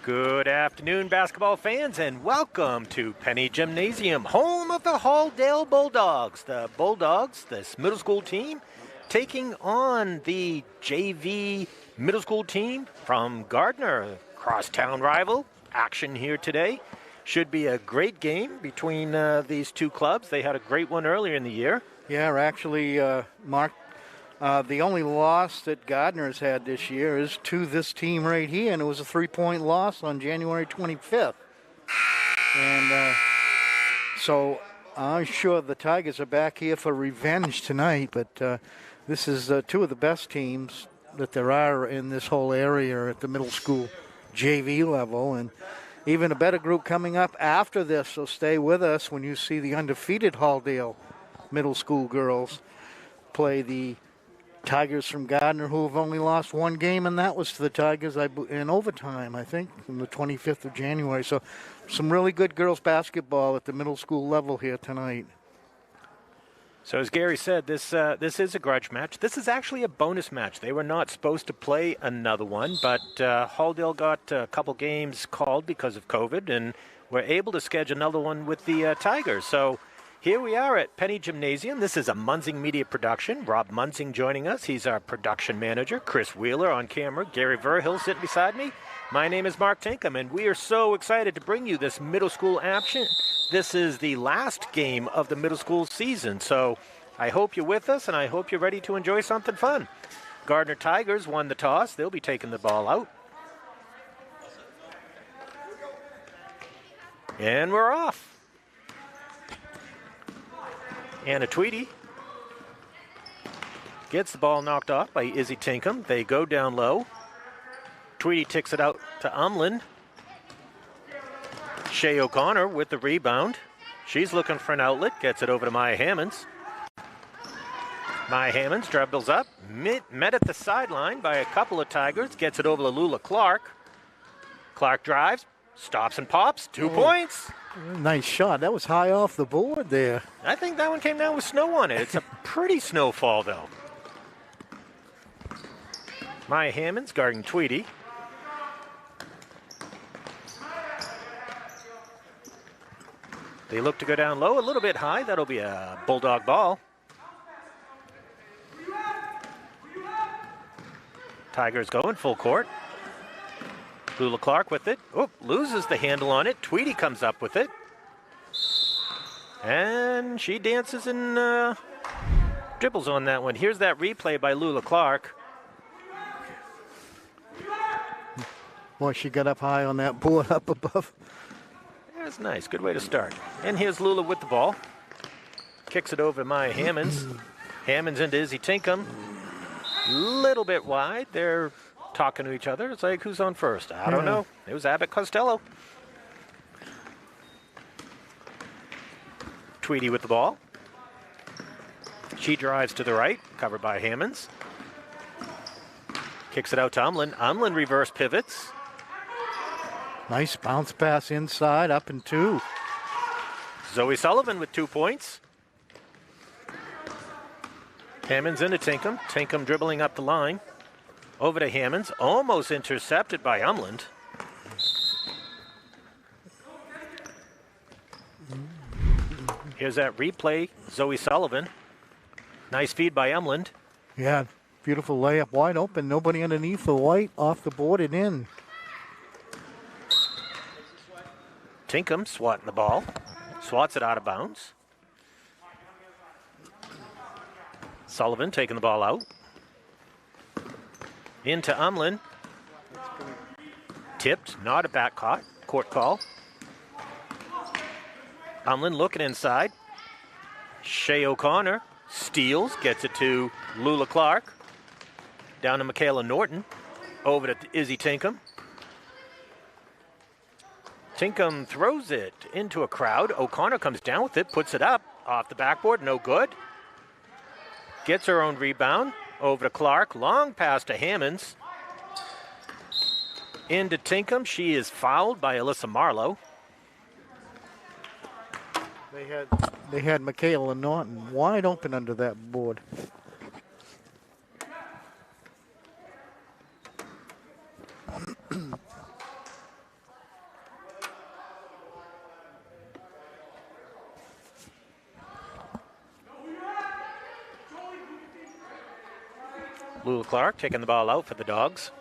Good afternoon, basketball fans, and welcome to Penny Gymnasium, home of the Halldale Bulldogs. The Bulldogs, this middle school team, taking on the JV middle school team from Gardiner, crosstown rival. Action here today. Should be a great game between these two clubs. They had a great one earlier in the year. Yeah, actually, Mark, the only loss that Gardiner's had this year is to this team right here, and it was a 3-point loss on January 25th. And so I'm sure the Tigers are back here for revenge tonight, but this is two of the best teams that there are in this whole area at the middle school JV level, and even a better group coming up after this, so stay with us when you see the undefeated Halldale middle school girls play the Tigers from Gardiner, who have only lost one game, and that was to the Tigers in overtime, I think, on the 25th of January. So some really good girls basketball at the middle school level here tonight. So as Gary said, this is a grudge match. This is actually a bonus match. They were not supposed to play another one, but Halldale got a couple games called because of COVID, and were able to schedule another one with the Tigers. So here we are at Penny Gymnasium. This is a Munzing Media production. Rob Munzing joining us. He's our production manager. Chris Wheeler on camera. Gary Verhill sitting beside me. My name is Mark Tinkham, and we are so excited to bring you this middle school action. This is the last game of the middle school season, so I hope you're with us, and I hope you're ready to enjoy something fun. Gardiner Tigers won the toss. They'll be taking the ball out. And we're off. Anna Tweedy gets the ball knocked off by Izzy Tinkham. They go down low. Tweedy ticks it out to Umland. Shea O'Connor with the rebound. She's looking for an outlet. Gets it over to Maya Hammonds. Maya Hammonds dribbles up. Met at the sideline by a couple of Tigers. Gets it over to Lula Clark. Clark drives. Stops and pops. 2 points. Nice shot. That was high off the board there. I think that one came down with snow on it. It's a pretty snowfall, though. Maya Hammonds guarding Tweedy. They look to go down low, a little bit high. That'll be a Bulldog ball. Tigers going full court. Lula Clark with it. Oh, loses the handle on it. Tweedy comes up with it. And she dances and dribbles on that one. Here's that replay by Lula Clark. Boy, she got up high on that board up above. That's nice. Good way to start. And here's Lula with the ball. Kicks it over to Maya Hammonds. Hammonds into Izzy Tinkham. Little bit wide. They're talking to each other. It's like, who's on first? I don't know. It was Abbott Costello. Tweedy with the ball. She drives to the right, covered by Hammonds. Kicks it out to Umland. Umland reverse pivots. Nice bounce pass inside, up and 2. Zoe Sullivan with 2 points. Hammonds into Tinkham. Tinkham dribbling up the line. Over to Hammonds. Almost intercepted by Umland. Here's that replay. Zoe Sullivan. Nice feed by Umland. Yeah, beautiful layup. Wide open. Nobody underneath the white. Off the board and in. Tinkham swatting the ball. Swats it out of bounds. Sullivan taking the ball out. Into Umland. Tipped, not a court call. Umland looking inside. Shea O'Connor steals, gets it to Lula Clark. Down to Michaela Norton. Over to Izzy Tinkham. Tinkham throws it into a crowd. O'Connor comes down with it, puts it up off the backboard, no good. Gets her own rebound. Over to Clark. Long pass to Hammonds. Into Tinkham. She is fouled by Alyssa Marlowe. They had Michaela Norton wide open under that board. Lula Clark taking the ball out for the Dogs.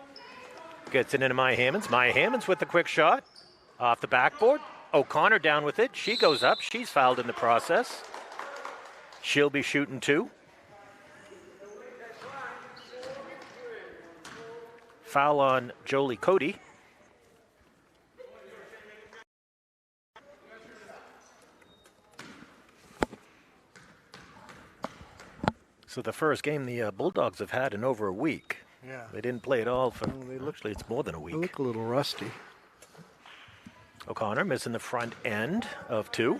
Gets it into Maya Hammonds. Maya Hammonds with the quick shot. Off the backboard. O'Connor down with it. She goes up. She's fouled in the process. She'll be shooting 2. Foul on Jolie Cody. So the first game the Bulldogs have had in over a week. Yeah. They didn't play at all for, actually it's more than a week. They look a little rusty. O'Connor missing the front end of 2.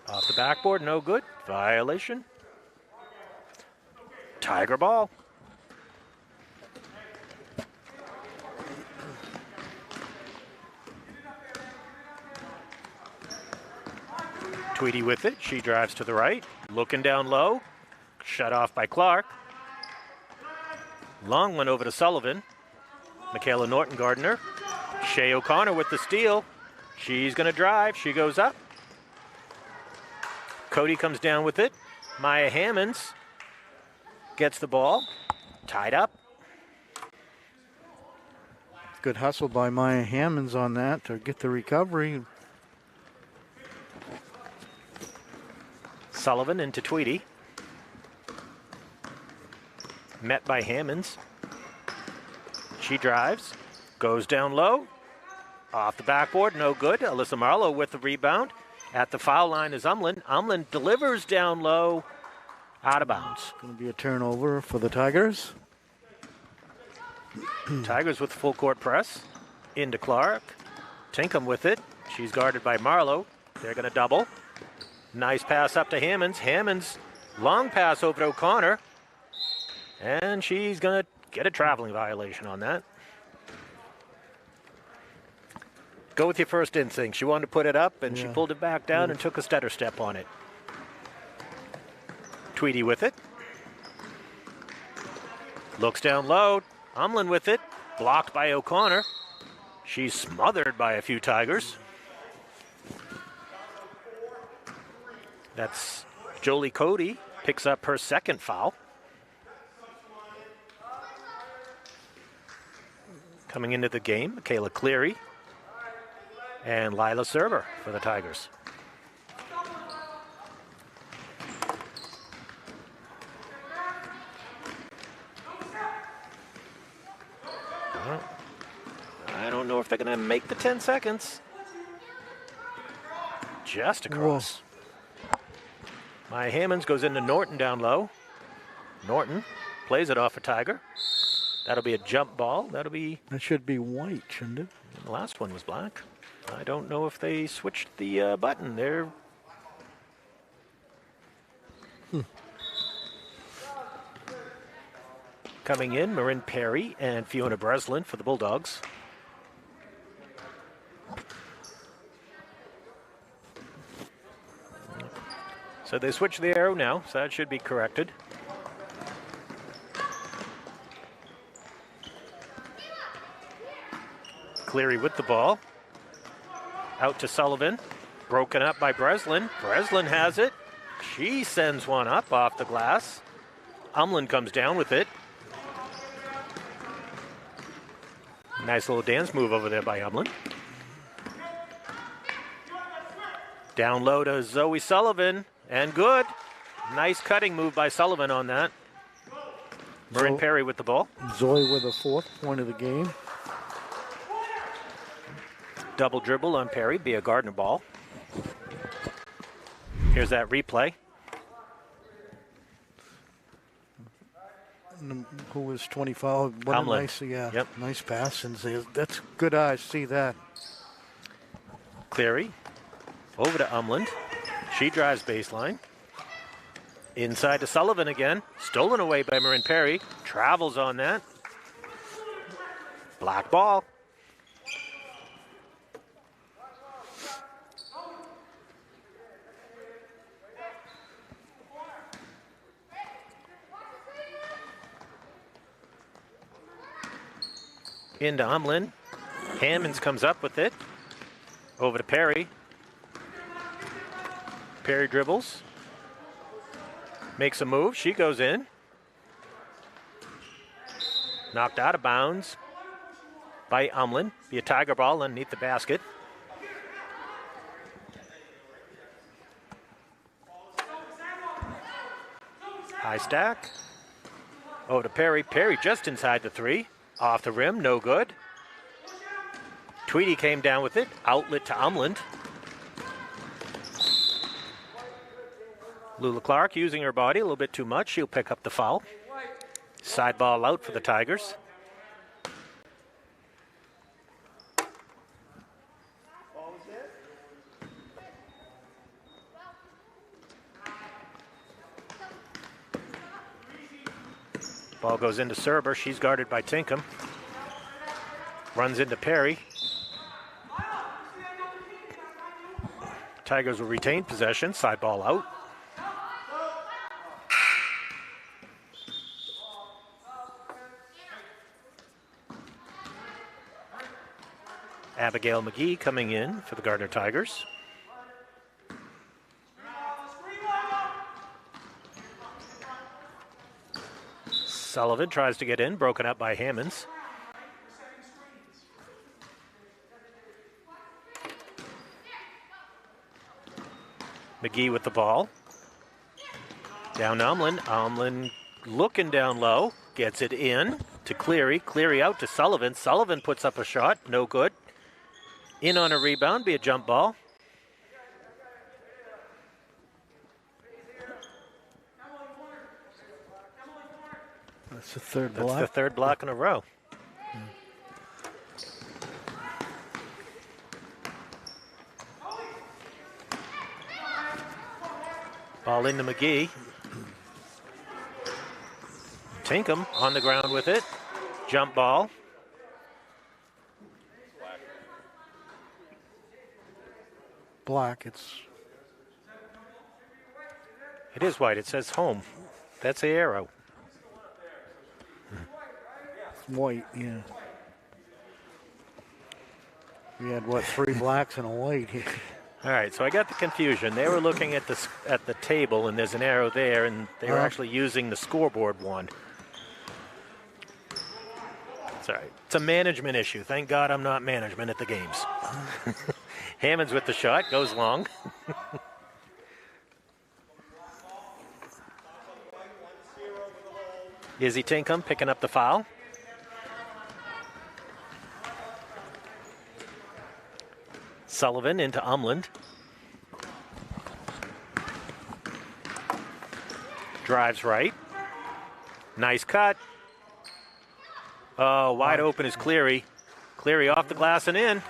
Off the backboard, no good. Violation. Tiger ball. Tweedy with it. She drives to the right. Looking down low. Shut off by Clark. Long one over to Sullivan. Michaela Norton Gardiner. Shea O'Connor with the steal. She's going to drive. She goes up. Cody comes down with it. Maya Hammonds gets the ball. Tied up. Good hustle by Maya Hammonds on that to get the recovery. Sullivan into Tweedy. Met by Hammonds. She drives. Goes down low. Off the backboard, no good. Alyssa Marlowe with the rebound. At the foul line is Umland. Umland delivers down low. Out of bounds. Going to be a turnover for the Tigers. Tigers with full court press. Into Clark. Tinkham with it. She's guarded by Marlowe. They're going to double. Nice pass up to Hammonds. Hammonds, long pass over to O'Connor. And she's going to get a traveling violation on that. Go with your first instinct. She wanted to put it up, and she pulled it back down and took a stutter step on it. Tweedy with it. Looks down low. Umland with it. Blocked by O'Connor. She's smothered by a few Tigers. That's Jolie Cody. Picks up her second foul. Coming into the game, Michaela Cleary and Lila Serber for the Tigers. Well, I don't know if they're going to make the 10 seconds. Just across. Whoa. Maya Hammonds goes into Norton down low. Norton plays it off a Tiger. That'll be a jump ball. That should be white, shouldn't it? The last one was black. I don't know if they switched the button. They're coming in, Marin Perry and Fiona Breslin for the Bulldogs. So they switch the arrow now, so that should be corrected. Cleary with the ball. Out to Sullivan. Broken up by Breslin. Breslin has it. She sends one up off the glass. Umland comes down with it. Nice little dance move over there by Umland. Down low to Zoe Sullivan. And good. Nice cutting move by Sullivan on that. Marin Perry with the ball. Zoe with a 4th point of the game. Double dribble on Perry, be a Gardiner ball. Here's that replay. Who was 25? What a nice pass. And that's good eyes, see that. Cleary over to Umland. She drives baseline. Inside to Sullivan again. Stolen away by Marin Perry. Travels on that. Black ball. Into Umland. Hammonds comes up with it. Over to Perry. Perry dribbles. Makes a move. She goes in. Knocked out of bounds by Umlin. Be a Tiger ball underneath the basket. High stack. Over to Perry. Perry just inside the 3. Off the rim. No good. Tweedy came down with it. Outlet to Umland. Lula Clark using her body a little bit too much. She'll pick up the foul. Side ball out for the Tigers. Ball goes into Serber. She's guarded by Tinkham. Runs into Perry. Tigers will retain possession. Side ball out. Abigail McGee coming in for the Gardiner Tigers. Sullivan tries to get in, broken up by Hammonds. McGee with the ball. Down to Umlin. Umlin looking down low. Gets it in to Cleary. Cleary out to Sullivan. Sullivan puts up a shot. No good. In on a rebound. Be a jump ball. That's the third block. That's the third block in a row. Ball into McGee. Tinkham on the ground with it. Jump ball. Black, it is white. It says home. That's the arrow. It's white, yeah. We had, what, 3 blacks and a white here. All right, so I got the confusion. They were looking at the table, and there's an arrow there, and they were actually using the scoreboard one. It's all right. It's a management issue. Thank God I'm not management at the games. Hammonds with the shot, goes long. Izzy Tinkham picking up the foul. Sullivan into Umland. Drives right. Nice cut. Oh, wide open is Cleary. Cleary off the glass and in.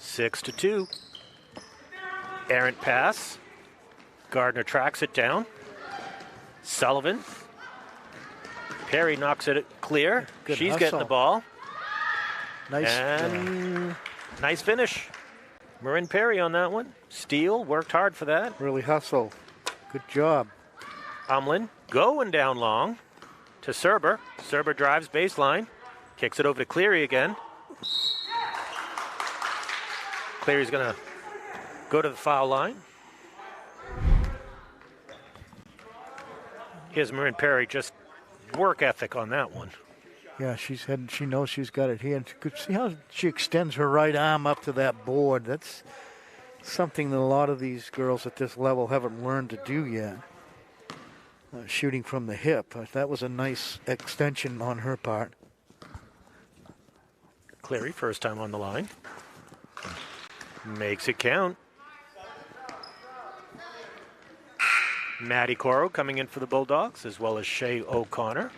6-2. Errant pass. Gardiner tracks it down. Sullivan. Perry knocks it clear. Good She's hustle. getting the ball. Nice. And nice finish. Marin Perry on that one. Steele worked hard for that. Really hustle. Good job. Umlin going down long to Serber. Serber drives baseline. Kicks it over to Cleary again. Cleary's going to go to the foul line. Here's Marin Perry, just work ethic on that one. Yeah, she knows she's got it here. And you could see how she extends her right arm up to that board. That's something that a lot of these girls at this level haven't learned to do yet. Shooting from the hip. That was a nice extension on her part. Cleary, first time on the line. Makes it count. Maddie Coro coming in for the Bulldogs, as well as Shay O'Connor.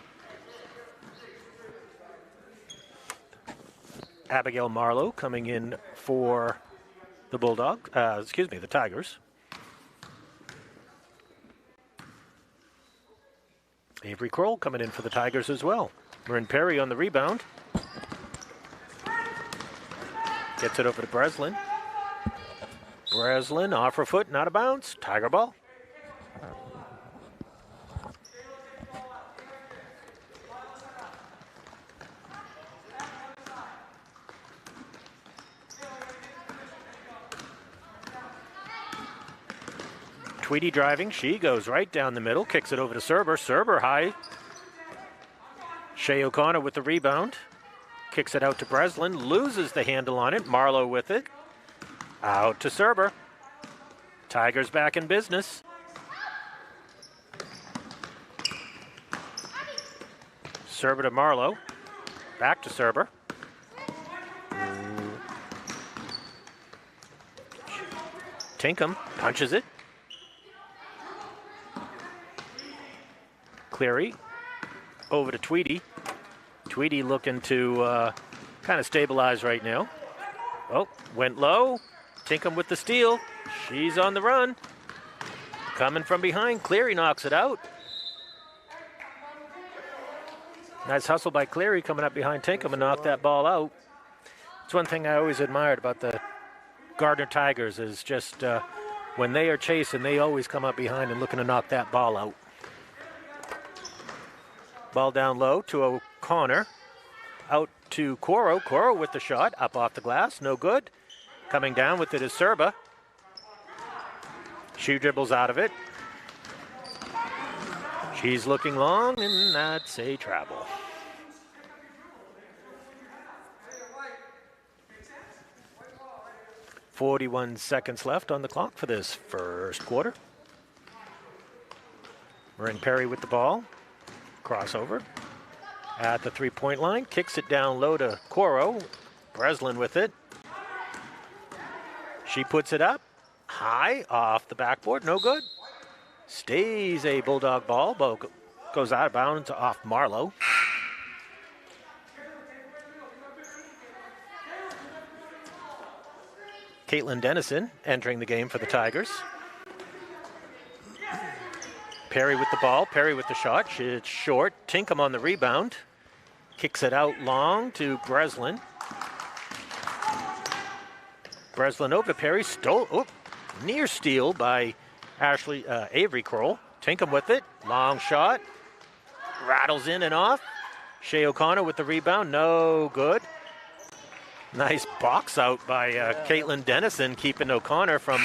Abigail Marlowe coming in for the Bulldogs, the Tigers. Avery Kroll coming in for the Tigers as well. Marin Perry on the rebound. Gets it over to Breslin. Breslin off her foot, not a bounce. Tiger ball. Tweedy driving. She goes right down the middle, kicks it over to Serber. Serber high. Shea O'Connor with the rebound. Kicks it out to Breslin. Loses the handle on it. Marlowe with it. Out to Serber. Tigers back in business. Serber to Marlowe. Back to Serber. Tinkham punches it. Cleary over to Tweedy. Tweedy looking to kind of stabilize right now. Oh, went low. Tinkham with the steal. She's on the run. Coming from behind. Cleary knocks it out. Nice hustle by Cleary coming up behind Tinkham and knocked that ball out. It's one thing I always admired about the Gardiner Tigers is just when they are chasing, they always come up behind and looking to knock that ball out. Ball down low to O'Connor. Out to Coro. Coro with the shot. Up off the glass. No good. Coming down with it is Serba. She dribbles out of it. She's looking long, and that's a travel. .41 seconds left on the clock for this first quarter. Marin Perry with the ball. Crossover at the three-point line. Kicks it down low to Coro. Breslin with it. She puts it up. High off the backboard. No good. Stays a Bulldog ball. Ball goes out of bounds off Marlowe. Caitlin Dennison entering the game for the Tigers. Perry with the ball. Perry with the shot. It's short. Tinkham on the rebound. Kicks it out long to Breslin. Breslin over to Perry. Near steal by Avery Kroll. Tinkham with it. Long shot. Rattles in and off. Shea O'Connor with the rebound. No good. Nice box out by Caitlin Dennison, keeping O'Connor from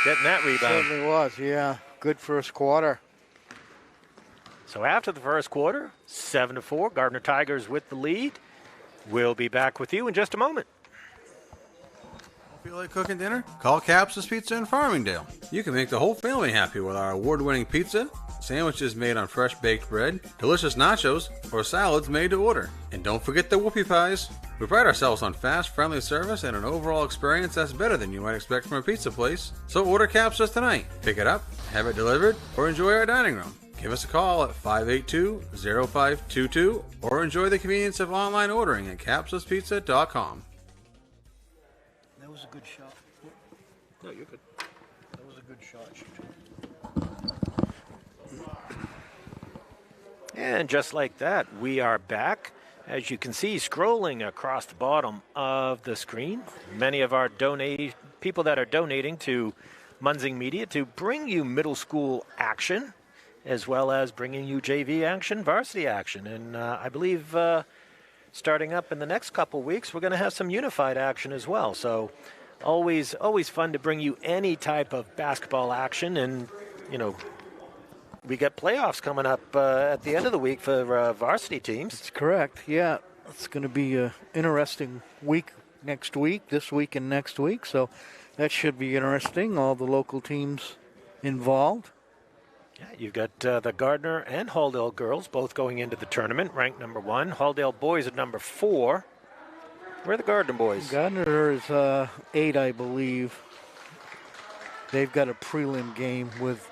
getting that rebound. Certainly was, yeah. Good first quarter. So after the first quarter, 7-4, Gardiner Tigers with the lead. We'll be back with you in just a moment. Feel like cooking dinner? Call Capsus Pizza in Farmingdale. You can make the whole family happy with our award-winning pizza, sandwiches made on fresh baked bread, delicious nachos, or salads made to order. And don't forget the whoopie pies. We pride ourselves on fast, friendly service and an overall experience that's better than you might expect from a pizza place. So order Capsus tonight. Pick it up, have it delivered, or enjoy our dining room. Give us a call at 582-0522 or enjoy the convenience of online ordering at capsuspizza.com. That was a good shot. No, you're good. That was a good shot. And just like that, we are back. As you can see, scrolling across the bottom of the screen, many of our people that are donating to Munzing Media to bring you middle school action, as well as bringing you JV action, varsity action. And I believe starting up in the next couple weeks, we're going to have some unified action as well. So always fun to bring you any type of basketball action. And, you know, we got playoffs coming up at the end of the week for varsity teams. That's correct, yeah. It's going to be an interesting week next week, this week and next week. So that should be interesting, all the local teams involved. Yeah, you've got the Gardiner and Halldale girls both going into the tournament, ranked number 1. Halldale boys at number 4. Where are the Gardiner boys? Gardiner is 8, I believe. They've got a prelim game with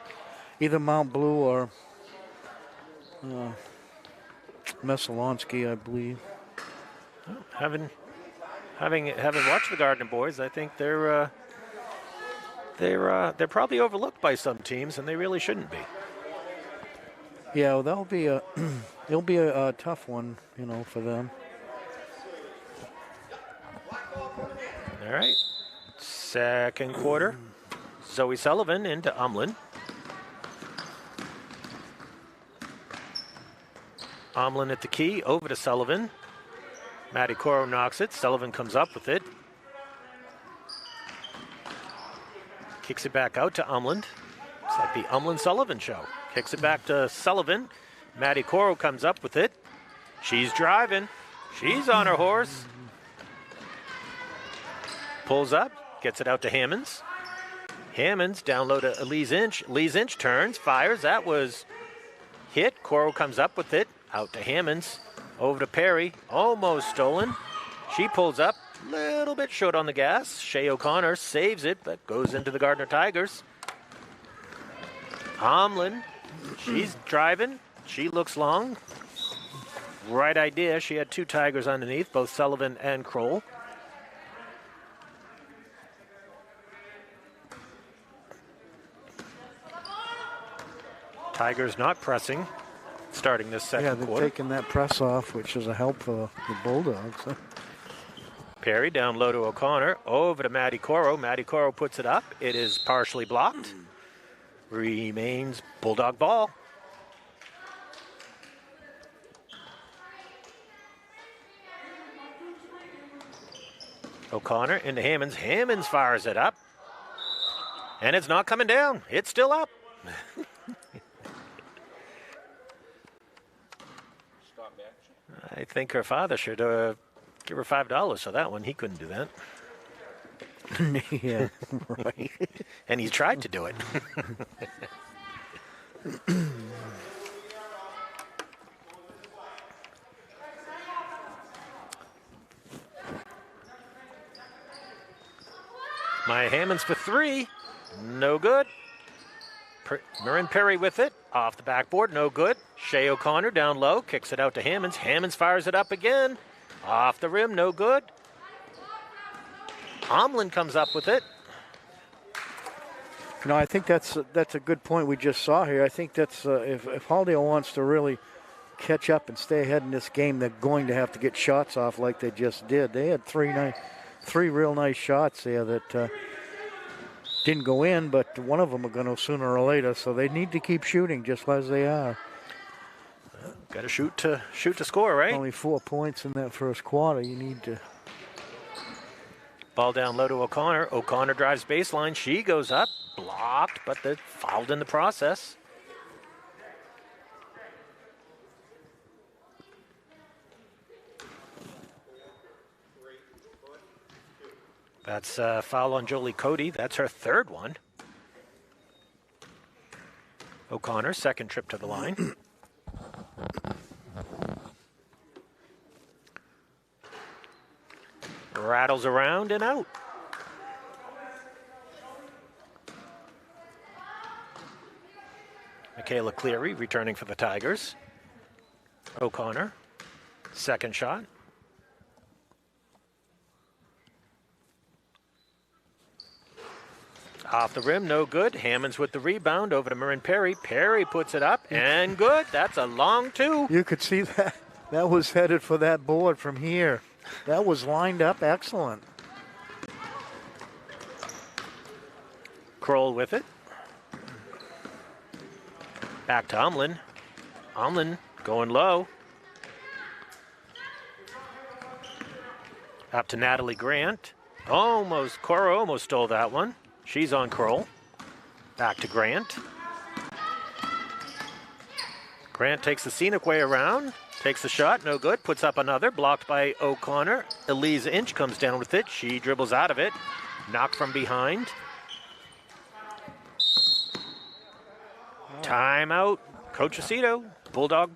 either Mount Blue or Messalonsky, I believe. Oh, having watched the Gardiner boys, I think they're probably overlooked by some teams, and they really shouldn't be. Yeah, well, it'll be a tough one, you know, for them. All right, second quarter. Zoe Sullivan into Umlin. Omlin at the key, over to Sullivan. Maddie Coro knocks it. Sullivan comes up with it. Kicks it back out to Umland. It's like the Umlin-Sullivan show. Kicks it back to Sullivan. Maddie Coro comes up with it. She's driving. She's on her horse. Pulls up, gets it out to Hammonds. Hammonds down low to Elise Inch. Elise Inch turns, fires. That was hit. Coro comes up with it. Out to Hammonds. Over to Perry. Almost stolen. She pulls up. Little bit short on the gas. Shea O'Connor saves it, but goes into the Gardiner Tigers. Omlin. She's driving. She looks long. Right idea. She had 2 Tigers underneath, both Sullivan and Kroll. Tigers not pressing, starting this second quarter. Yeah, they're taking that press off, which is a help for the Bulldogs. Perry down low to O'Connor, over to Maddie Coro. Maddie Coro puts it up. It is partially blocked. Remains Bulldog ball. O'Connor into Hammonds. Hammonds fires it up. And it's not coming down. It's still up. I think her father should give her $5 for that one. He couldn't do that. Yeah, right. And he tried to do it. My Hammonds for 3. No good. Marin Perry with it. Off the backboard. No good. Shea O'Connor down low. Kicks it out to Hammonds. Hammonds fires it up again. Off the rim. No good. Omlin comes up with it. You know, I think that's a good point we just saw here. I think that's if Halldale wants to really catch up and stay ahead in this game, they're going to have to get shots off like they just did. They had three real nice shots there that didn't go in, but one of them are going to sooner or later. So they need to keep shooting just as they are. Got to shoot to score, right? Only 4 points in that first quarter. You need to. Ball down low to O'Connor. O'Connor drives baseline. She goes up. Blocked, but they're fouled in the process. That's a foul on Jolie Cody. That's her 3rd one. O'Connor, 2nd trip to the line. Rattles around and out. Michaela Cleary returning for the Tigers. O'Connor, 2nd shot. Off the rim, no good. Hammonds with the rebound over to Marin Perry. Perry puts it up and good. That's a long 2. You could see that. That was headed for that board from here. That was lined up excellent. Kroll with it. Back to Omlin. Omlin going low. Up to Natalie Grant. Cora almost stole that one. She's on Kroll. Back to Grant. Grant takes the scenic way around. Takes the shot, no good. Puts up another, blocked by O'Connor. Elise Inch comes down with it. She dribbles out of it. Knocked from behind. Timeout. Coach Aceto, Bulldog.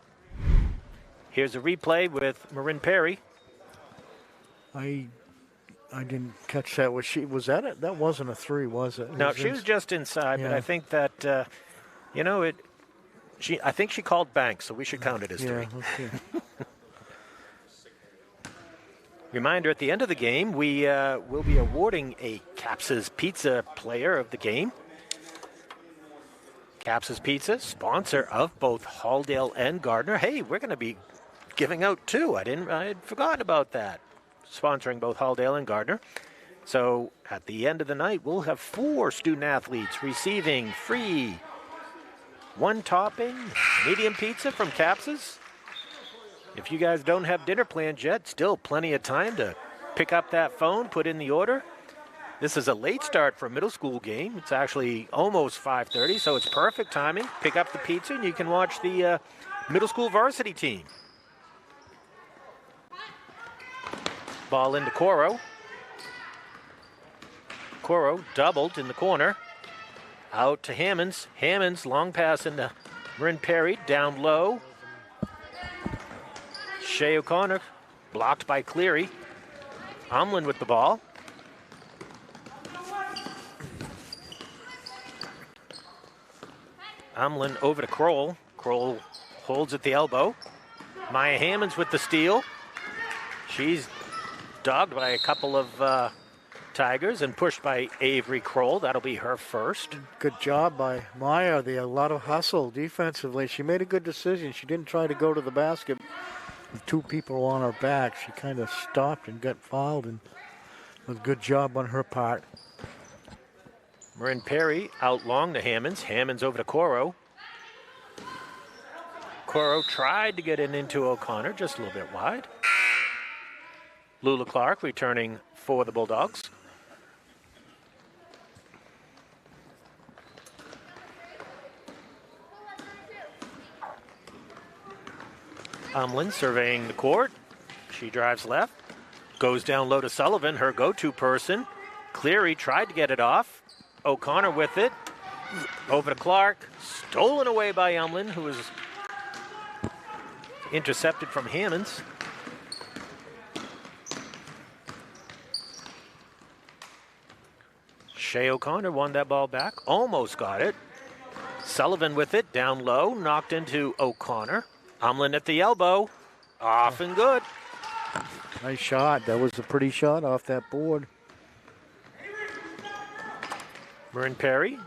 Here's a replay with Marin Perry. I didn't catch that. Was that it? That wasn't a 3, was it? No, she was just inside, yeah. But I think that I think she called bank, so we should count it as 3. Okay. Reminder, at the end of the game, we will be awarding a Caps's Pizza player of the game. Caps's Pizza, sponsor of both Halldale and Gardiner. Hey, we're going to be giving out 2. I had forgotten about that. Sponsoring both Halldale and Gardiner. So at the end of the night, we'll have 4 student athletes receiving free 1 topping medium pizza from Caps's. If you guys don't have dinner planned yet, still plenty of time to pick up that phone, put in the order. This is a late start for a middle school game. It's actually almost 5:30, so it's perfect timing. Pick up the pizza and you can watch the middle school varsity team. Ball into Coro. Coro doubled in the corner. Out to Hammonds. Hammonds, long pass into Marin Perry, down low. Shea O'Connor, blocked by Cleary. Omlin with the ball. Omlin over to Kroll. Kroll holds at the elbow. Maya Hammonds with the steal. She's dogged by a couple of Tigers and pushed by Avery Kroll. That'll be her first. Good job by Maya. There a lot of hustle defensively. She made a good decision. She didn't try to go to the basket with two people on her back. She kind of stopped and got fouled, and it was a good job on her part. Marin Perry out long to Hammonds. Hammonds over to Coro. Coro tried to get it into O'Connor, just a little bit wide. Lula Clark returning for the Bulldogs. Omlin surveying the court. She drives left. Goes down low to Sullivan, her go-to person. Cleary tried to get it off. O'Connor with it. Over to Clark. Stolen away by Omlin, who was intercepted from Hammonds. Shea O'Connor won that ball back. Almost got it. Sullivan with it. Down low. Knocked into O'Connor. Omlin at the elbow. Off and good. Nice shot. That was a pretty shot off that board. Marin Perry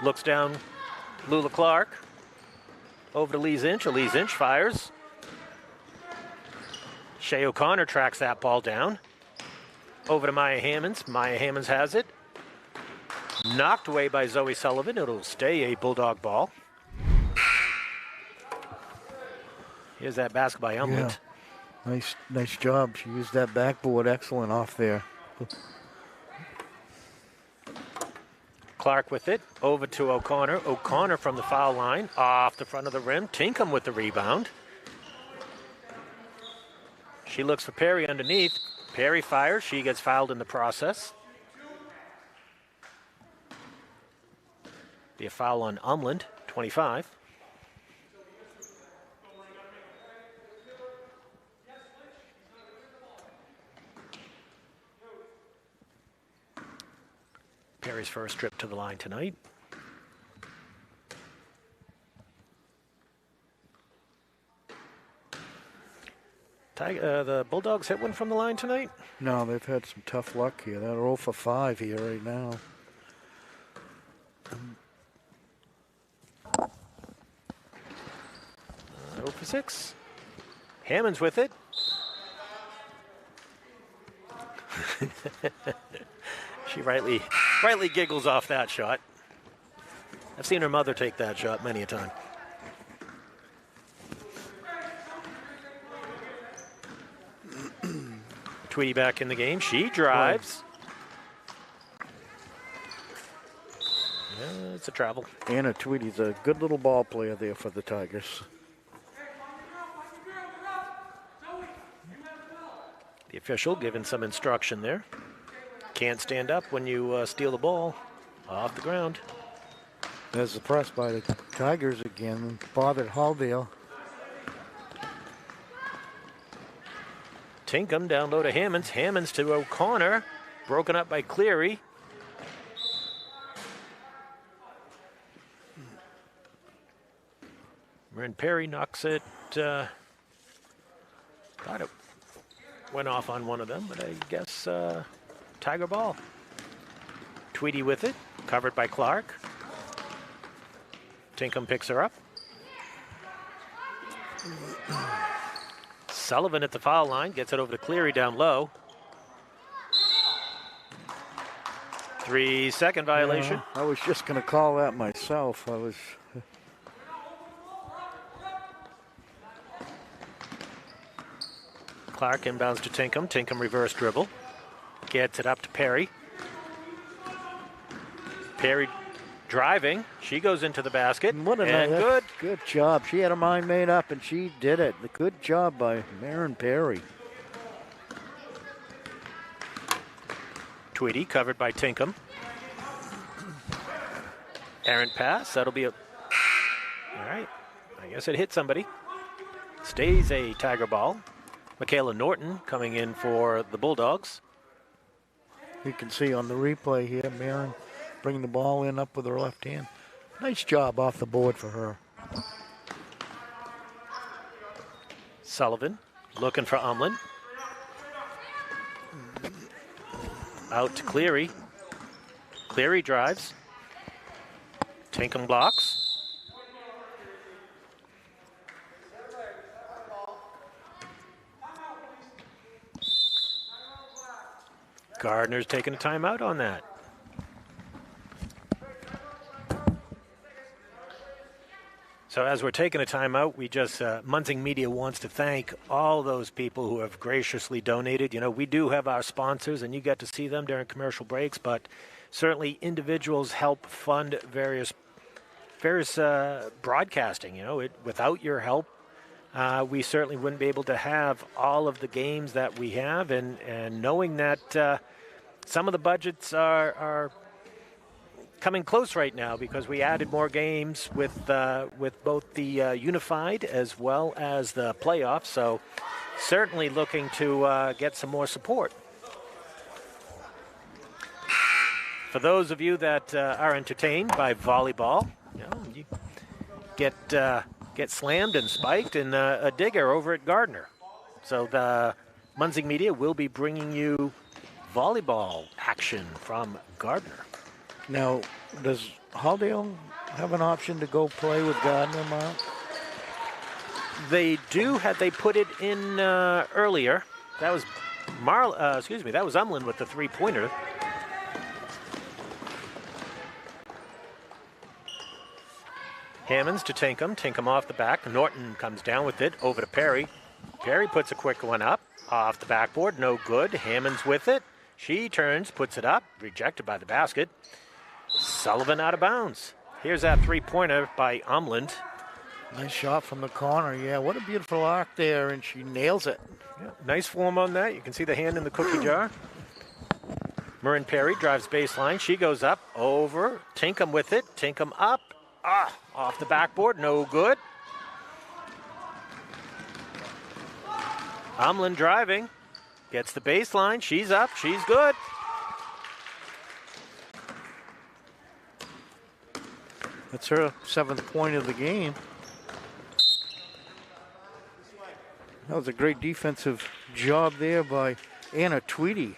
looks down Lula Clark. Over to Lee Zinch. Lee Zinch fires. Shea O'Connor tracks that ball down. Over to Maya Hammonds. Maya Hammonds has it. Knocked away by Zoe Sullivan. It'll stay a Bulldog ball. Here's that basket by Umland. Yeah. Nice job. She used that backboard excellent off there. Clark with it. Over to O'Connor. O'Connor from the foul line. Off the front of the rim. Tinkham with the rebound. She looks for Perry underneath. Perry fires. She gets fouled in the process. Be a foul on Umland, 25. Perry's first trip to the line tonight. The Bulldogs hit one from the line tonight? No, they've had some tough luck here. They're 0 for 5 here right now. Uh, 0 for 6. Hammonds with it. She rightly giggles off that shot. I've seen her mother take that shot many a time. Tweedy back in the game. She drives. Yeah, it's a travel. Anna Tweedy's a good little ball player there for the Tigers. The official giving some instruction there. Can't stand up when you steal the ball off the ground. There's the press by the Tigers again. Bothered Halldale. Tinkham down low to Hammonds. Hammonds to O'Connor. Broken up by Cleary. Marin Perry knocks it. Thought it went off on one of them, but I guess Tiger ball. Tweedy with it. Covered by Clark. Tinkham picks her up. Sullivan at the foul line, gets it over to Cleary down low. 3-second violation. Yeah, I was just going to call that myself. Clark inbounds to Tinkham. Tinkham reverse dribble. Gets it up to Perry. Perry driving. She goes into the basket. What a and nice, good job. She had her mind made up, and she did it. Good job by Marin Perry. Tweedy covered by Tinkham. Errant pass. That'll be a... All right. I guess it hit somebody. Stays a Tiger ball. Michaela Norton coming in for the Bulldogs. You can see on the replay here, Marin bringing the ball in up with her left hand. Nice job off the board for her. Sullivan looking for Umlin. Out to Cleary. Cleary drives. Tinkham blocks. Gardner's taking a timeout on that. So as we're taking a timeout, we just, Munzing Media wants to thank all those people who have graciously donated. You know, we do have our sponsors, and you get to see them during commercial breaks, but certainly individuals help fund various broadcasting. You know, without your help, we certainly wouldn't be able to have all of the games that we have, and knowing that some of the budgets are coming close right now because we added more games with both the Unified as well as the playoffs. So certainly looking to get some more support. For those of you that are entertained by volleyball, you get slammed and spiked in a digger over at Gardiner. So the Munzing Media will be bringing you volleyball action from Gardiner. Now, does Halldale have an option to go play with Gardiner, Mark? They do. Had they put it in earlier? That was that was Umlin with the three-pointer. Hammonds to Tinkham. Tinkham off the back. Norton comes down with it over to Perry. Perry puts a quick one up off the backboard. No good. Hammonds with it. She turns, puts it up. Rejected by the basket. Sullivan out of bounds. Here's that three-pointer by Umland. Nice shot from the corner. Yeah, what a beautiful arc there, and she nails it. Yeah, nice form on that. You can see the hand in the cookie jar. Marin Perry drives baseline. She goes up, over. Tinkham with it. Tinkham up. Off the backboard. No good. Umland driving. Gets the baseline. She's up. She's good. That's her 7th point of the game. That was a great defensive job there by Anna Tweedy.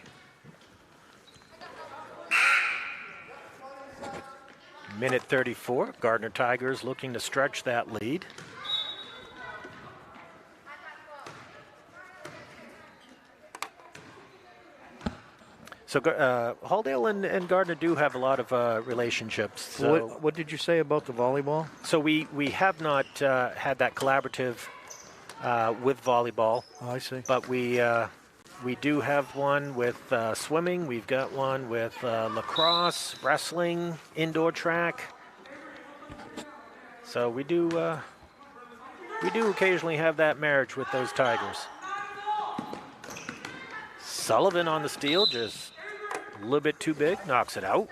Minute 34. Gardiner Tigers looking to stretch that lead. So Halldale and Gardiner do have a lot of relationships. So what did you say about the volleyball? So we have not had that collaborative with volleyball. Oh, I see. But we do have one with swimming. We've got one with lacrosse, wrestling, indoor track. So we do occasionally have that marriage with those Tigers. Sullivan on the steal, just a little bit too big, knocks it out.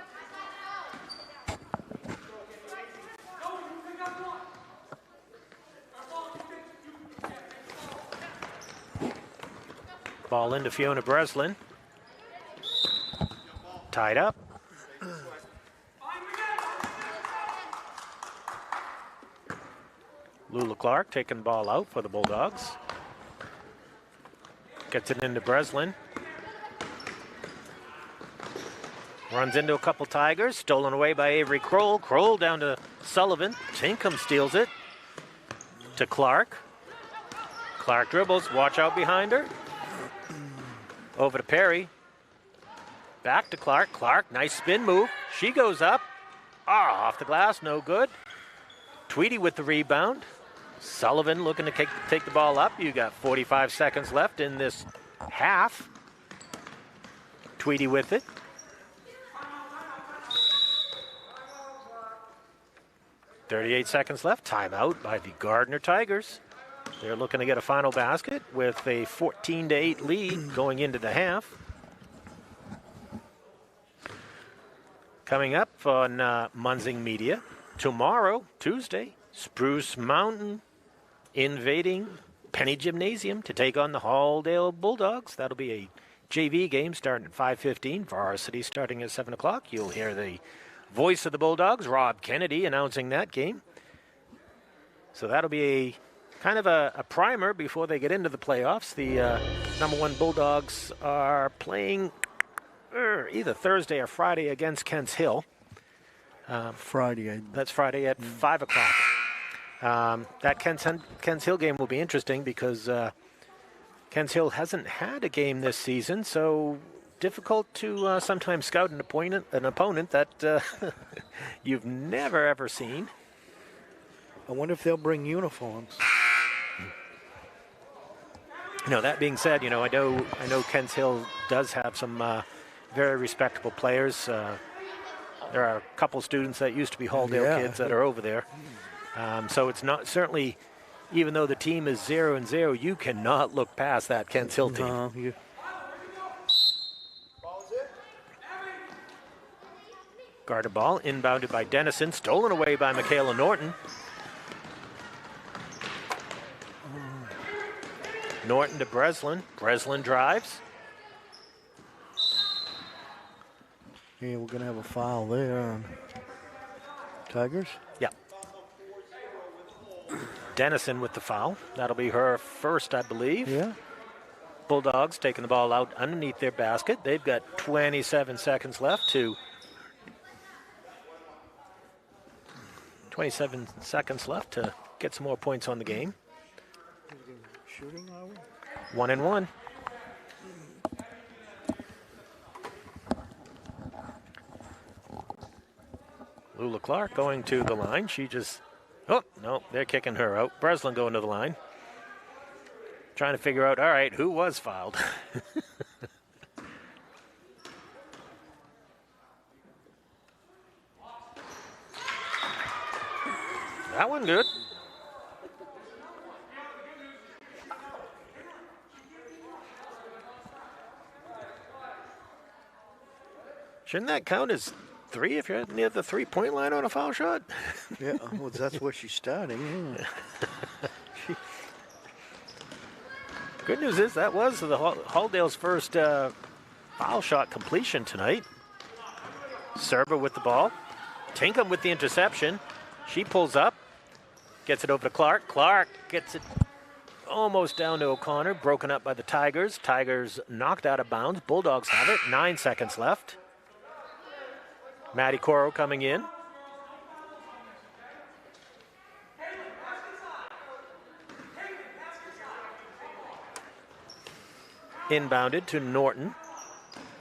Ball into Fiona Breslin. Tied up. Lula Clark taking the ball out for the Bulldogs. Gets it into Breslin. Runs into a couple Tigers. Stolen away by Avery Kroll. Kroll down to Sullivan. Tinkham steals it to Clark. Clark dribbles. Watch out behind her. Over to Perry. Back to Clark. Clark, nice spin move. She goes up. Off the glass, no good. Tweedy with the rebound. Sullivan looking to take the ball up. You got 45 seconds left in this half. Tweedy with it. .38 seconds left. Timeout by the Gardiner Tigers. They're looking to get a final basket with a 14-8 lead going into the half. Coming up on Munzing Media tomorrow, Tuesday, Spruce Mountain invading Penny Gymnasium to take on the Halldale Bulldogs. That'll be a JV game starting at 5:15. Varsity starting at 7 o'clock. You'll hear the voice of the Bulldogs, Rob Kennedy, announcing that game. So that'll be a kind of a primer before they get into the playoffs. The number one Bulldogs are playing either Thursday or Friday against Kents Hill. Friday. That's Friday at 5 o'clock. That Kents Hill game will be interesting because Kents Hill hasn't had a game this season, so difficult to sometimes scout an opponent that you've never, ever seen. I wonder if they'll bring uniforms. That being said, I know Kents Hill does have some very respectable players. There are a couple students that used to be Halldale kids that are over there. So it's not certainly, even though the team is 0-0, you cannot look past that Kents Hill team. No, Gardner ball inbounded by Dennison, stolen away by Michaela Norton. Norton to Breslin. Breslin drives. Yeah, we're going to have a foul there on Tigers. Yeah. Dennison with the foul. That'll be her first, I believe. Yeah. Bulldogs taking the ball out underneath their basket. They've got 27 seconds left to 27 seconds left to get some more points on the game. Shooting, are we? 1-1. Lula Clark going to the line. She just, oh, no, they're kicking her out. Breslin going to the line. Trying to figure out, all right, who was fouled? That one good. Shouldn't that count as 3 if you're near the three-point line on a foul shot? Yeah, well, that's where she's starting. Yeah. Good news is that was the Halldale's first foul shot completion tonight. Server with the ball. Tinkham with the interception. She pulls up, gets it over to Clark. Clark gets it almost down to O'Connor, broken up by the Tigers. Tigers knocked out of bounds. Bulldogs have it. 9 seconds left. Maddie Coro coming in. Inbounded to Norton.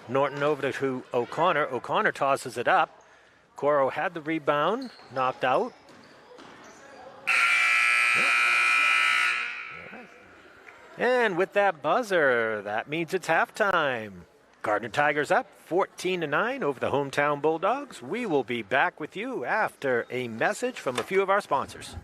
Norton over to O'Connor. O'Connor tosses it up. Coro had the rebound, knocked out. And with that buzzer, that means it's halftime. Gardiner Tigers up 14-9 over the hometown Bulldogs. We will be back with you after a message from a few of our sponsors.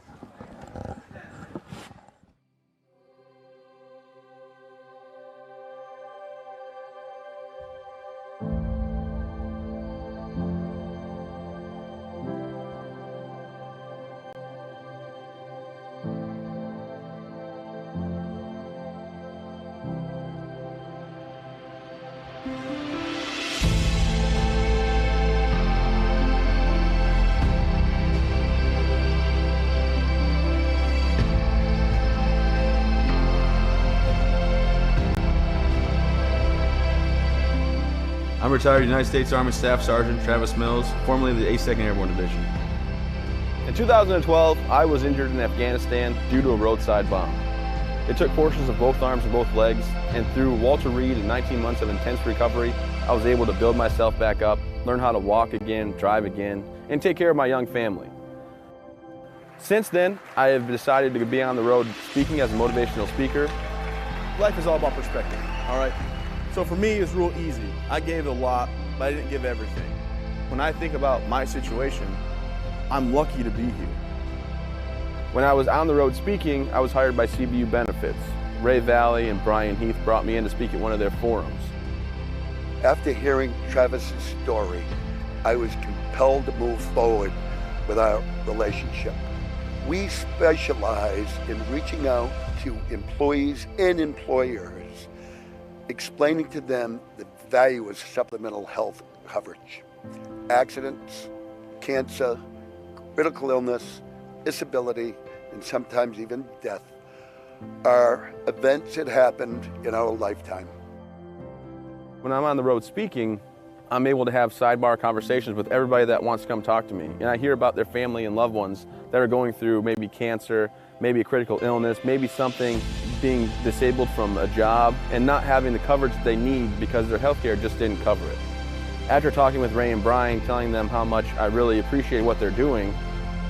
I'm retired United States Army Staff Sergeant Travis Mills, formerly of the 82nd Airborne Division. In 2012, I was injured in Afghanistan due to a roadside bomb. It took portions of both arms and both legs, and through Walter Reed and 19 months of intense recovery, I was able to build myself back up, learn how to walk again, drive again, and take care of my young family. Since then, I have decided to be on the road speaking as a motivational speaker. Life is all about perspective, all right? So for me, it's real easy. I gave a lot, but I didn't give everything. When I think about my situation, I'm lucky to be here. When I was on the road speaking, I was hired by CBU Benefits. Ray Valley and Brian Heath brought me in to speak at one of their forums. After hearing Travis's story, I was compelled to move forward with our relationship. We specialize in reaching out to employees and employers, explaining to them the value of supplemental health coverage. Accidents, cancer, critical illness, disability, and sometimes even death are events that happened in our lifetime. When I'm on the road speaking, I'm able to have sidebar conversations with everybody that wants to come talk to me. And I hear about their family and loved ones that are going through maybe cancer, maybe a critical illness, maybe something, being disabled from a job and not having the coverage that they need because their healthcare just didn't cover it. After talking with Ray and Brian, telling them how much I really appreciate what they're doing,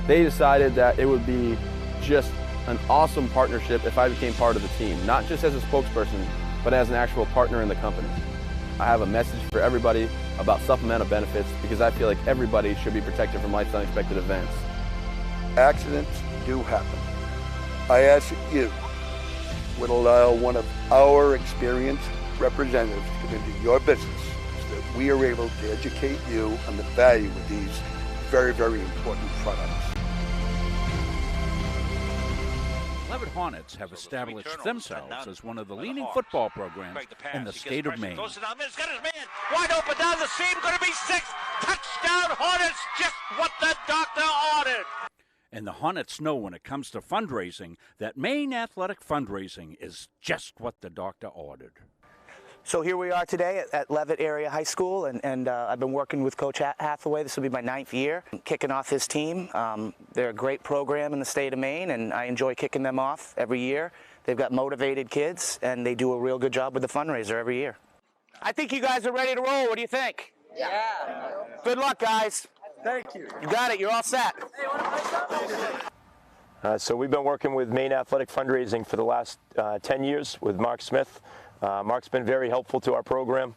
they decided that it would be just an awesome partnership if I became part of the team, not just as a spokesperson, but as an actual partner in the company. I have a message for everybody about supplemental benefits because I feel like everybody should be protected from life's unexpected events. Accidents do happen. I ask that you would allow one of our experienced representatives to come into your business so that we are able to educate you on the value of these very, very important products. Leavitt Hornets have established themselves as one of the leading football programs in the state of Maine. Goes to down, got his man wide open down the seam, going to be 6. Touchdown Hornets, just what the doctor ordered. And the Hornets know when it comes to fundraising that Maine Athletic Fundraising is just what the doctor ordered. So here we are today at Leavitt Area High School, and I've been working with Coach Hathaway. This will be my 9th year kicking off his team. They're a great program in the state of Maine, and I enjoy kicking them off every year. They've got motivated kids, and they do a real good job with the fundraiser every year. I think you guys are ready to roll. What do you think? Yeah. Good luck, guys. Thank you. You got it. You're all set. So we've been working with Maine Athletic Fundraising for the last 10 years with Mark Smith. Mark's been very helpful to our program.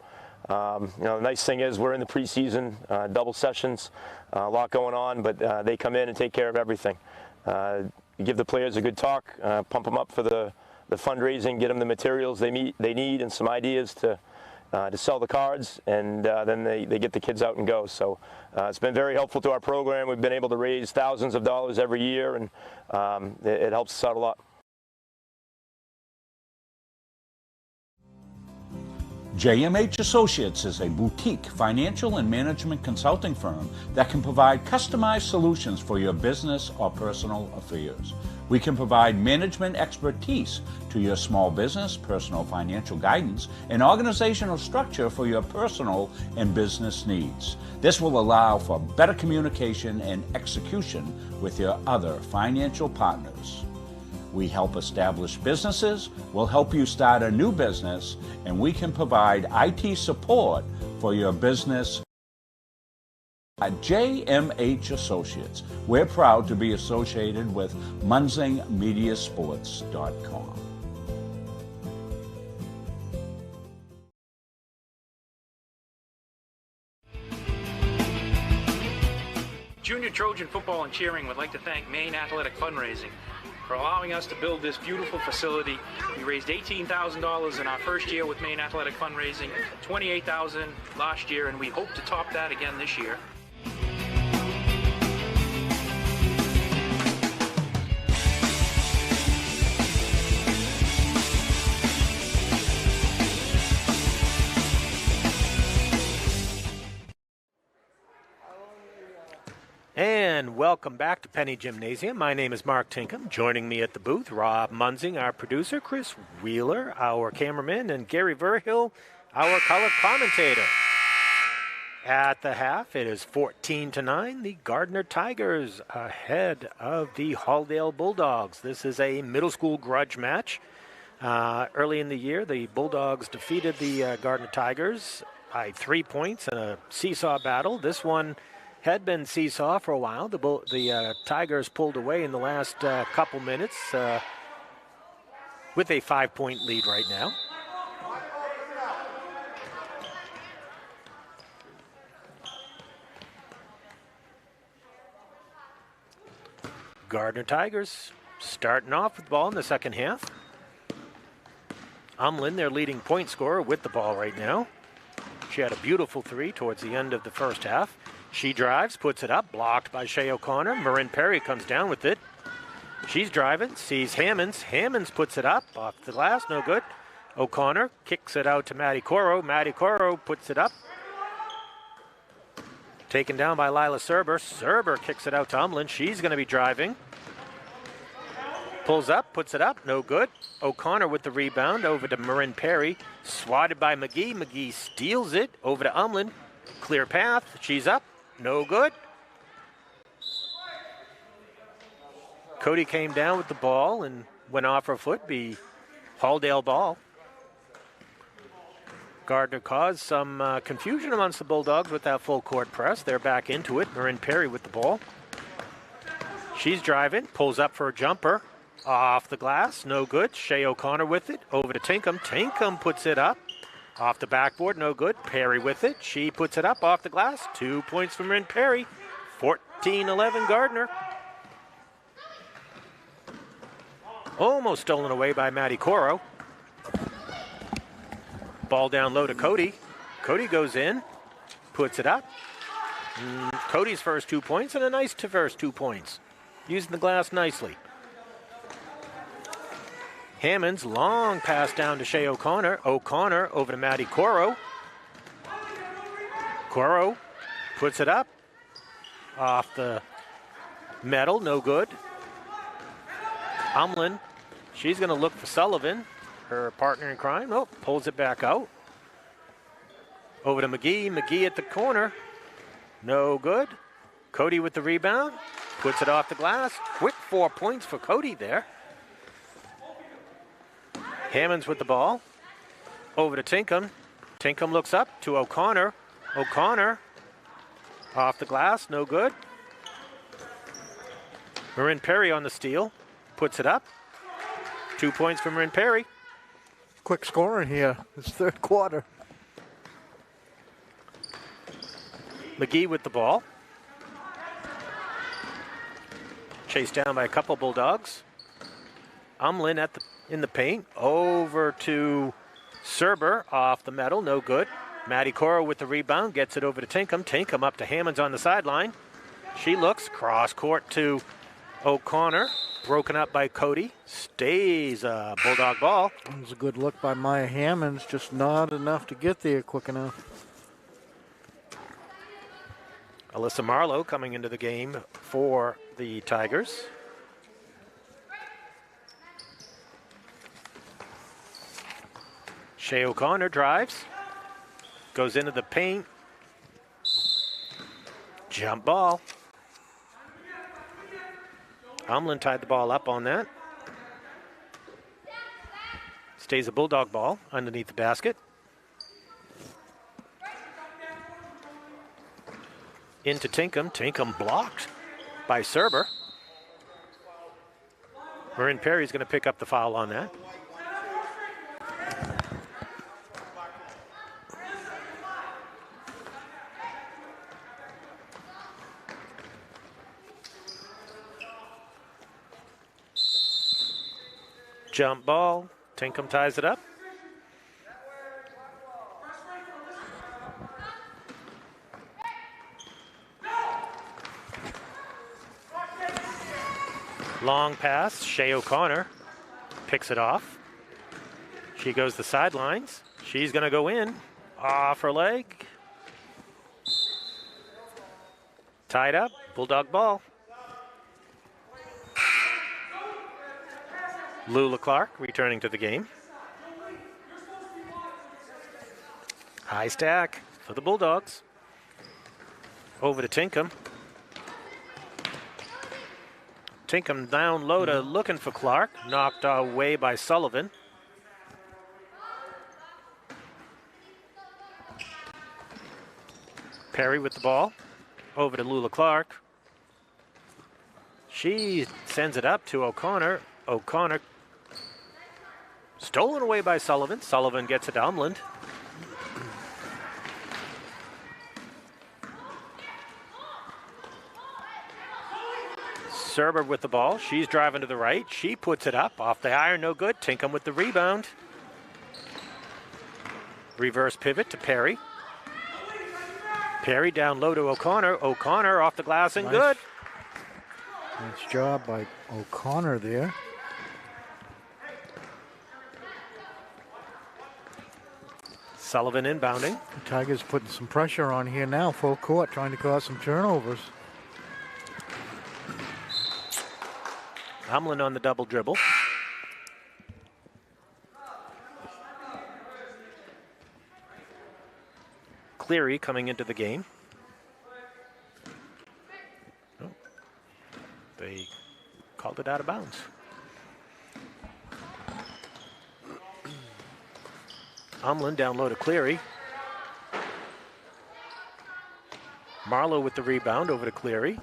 The nice thing is we're in the preseason, double sessions, a lot going on, but they come in and take care of everything. Give the players a good talk, pump them up for the fundraising, get them the materials they need and some ideas to sell the cards, and then they get the kids out and go. So it's been very helpful to our program. We've been able to raise thousands of dollars every year, and it helps us out a lot. JMH Associates is a boutique financial and management consulting firm that can provide customized solutions for your business or personal affairs. We can provide management expertise to your small business, personal financial guidance, and organizational structure for your personal and business needs. This will allow for better communication and execution with your other financial partners. We help establish businesses, we'll help you start a new business, and we can provide IT support for your business. At JMH Associates, we're proud to be associated with MunsingMediaSports.com. Junior Trojan Football and Cheering would like to thank Maine Athletic Fundraising for allowing us to build this beautiful facility. We raised $18,000 in our first year with Maine Athletic Fundraising, $28,000 last year, and we hope to top that again this year. And welcome back to Penny Gymnasium. My name is Mark Tinkham. Joining me at the booth, Rob Munsing, our producer, Chris Wheeler, our cameraman, and Gary Verhill, our color commentator. At the half, it is 14-9. The Gardiner Tigers ahead of the Halldale Bulldogs. This is a middle school grudge match. Early in the year, the Bulldogs defeated the Gardiner Tigers by 3 points in a seesaw battle. This one had been seesaw for a while. The Tigers pulled away in the last couple minutes with a 5-point lead right now. Gardiner Tigers starting off with the ball in the second half. Umlin, their leading point scorer, with the ball right now. She had a beautiful three towards the end of the first half. She drives, puts it up, blocked by Shea O'Connor. Marin Perry comes down with it. She's driving, sees Hammonds. Hammonds puts it up, off the glass, no good. O'Connor kicks it out to Maddie Coro. Maddie Coro puts it up. Taken down by Lila Serber. Serber kicks it out to Umlin. She's going to be driving. Pulls up, puts it up, no good. O'Connor with the rebound over to Marin Perry. Swatted by McGee. McGee steals it over to Umlin. Clear path. She's up, no good. Cody came down with the ball and went off her foot. Be Halldale ball. Gardiner caused some confusion amongst the Bulldogs with that full court press. They're back into it. Marin Perry with the ball. She's driving, pulls up for a jumper. Off the glass, no good. Shea O'Connor with it, over to Tinkham. Tinkham puts it up. Off the backboard, no good. Perry with it. She puts it up off the glass. 2 points from Marin Perry. 14-11 Gardiner. Almost stolen away by Maddie Coro. Ball down low to Cody. Cody goes in, puts it up. Cody's first 2 points and a nice first 2 points. Using the glass nicely. Hammonds, long pass down to Shea O'Connor. O'Connor over to Maddie Coro. Coro puts it up. Off the metal, no good. Umlin, she's going to look for Sullivan, her partner in crime. Oh, pulls it back out. Over to McGee. McGee at the corner. No good. Cody with the rebound. Puts it off the glass. Quick 4 points for Cody there. Hammonds with the ball. Over to Tinkham. Tinkham looks up to O'Connor. O'Connor off the glass, no good. Marin Perry on the steal. Puts it up. 2 points for Marin Perry. Quick scoring here. It's third quarter. McGee with the ball. Chased down by a couple Bulldogs. Umlin in the paint. Over to Serber off the metal. No good. Maddie Coro with the rebound. Gets it over to Tinkham. Tinkham up to Hammonds on the sideline. She looks. Cross court to O'Connor. Broken up by Cody. Stays a Bulldog ball. It was a good look by Maya Hammonds. Just not enough to get there quick enough. Alyssa Marlowe coming into the game for the Tigers. Shea O'Connor drives. Goes into the paint. Jump ball. Umlin tied the ball up on that. Stays a Bulldog ball underneath the basket. Into Tinkham. Tinkham blocked by Serber. Marin Perry's going to pick up the foul on that. Jump ball. Tinkham ties it up. Long pass. Shea O'Connor picks it off. She goes the sidelines. She's going to go in. Off her leg. Tied up. Bulldog ball. Lula Clark returning to the game. High stack for the Bulldogs. Over to Tinkham. Tinkham down low to looking for Clark. Knocked away by Sullivan. Perry with the ball. Over to Lula Clark. She sends it up to O'Connor. O'Connor stolen away by Sullivan. Sullivan gets it to Umland. Serber with the ball. She's driving to the right. She puts it up. Off the iron, no good. Tinkham with the rebound. Reverse pivot to Perry. Perry down low to O'Connor. O'Connor off the glass and good. Nice job by O'Connor there. Sullivan inbounding. The Tigers putting some pressure on here now, full court, trying to cause some turnovers. Hamlin on the double dribble. Cleary coming into the game. Oh, they called it out of bounds. Hamlin down low to Cleary. Marlowe with the rebound over to Cleary.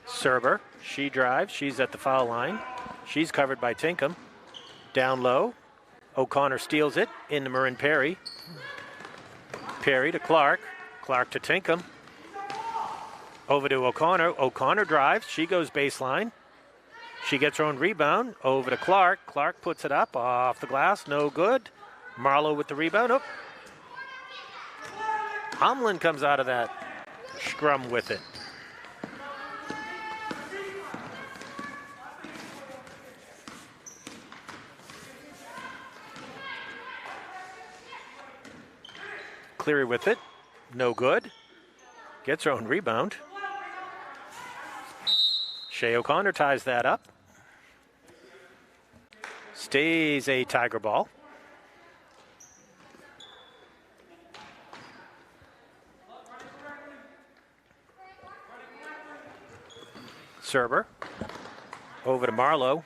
Serber, she drives, she's at the foul line. She's covered by Tinkham. Down low, O'Connor steals it into Marin Perry. Perry to Clark, Clark to Tinkham. Over to O'Connor, O'Connor drives, she goes baseline. She gets her own rebound, over to Clark. Clark puts it up, off the glass, no good. Marlowe with the rebound. Oh. Hamlin comes out of that scrum with it. Cleary with it. No good. Gets her own rebound. Shea O'Connor ties that up. Stays a Tiger ball. Serber. Over to Marlowe.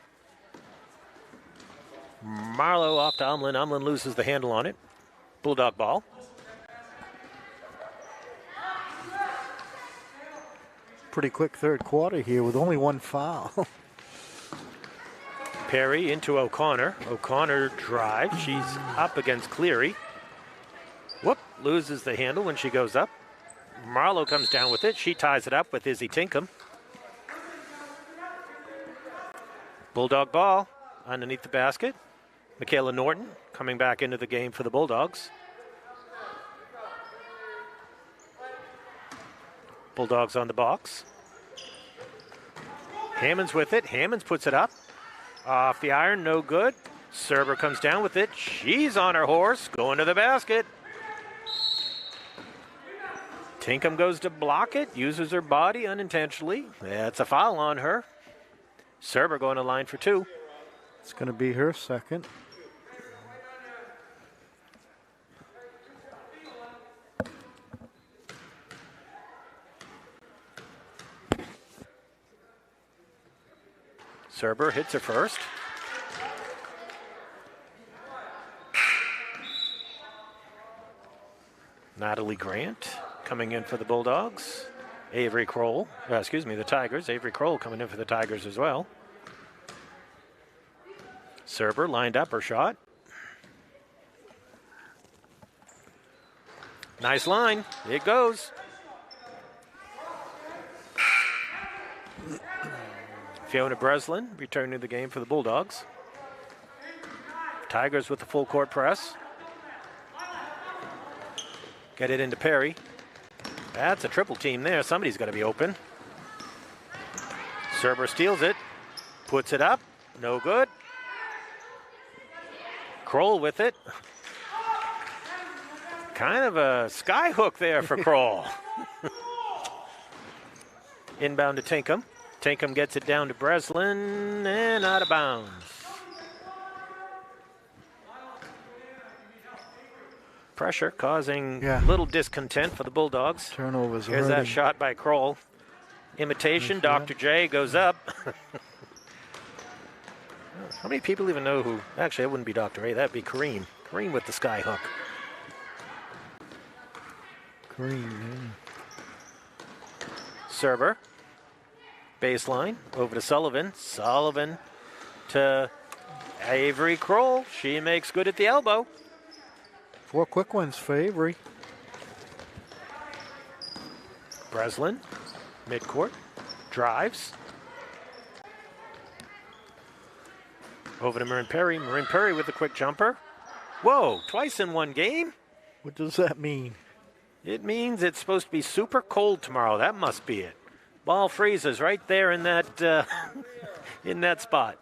Marlowe off to Umlin. Umlin loses the handle on it. Bulldog ball. Pretty quick third quarter here with only one foul. Perry into O'Connor. O'Connor drives. She's up against Cleary. Whoop, loses the handle when she goes up. Marlowe comes down with it. She ties it up with Izzy Tinkham. Bulldog ball underneath the basket. Michaela Norton coming back into the game for the Bulldogs. Bulldogs on the box. Hammonds with it. Hammonds puts it up. Off the iron, no good. Serber comes down with it. She's on her horse, going to the basket. Tinkham goes to block it, uses her body unintentionally. That's a foul on her. Serber going to line for two. It's going to be her second. Serber hits her first. Natalie Grant coming in for the Bulldogs. Avery Kroll, the Tigers. Avery Kroll coming in for the Tigers as well. Serber lined up her shot. Nice line. It goes. Fiona Breslin returning to the game for the Bulldogs. Tigers with the full court press. Get it into Perry. That's a triple team there. Somebody's got to be open. Serber steals it. Puts it up. No good. Kroll with it. Kind of a sky hook there for Kroll. Inbound to Tinkham. Tinkham gets it down to Breslin and out of bounds. Pressure causing little discontent for the Bulldogs. Turnovers. Here's that shot by Kroll. Imitation, Dr. J goes up. How many people even know who? Actually, it wouldn't be Dr. A. That'd be Kareem. Kareem with the sky hook. Kareem, Serber. Baseline. Over to Sullivan. Sullivan to Avery Kroll. She makes good at the elbow. 4 quick ones for Avery. Breslin. Midcourt. Drives. Over to Marin Perry. Marin Perry with the quick jumper. Whoa, twice in one game? What does that mean? It means it's supposed to be super cold tomorrow. That must be it. Ball freezes right there in that in that spot.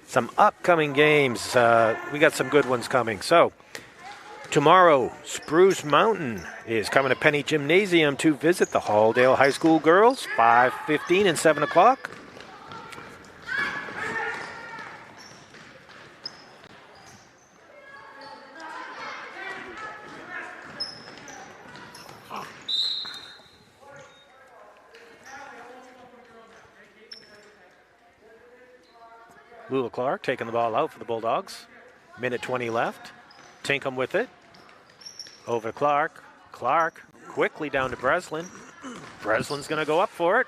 Some upcoming games. We got some good ones coming. So tomorrow, Spruce Mountain is coming to Penny Gymnasium to visit the Halldale High School girls, 5:15 and 7 o'clock. Lula Clark taking the ball out for the Bulldogs. Minute 20 left. Tinkham with it. Over to Clark. Clark quickly down to Breslin. Breslin's going to go up for it.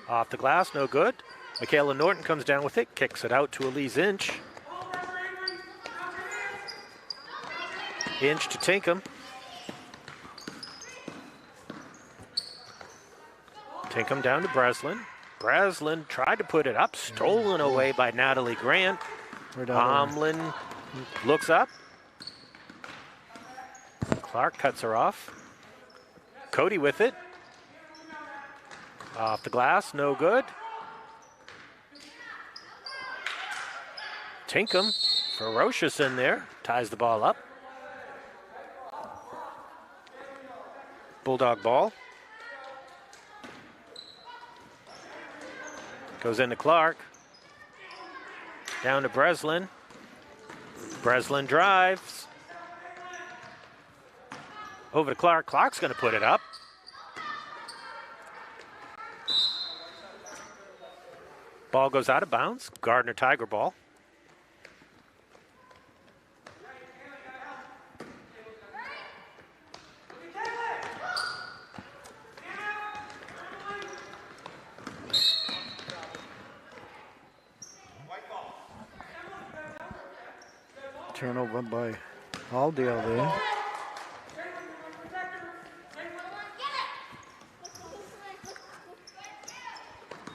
Off the glass, no good. Michaela Norton comes down with it, kicks it out to Elise Inch. Inch to Tinkham. Tinkham down to Breslin. Breslin tried to put it up, stolen away by Natalie Grant. Tomlin looks up. Clark cuts her off. Cody with it. Off the glass, no good. Tinkham, ferocious in there, ties the ball up. Bulldog ball. Goes into Clark. Down to Breslin. Breslin drives. Over to Clark. Clark's going to put it up. Ball goes out of bounds. Gardiner Tiger ball. Turnover by Halldale there.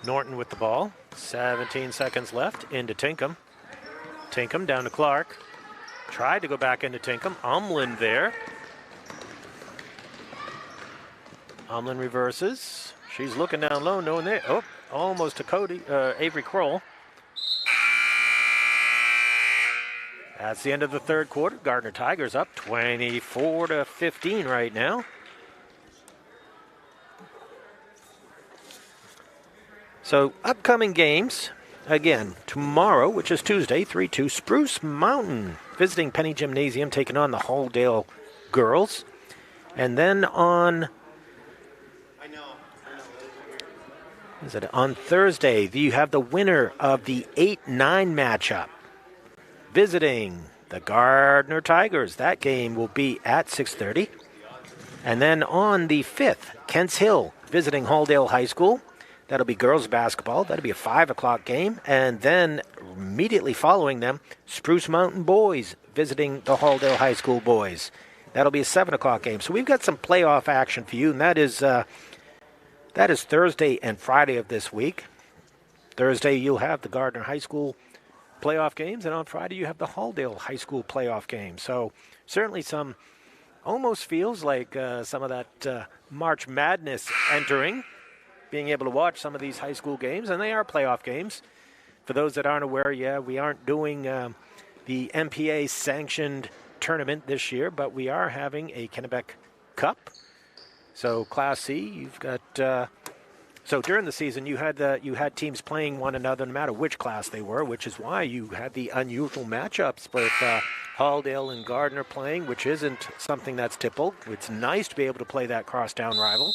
Norton with the ball. 17 seconds left. Into Tinkham. Tinkham down to Clark. Tried to go back into Tinkham. Umlin there. Umlin reverses. She's looking down low. No one there. Oh, almost to Cody. Avery Kroll. That's the end of the third quarter. Gardiner Tigers up 24-15 right now. So upcoming games, again, tomorrow, which is Tuesday, 3-2, Spruce Mountain visiting Penny Gymnasium, taking on the Halldale girls. And then on Thursday, you have the winner of the 8-9 matchup visiting the Gardiner Tigers. That game will be at 6:30. And then on the 5th, Kents Hill visiting Halldale High School. That'll be girls basketball. That'll be a 5 o'clock game. And then immediately following them, Spruce Mountain boys visiting the Halldale High School boys. That'll be a 7 o'clock game. So we've got some playoff action for you, and that is Thursday and Friday of this week. Thursday, you'll have the Gardiner High School playoff games, and on Friday, you have the Halldale High School playoff game. So certainly some, almost feels like some of that March Madness entering, being able to watch some of these high school games, and they are playoff games. For those that aren't aware, we aren't doing the MPA-sanctioned tournament this year, but we are having a Kennebec Cup. So Class C, you've got... So during the season, you had teams playing one another no matter which class they were, which is why you had the unusual matchups with Halldale and Gardiner playing, which isn't something that's typical. It's nice to be able to play that crosstown rival.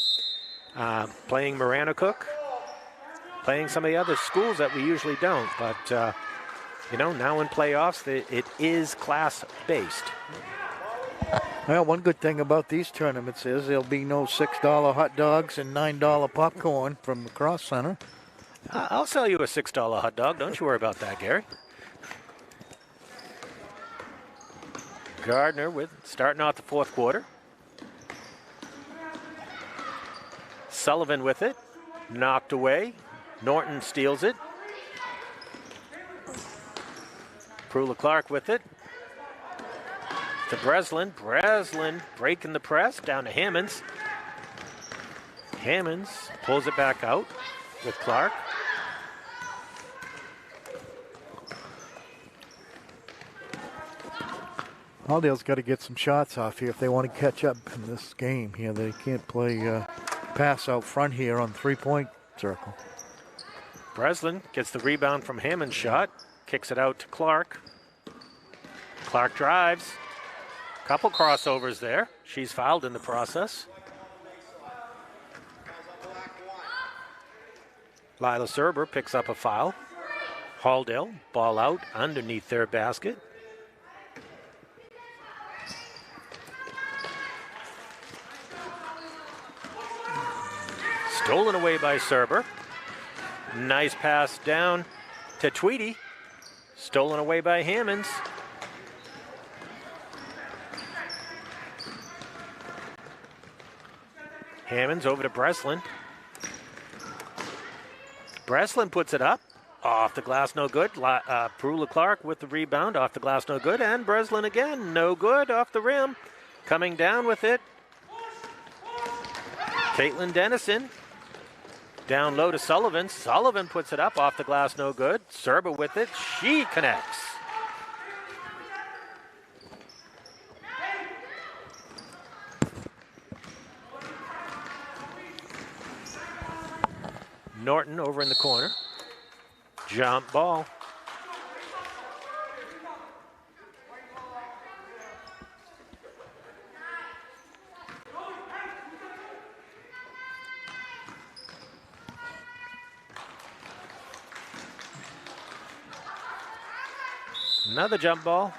Playing Maranacook, playing some of the other schools that we usually don't. But, now in playoffs, it is class-based. Well, one good thing about these tournaments is there'll be no $6 hot dogs and $9 popcorn from the Cross Center. I'll sell you a $6 hot dog. Don't you worry about that, Gary. Gardiner starting out the fourth quarter. Sullivan with it. Knocked away. Norton steals it. Prula Clark with it. To Breslin. Breslin breaking the press. Down to Hammonds. Hammonds pulls it back out with Clark. Halldale's got to get some shots off here if they want to catch up in this game here. They can't play pass out front here on three-point circle. Breslin gets the rebound from Hammond's shot. Kicks it out to Clark. Clark drives. Couple crossovers there. She's fouled in the process. Lila Serber picks up a foul. Halldale, ball out underneath their basket. Stolen away by Serber. Nice pass down to Tweedy. Stolen away by Hammonds. Hammonds over to Breslin. Breslin puts it up. Off the glass, no good. Prula Clark with the rebound. Off the glass, no good. And Breslin again, no good. Off the rim. Coming down with it. Caitlin Dennison. Down low to Sullivan. Sullivan puts it up. Off the glass, no good. Serba with it. She connects. Norton over in the corner. Jump ball. Another jump ball.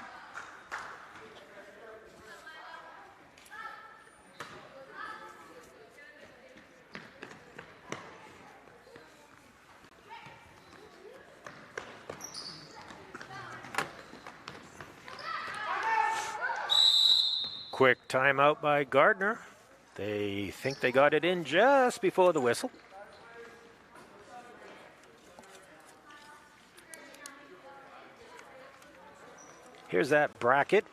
Quick timeout by Gardiner. They think they got it in just before the whistle. Here's that bracket,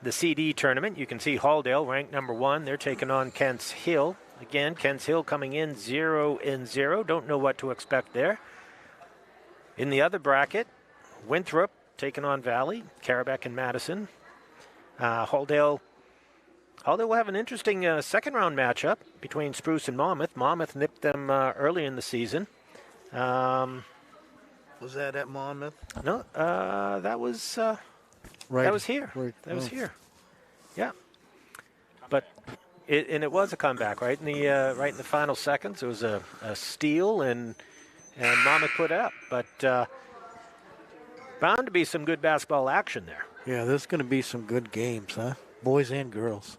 the CD tournament. You can see Halldale ranked number 1. They're taking on Kents Hill. Again, Kents Hill coming in 0-0. Don't know what to expect there. In the other bracket, Winthrop taking on Valley, Carabec and Madison. Halldale will have an interesting second round matchup between Spruce and Monmouth. Monmouth nipped them early in the season. Was that at Monmouth? No, that was right. That was here. Right. That was here. Yeah, but it was a comeback right in the final seconds. It was a steal and Monmouth put up, but bound to be some good basketball action there. Yeah, there's going to be some good games, huh? Boys and girls.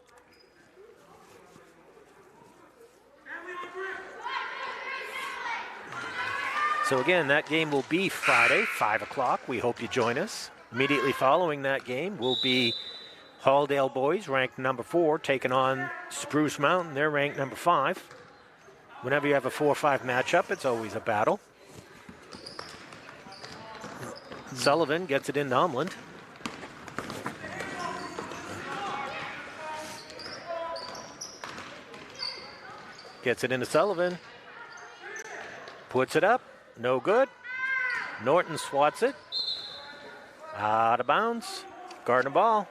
So again, that game will be Friday, 5 o'clock. We hope you join us. Immediately following that game will be Halldale boys, ranked number 4, taking on Spruce Mountain. They're ranked number 5. Whenever you have a 4-5 matchup, it's always a battle. Sullivan gets it into Umland. Gets it into Sullivan. Puts it up. No good. Norton swats it. Out of bounds. Gardner ball.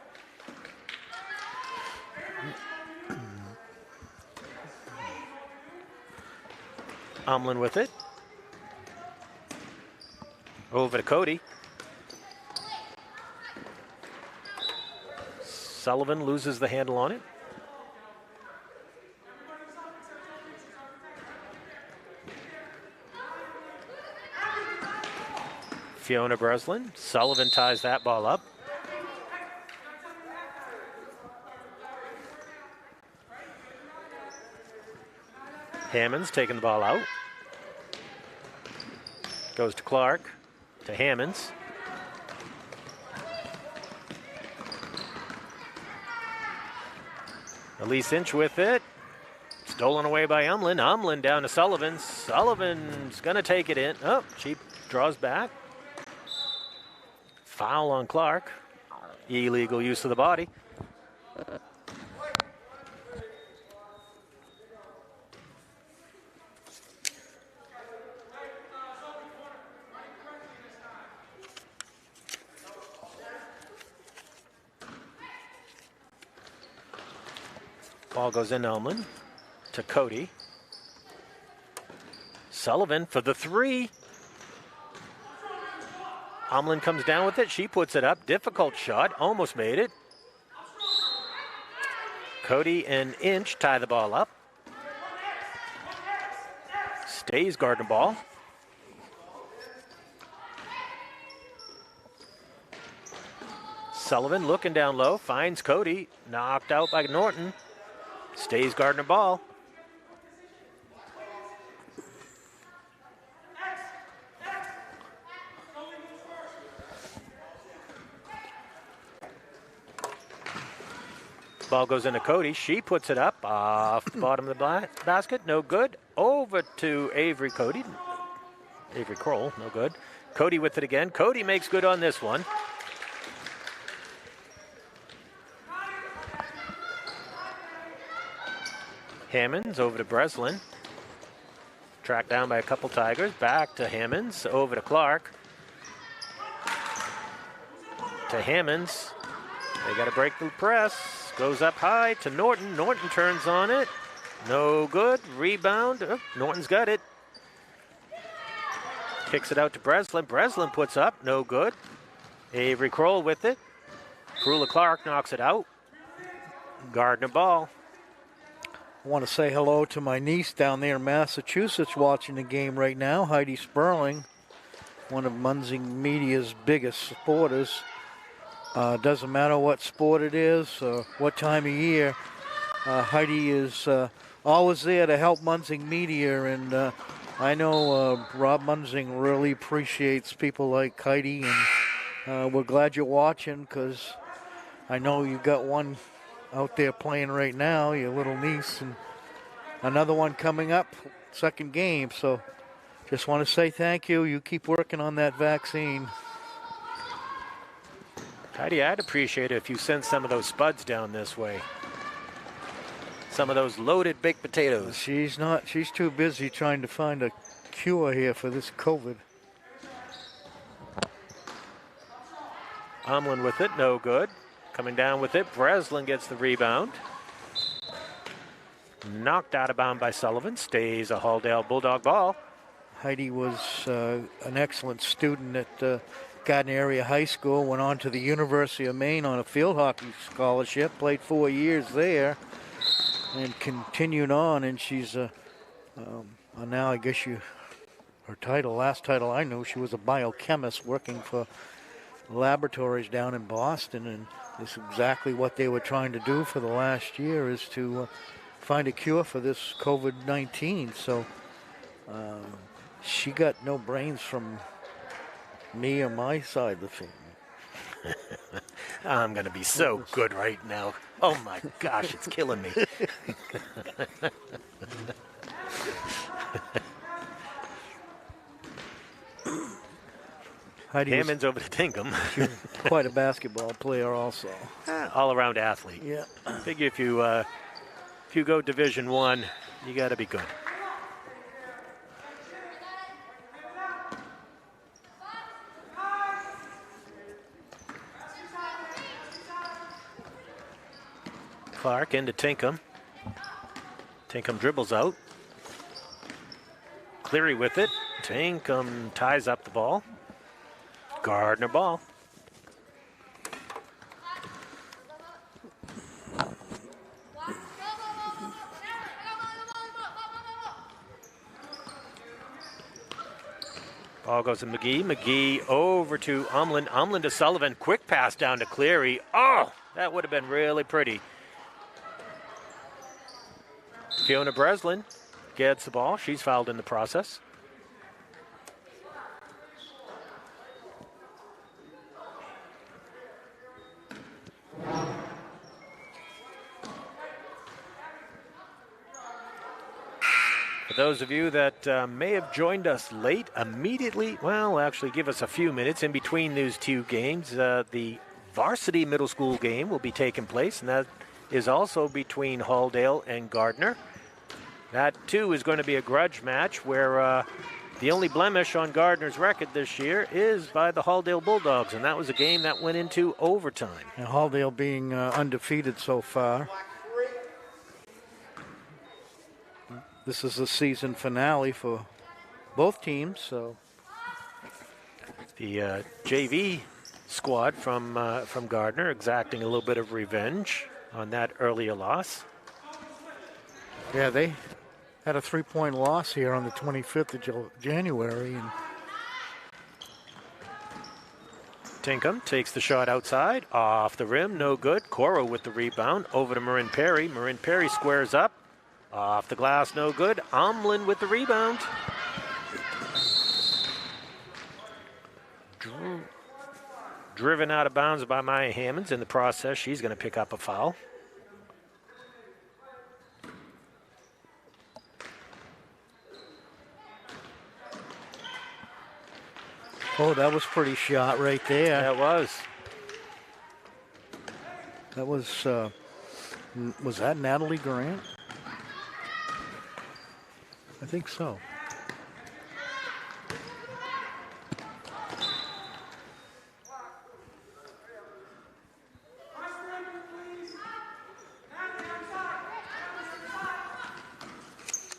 Umland with it. Over to Cody. Sullivan loses the handle on it. Fiona Breslin. Sullivan ties that ball up. Hammonds taking the ball out. Goes to Clark. To Hammonds. Elise Inch with it. Stolen away by Umlin. Umlin down to Sullivan. Sullivan's going to take it in. Oh, she draws back. Foul on Clark. Illegal use of the body. Ball goes in Umlin to Cody. Sullivan for the three. Umlin comes down with it. She puts it up. Difficult shot. Almost made it. Cody and Inch tie the ball up. Stays Gardiner ball. Sullivan looking down low. Finds Cody. Knocked out by Norton. Stays Gardiner ball. Ball goes into Cody. She puts it up off the bottom of the basket. No good. Over to Avery Cody. Avery Kroll. No good. Cody with it again. Cody makes good on this one. Hammonds over to Breslin. Tracked down by a couple Tigers. Back to Hammonds. Over to Clark. To Hammonds. They got to break the press. Goes up high to Norton. Norton turns on it. No good. Rebound. Oh, Norton's got it. Kicks it out to Breslin. Breslin puts up. No good. Avery Kroll with it. Krula Clark knocks it out. Gardiner ball. I want to say hello to my niece down there in Massachusetts watching the game right now, Heidi Sperling, one of Munsing Media's biggest supporters. Doesn't matter what sport it is, what time of year, Heidi is always there to help Munsing Media, and I know Rob Munsing really appreciates people like Heidi, and we're glad you're watching because I know you got one out there playing right now, your little niece, and another one coming up, second game. So just want to say thank you. You keep working on that vaccine. Heidi, I'd appreciate it if you sent some of those spuds down this way. Some of those loaded baked potatoes. She's too busy trying to find a cure here for this COVID. Umlin with it, no good. Coming down with it, Breslin gets the rebound. Knocked out of bound by Sullivan. Stays a Halldale Bulldog ball. Heidi was an excellent student at Gardiner Area High School. Went on to the University of Maine on a field hockey scholarship. Played 4 years there and continued on. And she's now, I guess last title I knew, she was a biochemist working for laboratories down in Boston, and this is exactly what they were trying to do for the last year, is to find a cure for this COVID-19. So she got no brains from me or my side of the family. I'm going to be so good right now. Oh my gosh, it's killing me. Hammonds over to Tinkham. Quite a basketball player also. All-around athlete. Yeah. Figure if you go Division I, you got to be good. Clark into Tinkham. Tinkham dribbles out. Cleary with it. Tinkham ties up the ball. Gardiner ball. Ball goes to McGee. McGee over to Umlin. Umlin to Sullivan. Quick pass down to Cleary. Oh, that would have been really pretty. Fiona Breslin gets the ball. She's fouled in the process. those of you that may have joined us late, immediately, well, actually give us a few minutes in between those two games. The varsity middle school game will be taking place, and that is also between Halldale and Gardiner. That, too, is going to be a grudge match where the only blemish on Gardiner's record this year is by the Halldale Bulldogs, and that was a game that went into overtime. And Halldale being undefeated so far. This is the season finale for both teams, so. The JV squad from Gardiner exacting a little bit of revenge on that earlier loss. Yeah, they had a 3-point loss here on the 25th of January. And Tinkham takes the shot outside, off the rim, no good. Coro with the rebound, over to Marin Perry. Marin Perry squares up, off the glass, no good. Omlin with the rebound. Driven out of bounds by Maya Hammonds. In the process, she's going to pick up a foul. Oh, that was pretty shot right there. That was. That was that Natalie Grant? I think so.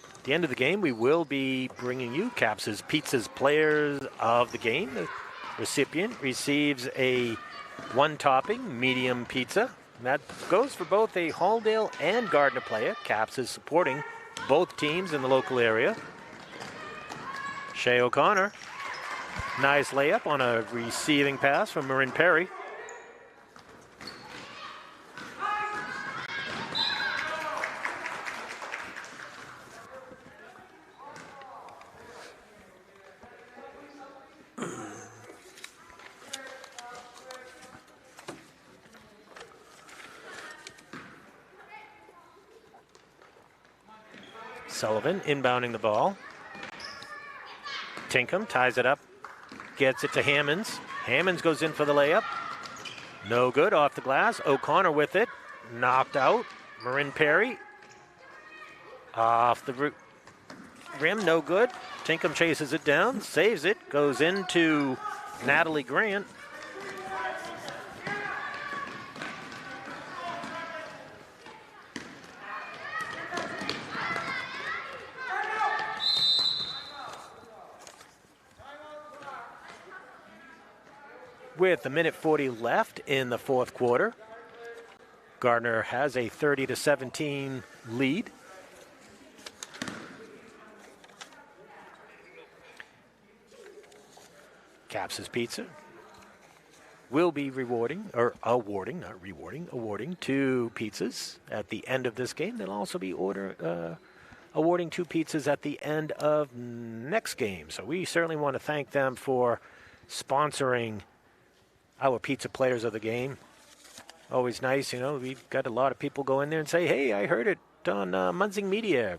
At the end of the game, we will be bringing you Caps' Pizza's Players of the Game. The recipient receives a one-topping medium pizza. And that goes for both a Halldale and Gardiner player. Caps is supporting both teams in the local area. Shea O'Connor. Nice layup on a receiving pass from Marin Perry. Sullivan inbounding the ball. Tinkham ties it up, gets it to Hammonds. Hammonds goes in for the layup. No good, off the glass. O'Connor with it, knocked out. Marin Perry off the rim, no good. Tinkham chases it down, saves it, goes into Natalie Grant. With a minute 40 left in the fourth quarter, Gardiner has a 30-17 lead. Caps' Pizza will be awarding two pizzas at the end of this game. They'll also be awarding two pizzas at the end of next game. So we certainly want to thank them for sponsoring our Pizza Players of the Game. Always nice, you know, we've got a lot of people go in there and say, hey, I heard it on Munzing Media,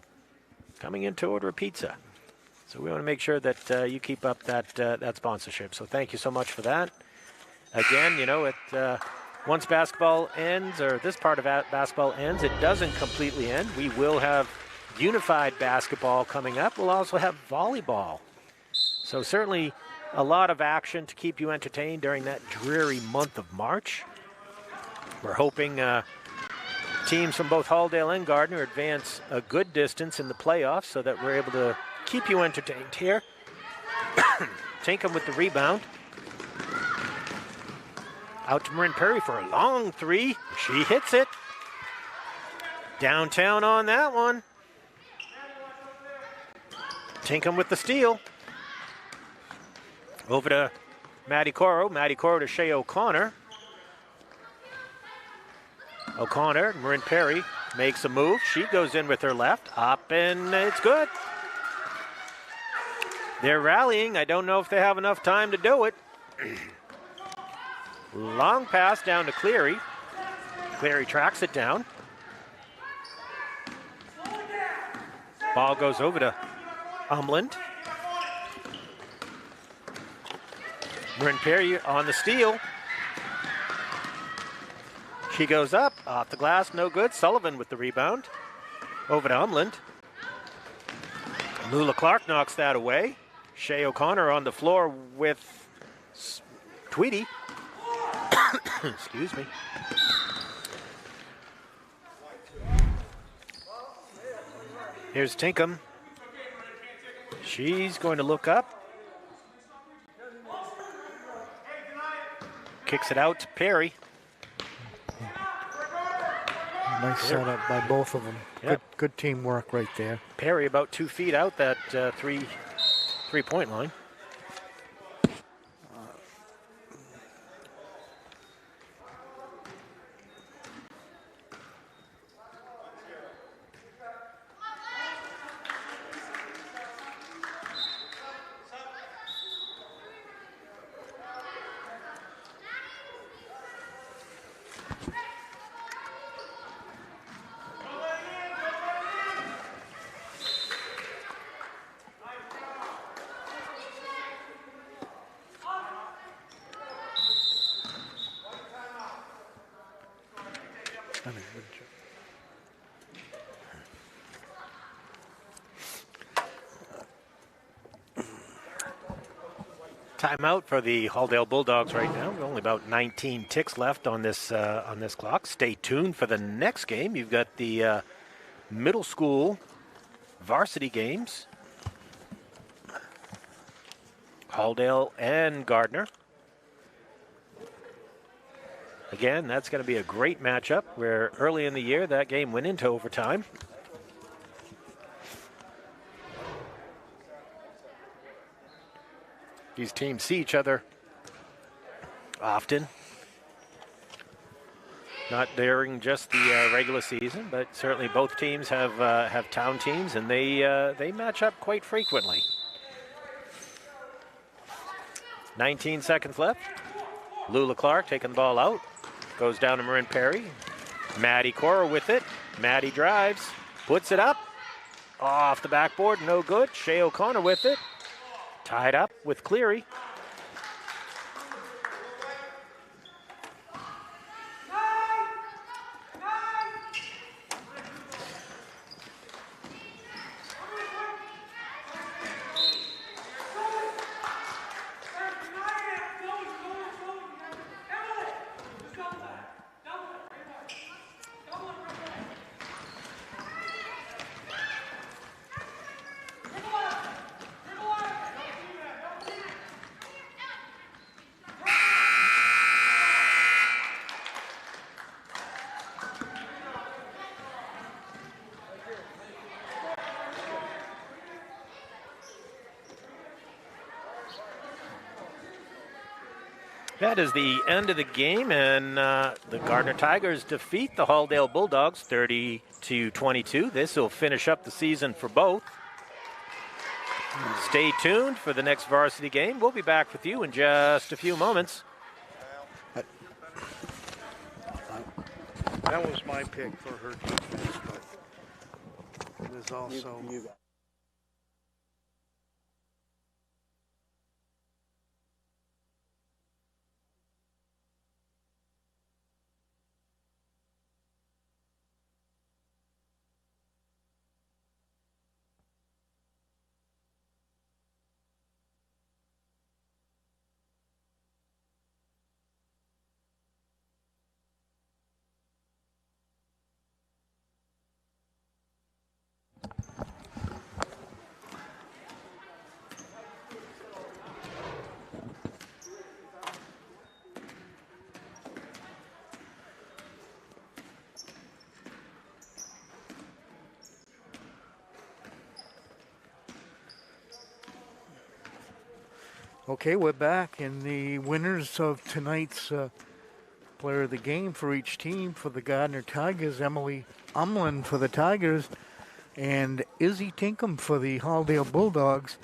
coming in to order a pizza. So we want to make sure that you keep up that sponsorship. So thank you so much for that. Again, you know, once basketball ends, or this part of basketball ends, it doesn't completely end. We will have unified basketball coming up. We'll also have volleyball. So certainly a lot of action to keep you entertained during that dreary month of March. We're hoping teams from both Halldale and Gardiner advance a good distance in the playoffs so that we're able to keep you entertained here. Tinkham with the rebound. Out to Marin Perry for a long three. She hits it. Downtown on that one. Tinkham with the steal. Over to Maddie Coro. Maddie Coro to Shea O'Connor. O'Connor, Marin Perry makes a move. She goes in with her left. Up, and it's good. They're rallying. I don't know if they have enough time to do it. Long pass down to Cleary. Cleary tracks it down. Ball goes over to Umland. Marin Perry on the steal. She goes up, off the glass, no good. Sullivan with the rebound. Over to Umland. Lula Clark knocks that away. Shea O'Connor on the floor with Tweedy. Excuse me. Here's Tinkham. She's going to look up. Kicks it out to Perry. Nice setup by both of them. Yep. Good teamwork right there. Perry about 2 feet out that three-point line. Timeout for the Halldale Bulldogs right now. Only about 19 ticks left on this clock. Stay tuned for the next game. You've got the middle school varsity games. Halldale and Gardiner. Again, that's going to be a great matchup where early in the year that game went into overtime. These teams see each other often. Not during just the regular season, but certainly both teams have town teams, and they match up quite frequently. 19 seconds left. Lula Clark taking the ball out. Goes down to Marin Perry. Maddie Cora with it. Maddie drives. Puts it up. Off the backboard. No good. Shea O'Connor with it. Tied up with Cleary. That is the end of the game, and the Gardiner Tigers defeat the Halldale Bulldogs 30-22. This will finish up the season for both. Stay tuned for the next varsity game. We'll be back with you in just a few moments. That was my pick for her defense, but there's also... Okay, we're back, and the winners of tonight's player of the game for each team for the Gardiner Tigers, Emily Umland for the Tigers, and Izzy Tinkham for the Halldale Bulldogs.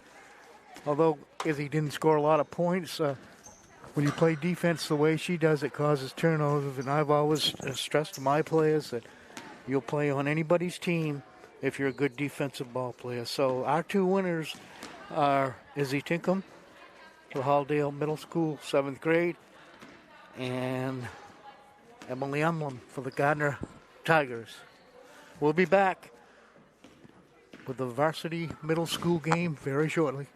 Although Izzy didn't score a lot of points, when you play defense the way she does, it causes turnovers, and I've always stressed to my players that you'll play on anybody's team, if you're a good defensive ball player. So our two winners are Izzy Tinkham for Halldale Middle School, 7th grade, and Emily Umlin for the Gardiner Tigers. We'll be back with the varsity middle school game very shortly.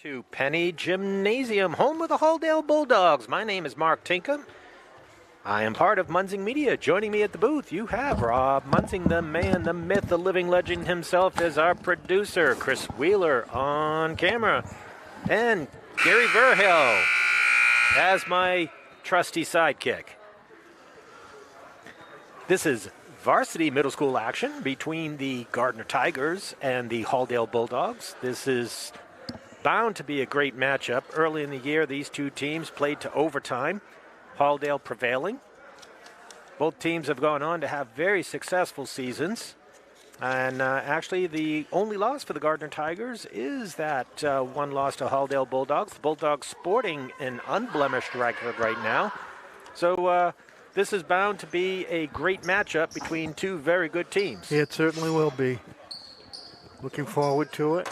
To Penny Gymnasium, home of the Halldale Bulldogs. My name is Mark Tinkham. I am part of Munzing Media. Joining me at the booth, you have Rob Munzing, the man, the myth, the living legend himself, as our producer. Chris Wheeler on camera. And Gary Verhill as my trusty sidekick. This is varsity middle school action between the Gardiner Tigers and the Halldale Bulldogs. This is bound to be a great matchup. Early in the year, these two teams played to overtime, Halldale prevailing. Both teams have gone on to have very successful seasons. And actually, the only loss for the Gardiner Tigers is that one loss to Halldale Bulldogs. The Bulldogs sporting an unblemished record right now. So this is bound to be a great matchup between two very good teams. It certainly will be. Looking forward to it.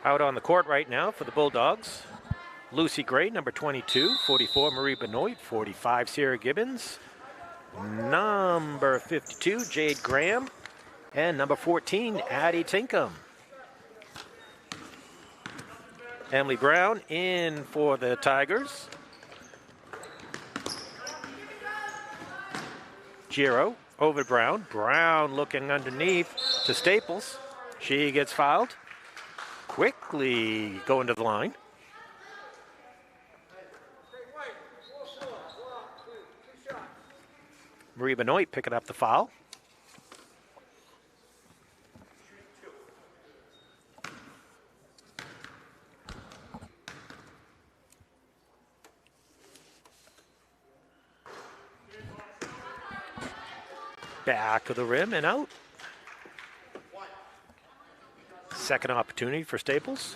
Out on the court right now for the Bulldogs, Lucy Gray, number 22, 44, Marie Benoit, 45, Sarah Gibbons, number 52, Jade Graham, and number 14, Addie Tinkham. Emily Brown in for the Tigers. Giro over to Brown. Brown looking underneath to Staples. She gets fouled. Quickly going to the line. Marie Benoit picking up the foul. Back of the rim and out. Second opportunity for Staples.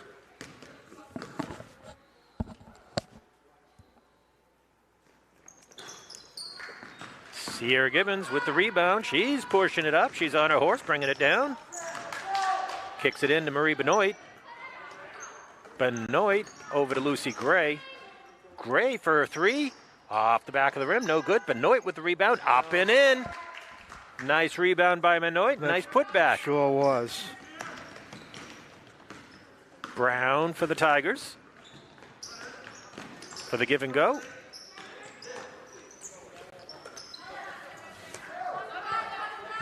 Sierra Gibbons with the rebound. She's pushing it up. She's on her horse, bringing it down. Kicks it into Marie Benoit. Benoit over to Lucy Gray. Gray for a three. Off the back of the rim, no good. Benoit with the rebound, up and in. Nice rebound by Benoit. Nice putback. Sure was. Brown for the Tigers. For the give and go.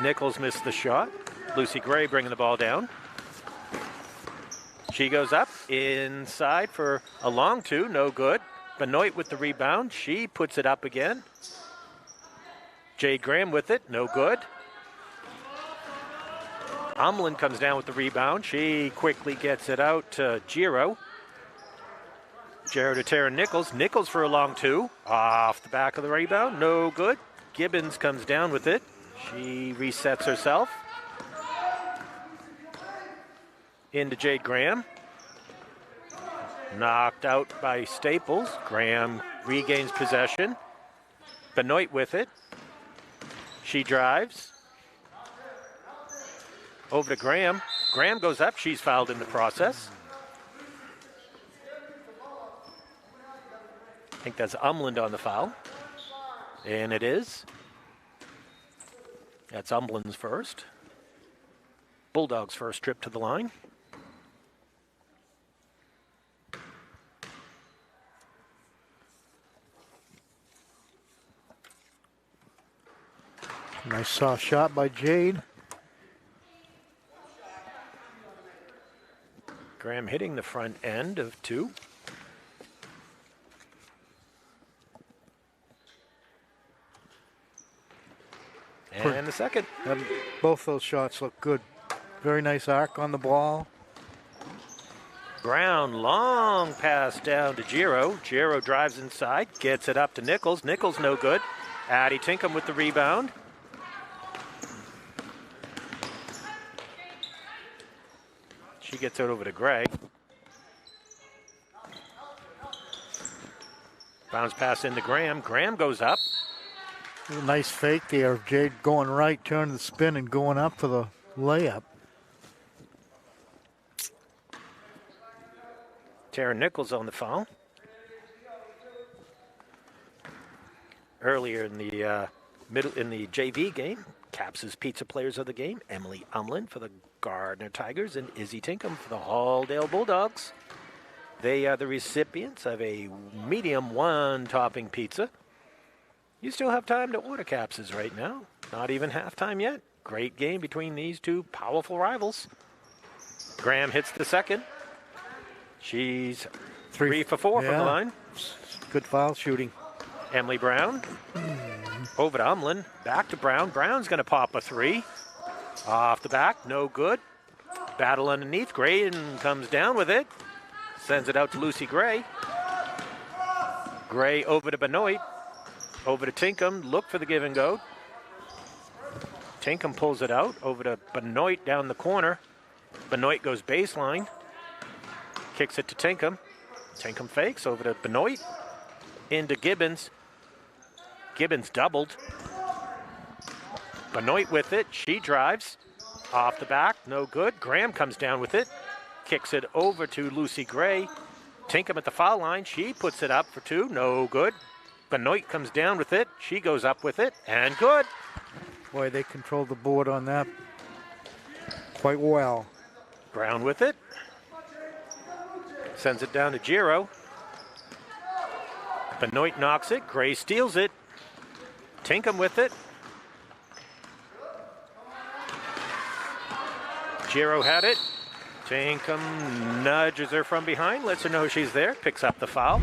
Nichols missed the shot. Lucy Gray bringing the ball down. She goes up inside for a long two, no good. Benoit with the rebound. She puts it up again. Jade Graham with it, no good. Umlin comes down with the rebound. She quickly gets it out to Giro. Giro to Tara Nichols. Nichols for a long two. Off the back of the rebound, no good. Gibbons comes down with it. She resets herself. Into Jade Graham. Knocked out by Staples. Graham regains possession. Benoit with it. She drives. Over to Graham. Graham goes up. She's fouled in the process. I think that's Umland on the foul. And it is. That's Umland's first. Bulldogs' first trip to the line. Nice soft shot by Jade. Graham hitting the front end of two. And the second. Both those shots look good. Very nice arc on the ball. Brown, long pass down to Giro. Giro drives inside, gets it up to Nichols. Nichols no good. Addie Tinkham with the rebound. She gets it over to Gray. Bounce pass into Graham. Graham goes up. Nice fake there. Jade going right, turning the spin and going up for the layup. Tara Nichols on the foul. Earlier in the JV game, Caps' Pizza Players of the game, Emily Umlin for the Gardiner Tigers and Izzy Tinkham for the Halldale Bulldogs. They are the recipients of a medium one-topping pizza. You still have time to order capses right now. Not even halftime yet. Great game between these two powerful rivals. Graham hits the second. She's 3 for 4 from the line. Good foul shooting. Emily Brown. Over to Umlin. Back to Brown. Brown's going to pop a 3. Off the back. No good. Battle underneath. Graydon comes down with it. Sends it out to Lucy Gray. Gray over to Benoit. Over to Tinkham. Look for the give and go. Tinkham pulls it out. Over to Benoit down the corner. Benoit goes baseline. Kicks it to Tinkham. Tinkham fakes over to Benoit. Into Gibbons. Gibbons doubled. Benoit with it. She drives. Off the back. No good. Graham comes down with it. Kicks it over to Lucy Gray. Tinkham at the foul line. She puts it up for 2. No good. Benoit comes down with it. She goes up with it. And good. Boy, they controlled the board on that quite well. Brown with it. Sends it down to Giro. Benoit knocks it. Gray steals it. Tinkham with it. Giro had it. Tinkham nudges her from behind, lets her know she's there, picks up the foul.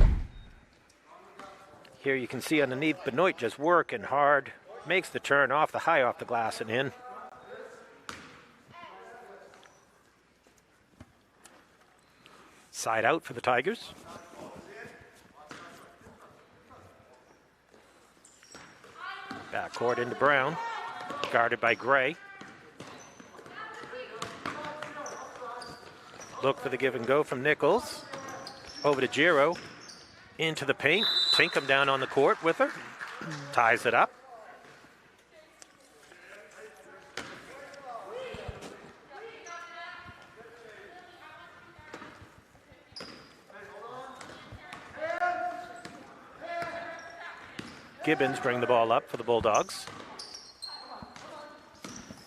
Here you can see underneath Benoit just working hard. Makes the turn off the high off the glass and in. Side out for the Tigers. Backcourt into Brown. Guarded by Gray. Look for the give and go from Nichols. Over to Giro. Into the paint. Tinkham down on the court with her. Ties it up. Gibbons bring the ball up for the Bulldogs.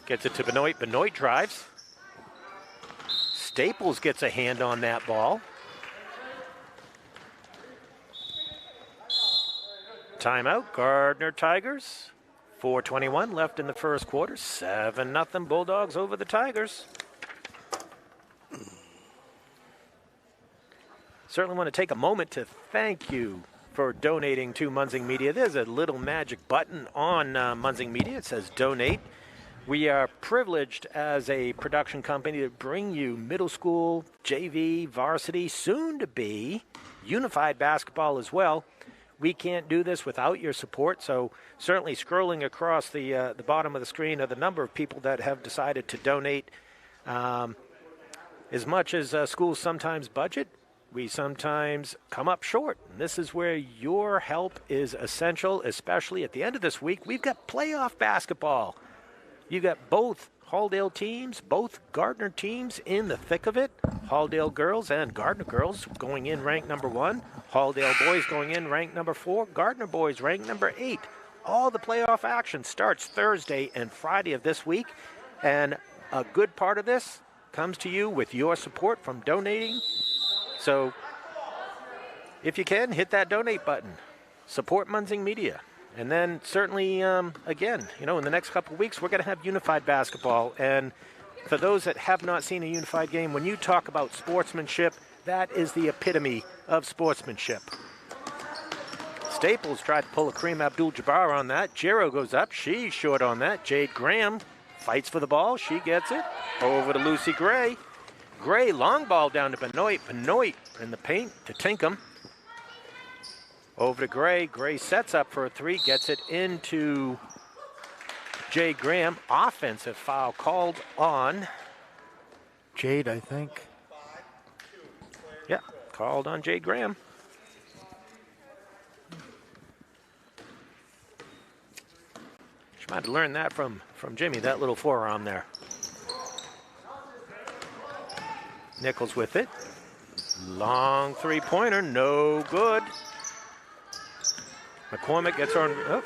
Gets it to Benoit. Benoit drives. Staples gets a hand on that ball. Timeout, Gardiner Tigers. 4:21 left in the first quarter. 7-0 Bulldogs over the Tigers. Certainly want to take a moment to thank you for donating to Munzing Media. There's a little magic button on Munzing Media. It says donate. We are privileged as a production company to bring you middle school, JV, varsity, soon to be unified basketball as well. We can't do this without your support, so certainly scrolling across the bottom of the screen are the number of people that have decided to donate. As much as schools sometimes budget, we sometimes come up short. And this is where your help is essential, especially at the end of this week. We've got playoff basketball. You've got both Halldale teams, both Gardiner teams in the thick of it. Halldale girls and Gardiner girls going in ranked number 1. Halldale boys going in ranked number 4. Gardiner boys ranked number 8. All the playoff action starts Thursday and Friday of this week. And a good part of this comes to you with your support from donating. So if you can, hit that donate button. Support Munzing Media. And then certainly, again, in the next couple of weeks, we're going to have unified basketball. And for those that have not seen a unified game, when you talk about sportsmanship, that is the epitome of sportsmanship. Staples tried to pull a Kareem Abdul-Jabbar on that. Giro goes up. She's short on that. Jade Graham fights for the ball. She gets it. Over to Lucy Gray. Gray, long ball down to Benoit. Benoit in the paint to Tinkham. Over to Gray. Gray sets up for a 3, gets it into Jade Graham. Offensive foul called on Jade, I think. Yeah, called on Jade Graham. She might have learned that from Jimmy, that little forearm there. Nichols with it. Long three-pointer, no good. McCormick gets on,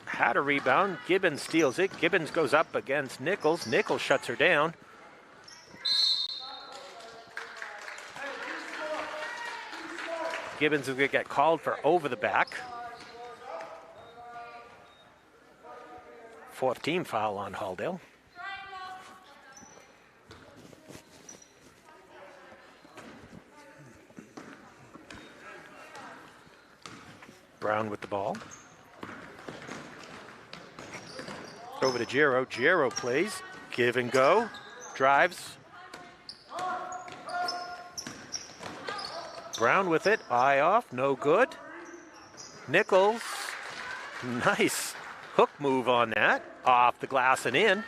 had a rebound. Gibbons steals it. Gibbons goes up against Nichols. Nichols shuts her down. Gibbons is going to get called for over the back. Fourth team foul on Halldale. Brown with the ball. Over to Giro. Giro plays. Give and go. Drives. Brown with it. Eye off. No good. Nichols. Nice hook move on that. Off the glass and in.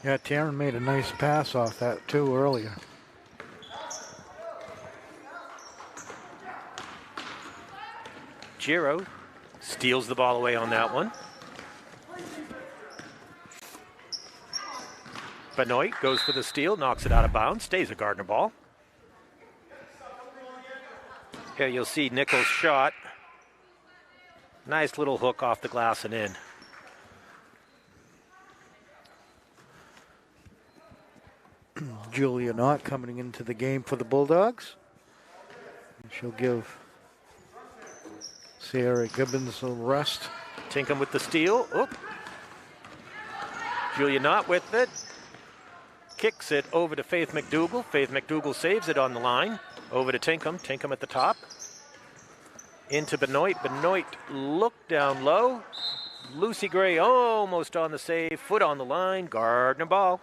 Yeah, Taryn made a nice pass off that too earlier. Giro steals the ball away on that one. Benoit goes for the steal, knocks it out of bounds, stays a Gardiner ball. Here you'll see Nichols' shot. Nice little hook off the glass and in. Julia Knott coming into the game for the Bulldogs. She'll give Sierra Gibbons a rest. Tinkham with the steal. Oop. Julia Knott with it. Kicks it over to Faith McDougall. Faith McDougall saves it on the line. Over to Tinkham. Tinkham at the top. Into Benoit. Benoit looked down low. Lucy Gray almost on the save. Foot on the line. Gardiner ball.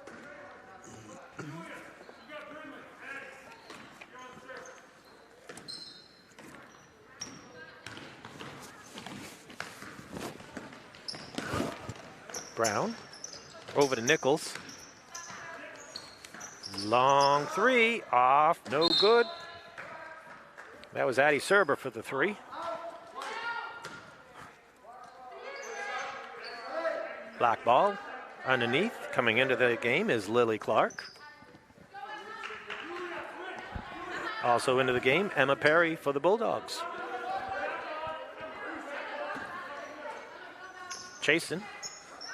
Brown. Over to Nichols. Long three. Off. No good. That was Addie Serber for the three. Black ball. Underneath. Coming into the game is Lily Clark. Also into the game, Emma Perry for the Bulldogs. Chasen.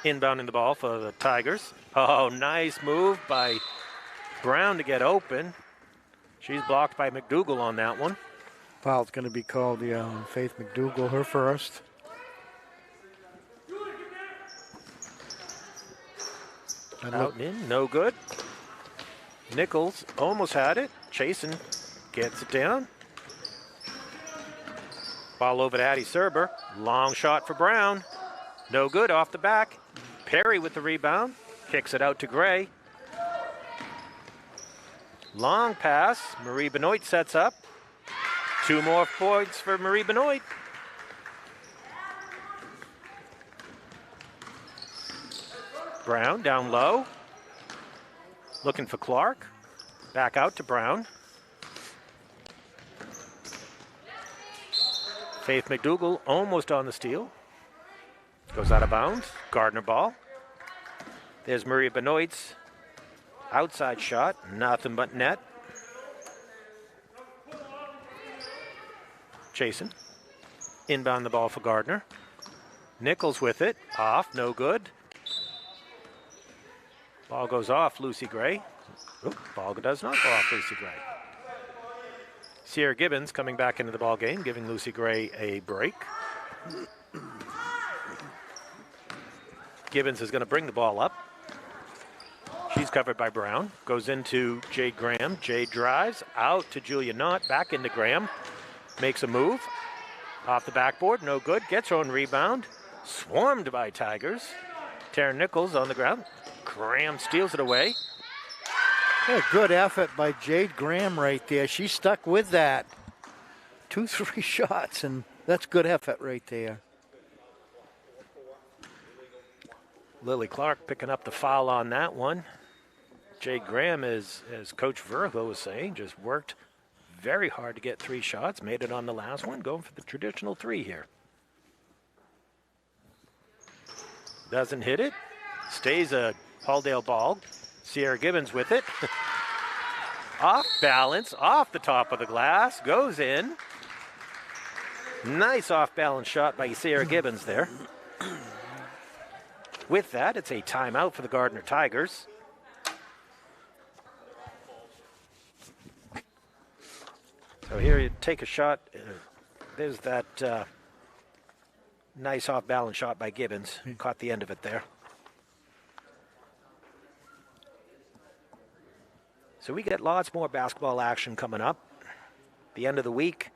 Inbounding the ball for the Tigers. Oh, nice move by Brown to get open. She's blocked by McDougall on that one. Foul's going to be called Faith McDougall, her first. Out and in, no good. Nichols almost had it. Chasen gets it down. Ball over to Addie Serber. Long shot for Brown. No good, off the back. Perry with the rebound. Kicks it out to Gray. Long pass. Marie Benoit sets up. 2 more points for Marie Benoit. Brown down low. Looking for Clark. Back out to Brown. Faith McDougall almost on the steal. Goes out of bounds. Gardiner ball. There's Maria Benoit's outside shot. Nothing but net. Chasen. Inbound the ball for Gardiner. Nichols with it. Off. No good. Ball goes off Lucy Gray. Oop, ball does not go off Lucy Gray. Sierra Gibbons coming back into the ball game, giving Lucy Gray a break. Gibbons is going to bring the ball up. She's covered by Brown. Goes into Jade Graham. Jade drives out to Julia Knott. Back into Graham. Makes a move. Off the backboard. No good. Gets her own rebound. Swarmed by Tigers. Taryn Nichols on the ground. Graham steals it away. Yeah, good effort by Jade Graham right there. She stuck with that. 2-3 shots, and that's good effort right there. Lily Clark picking up the foul on that one. Jade Graham, as Coach Verho was saying, just worked very hard to get 3 shots. Made it on the last one, going for the traditional 3 here. Doesn't hit it. Stays a Halldale ball. Sierra Gibbons with it. Off balance, off the top of the glass, goes in. Nice off balance shot by Sierra Gibbons there. With that, it's a timeout for the Gardiner Tigers. So here you take a shot. There's that nice off-balance shot by Gibbons. Caught the end of it there. So we get lots more basketball action coming up. The end of the week,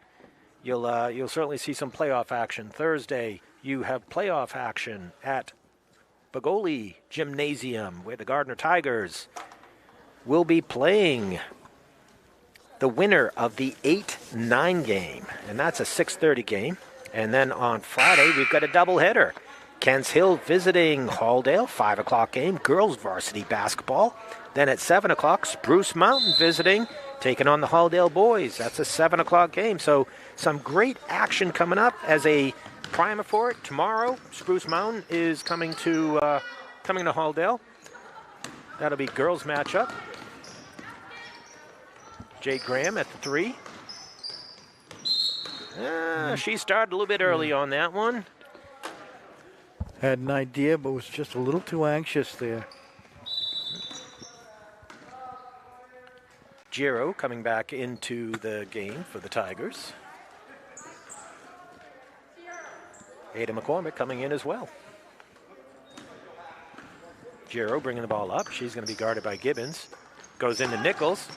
you'll certainly see some playoff action. Thursday, you have playoff action at Bagoli Gymnasium, where the Gardiner Tigers will be playing the winner of the 8-9 game, and that's a 6:30 game. And then on Friday, we've got a doubleheader. Kents Hill visiting Halldale, 5 o'clock game, girls varsity basketball. Then at 7 o'clock, Spruce Mountain visiting, taking on the Halldale boys. That's a 7 o'clock game. So some great action coming up as a primer for it. Tomorrow, Spruce Mountain is coming to Halldale. That'll be girls matchup. Jade Graham at the 3. She started a little bit early on that one. Had an idea, but was just a little too anxious there. Giro coming back into the game for the Tigers. Ada McCormick coming in as well. Giro bringing the ball up. She's going to be guarded by Gibbons. Goes into Nichols.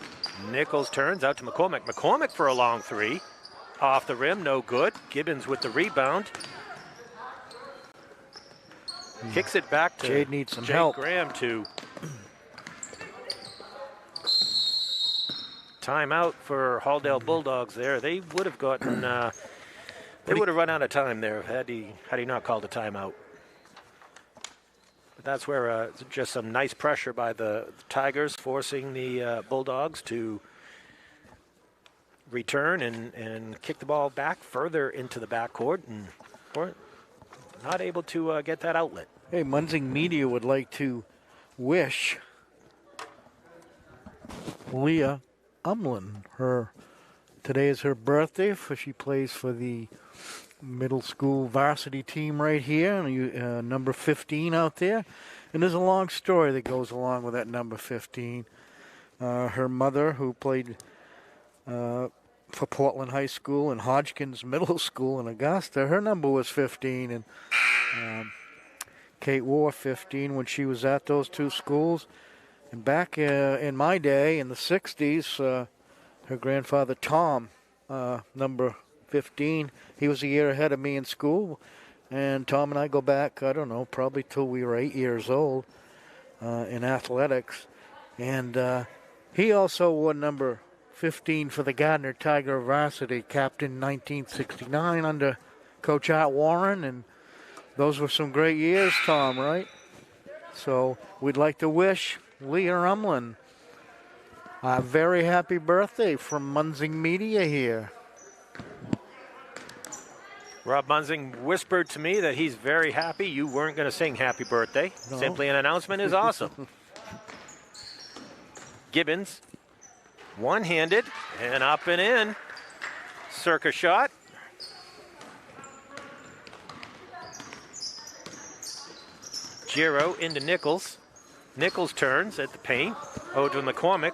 Nichols turns out to McCormick. McCormick for a long 3. Off the rim, no good. Gibbons with the rebound. Kicks it back to Jade needs some Jade help. Graham to timeout for Halldale Bulldogs there. They would have gotten, they would have run out of time there had he not called a timeout. But that's where just some nice pressure by the Tigers, forcing the Bulldogs to return and kick the ball back further into the backcourt, and we're not able to get that outlet. Hey, Munzing Media would like to wish Leah Umlin. Today is her birthday. She plays for the middle school varsity team right here, number 15 out there. And there's a long story that goes along with that number 15. Her mother, who played for Portland High School and Hodgkins Middle School in Augusta, her number was 15, and Kate wore 15 when she was at those two schools. And back in my day, in the 60s, her grandfather, Tom, number 15, he was a year ahead of me in school. And Tom and I go back, I don't know, probably till we were 8 years old in athletics. And he also wore number 15 for the Gardiner Tiger varsity, captain 1969 under Coach Art Warren. And those were some great years, Tom, right? So we'd like to wish Leah Umlin a very happy birthday from Munzing Media here. Rob Munzing whispered to me that he's very happy you weren't going to sing happy birthday. No. Simply an announcement is awesome. Gibbons, one-handed and up and in. Circa shot. Giro into Nichols. Nichols turns at the paint. Over to McCormick.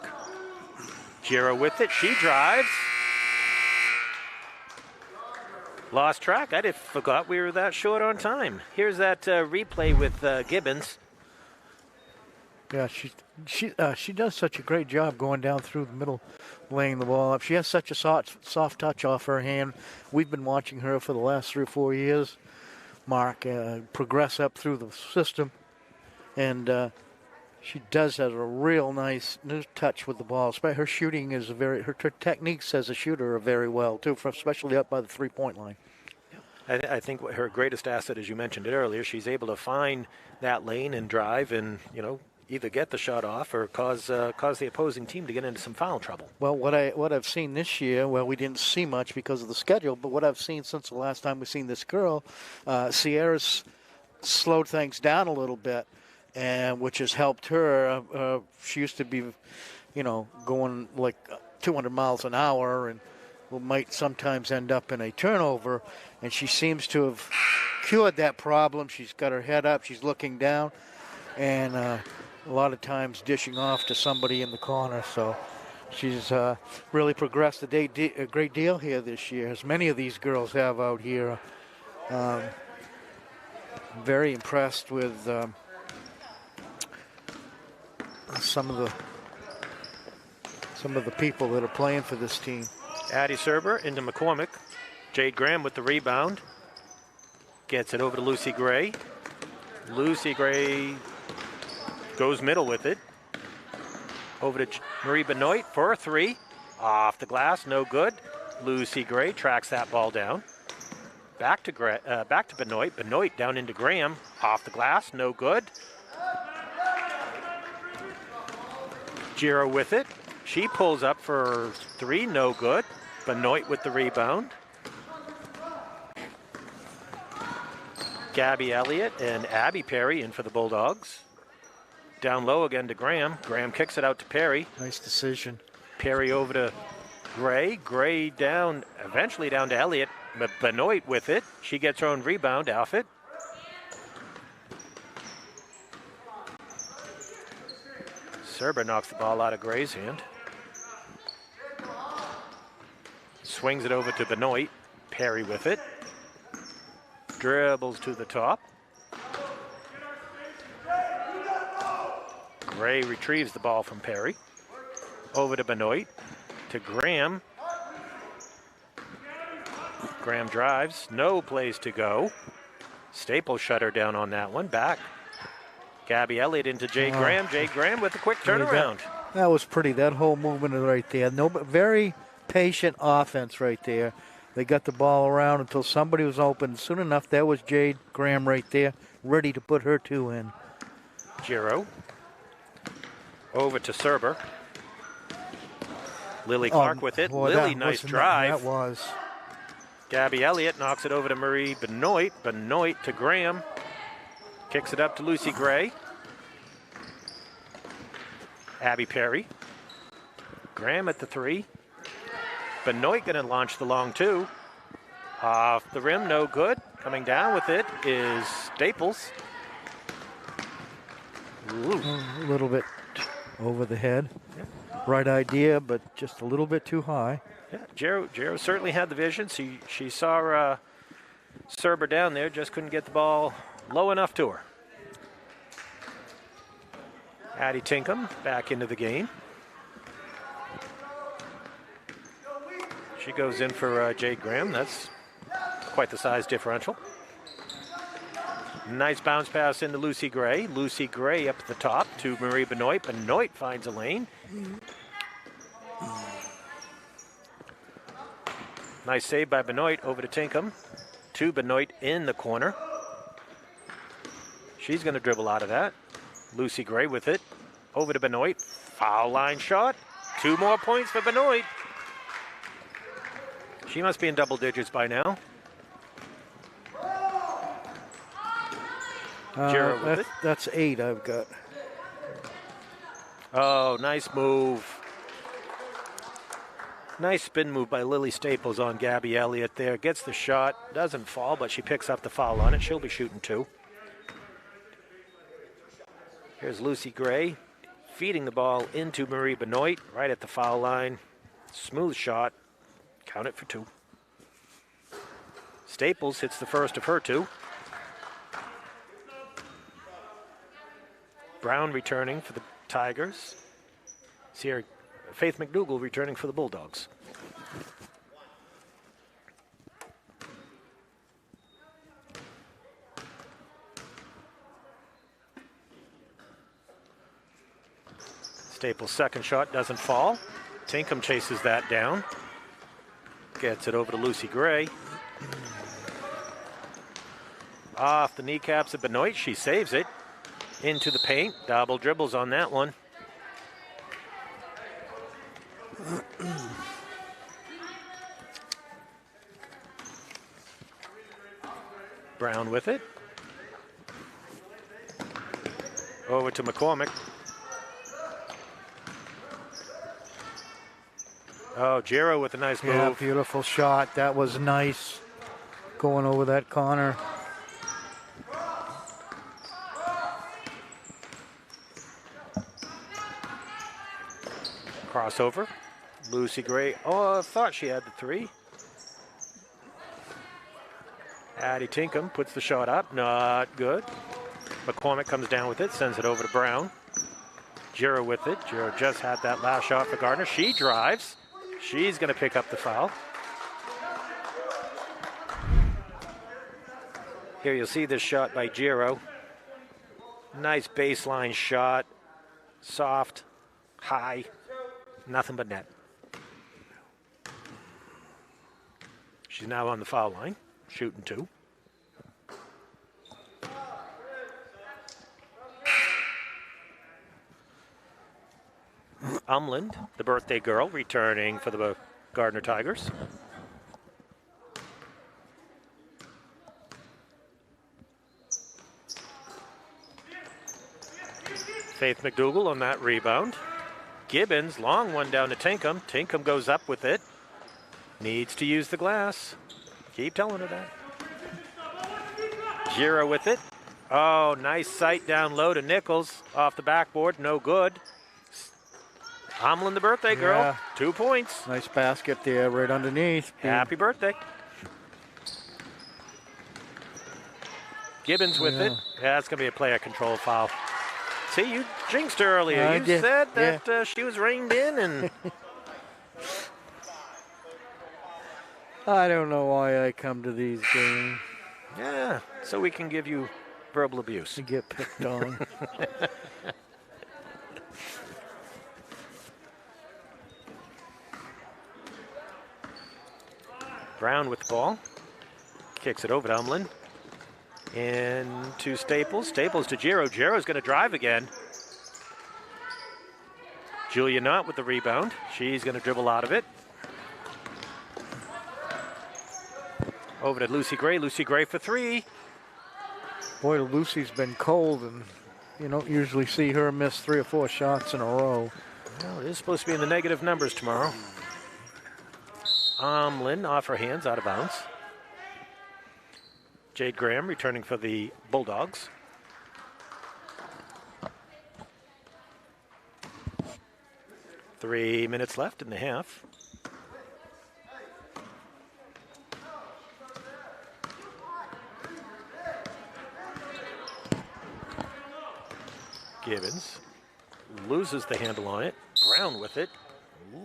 Giro with it. She drives. Lost track. I forgot we were that short on time. Here's that replay with Gibbons. Yeah, she does such a great job going down through the middle, laying the ball up. She has such a soft touch off her hand. We've been watching her for the last 3 or 4 years, Mark, progress up through the system. And she does have a real nice touch with the ball. Her shooting is her techniques as a shooter are very well, too, especially up by the three-point line. I think her greatest asset, as you mentioned it earlier, she's able to find that lane and drive and, either get the shot off or cause the opposing team to get into some foul trouble. Well, what I've seen this year, we didn't see much because of the schedule, but what I've seen since the last time we've seen this girl, Sierra's slowed things down a little bit, and which has helped her. She used to be, going like 200 miles an hour and might sometimes end up in a turnover, and she seems to have cured that problem. She's got her head up, she's looking down, and a lot of times dishing off to somebody in the corner. So She's really progressed a great deal here this year, as many of these girls have out here. Very impressed with some of the people that are playing for this team. Addie Serber into McCormick. Jade Graham with the rebound. Gets it over to Lucy Gray. Lucy Gray goes middle with it. Over to Marie Benoit for a three. Off the glass, no good. Lucy Gray tracks that ball down. Back to Benoit. Benoit down into Graham. Off the glass, no good. Giro with it. She pulls up for three, no good. Benoit with the rebound. Gabby Elliott and Abby Perry in for the Bulldogs. Down low again to Graham. Graham kicks it out to Perry. Nice decision. Perry over to Gray. Gray down, eventually down to Elliott. Benoit with it. She gets her own rebound off it. Serber knocks the ball out of Gray's hand. Swings it over to Benoit. Perry with it. Dribbles to the top. Gray retrieves the ball from Perry. Over to Benoit. To Graham. Graham drives. No place to go. Staples shut her down on that one. Back. Gabby Elliott into Jade Graham. Jade Graham with a quick turnaround. That was pretty. That whole movement right there. No, very patient offense right there. They got the ball around until somebody was open. Soon enough, that was Jade Graham right there, ready to put her two in. Giro. Over to Serber. Lily Clark with it. Boy, Lily, nice drive. That was. Gabby Elliott knocks it over to Marie Benoit. Benoit to Graham. Kicks it up to Lucy Gray. Abby Perry. Graham at the three. Benoit going to launch the long two. Off the rim, no good. Coming down with it is Staples. Ooh. A little bit over the head. Yeah. Right idea, but just a little bit too high. Yeah, Gero certainly had the vision. She saw Serber down there, just couldn't get the ball low enough to her. Addie Tinkham back into the game. She goes in for Jade Graham. That's quite the size differential. Nice bounce pass into Lucy Gray. Lucy Gray up at the top to Marie Benoit. Benoit finds a lane. Nice save by Benoit over to Tinkham. To Benoit in the corner. She's going to dribble out of that. Lucy Gray with it. Over to Benoit. Foul line shot. 2 more points for Benoit. She must be in double digits by now. That's 8 I've got. Oh, nice move. Nice spin move by Lily Staples on Gabby Elliott there. Gets the shot. Doesn't fall, but she picks up the foul on it. She'll be shooting 2. Here's Lucy Gray feeding the ball into Marie Benoit right at the foul line. Smooth shot. Count it for 2. Staples hits the first of her 2. Brown returning for the Tigers. Sierra Faith McDougall returning for the Bulldogs. Staples' second shot doesn't fall. Tinkham chases that down. Gets it over to Lucy Gray. Off the kneecaps of Benoit. She saves it. Into the paint. Double dribbles on that one. Brown with it. Over to McCormick. Oh, Giro with a nice move. Yeah, beautiful shot. That was nice. Going over that corner. Crossover. Lucy Gray. Oh, I thought she had the 3. Addie Tinkham puts the shot up. Not good. McCormick comes down with it, sends it over to Brown. Giro with it. Giro just had that last shot for Gardiner. She drives. She's going to pick up the foul. Here you'll see this shot by Giro. Nice baseline shot. Soft, high, nothing but net. She's now on the foul line, shooting 2. Umland, the birthday girl, returning for the Gardiner Tigers. Faith McDougall on that rebound. Gibbons, long one down to Tinkham. Tinkham goes up with it. Needs to use the glass. Keep telling her that. Giro with it. Oh, nice sight down low to Nichols. Off the backboard, no good. Hamlin, the birthday girl, Yeah. 2 points. Nice basket there right underneath. Happy birthday. Gibbons with it. Yeah, it's going to be a player control foul. See, you jinxed her earlier. I You did, said that she was reined in, and I don't know why I come to these games. yeah, so we can give you verbal abuse. To get picked on. Brown with the ball. Kicks it over to Umlin. Into Staples. Staples to Giro. Giro's going to drive again. Julia Knott with the rebound. She's going to dribble out of it. Over to Lucy Gray. Lucy Gray for 3. Boy, Lucy's been cold, and you don't usually see her miss 3 or 4 shots in a row. Well, it is supposed to be in the negative numbers tomorrow. Umlin off her hands, out of bounds. Jade Graham returning for the Bulldogs. Three minutes left in the half. Gibbons loses the handle on it. Brown with it.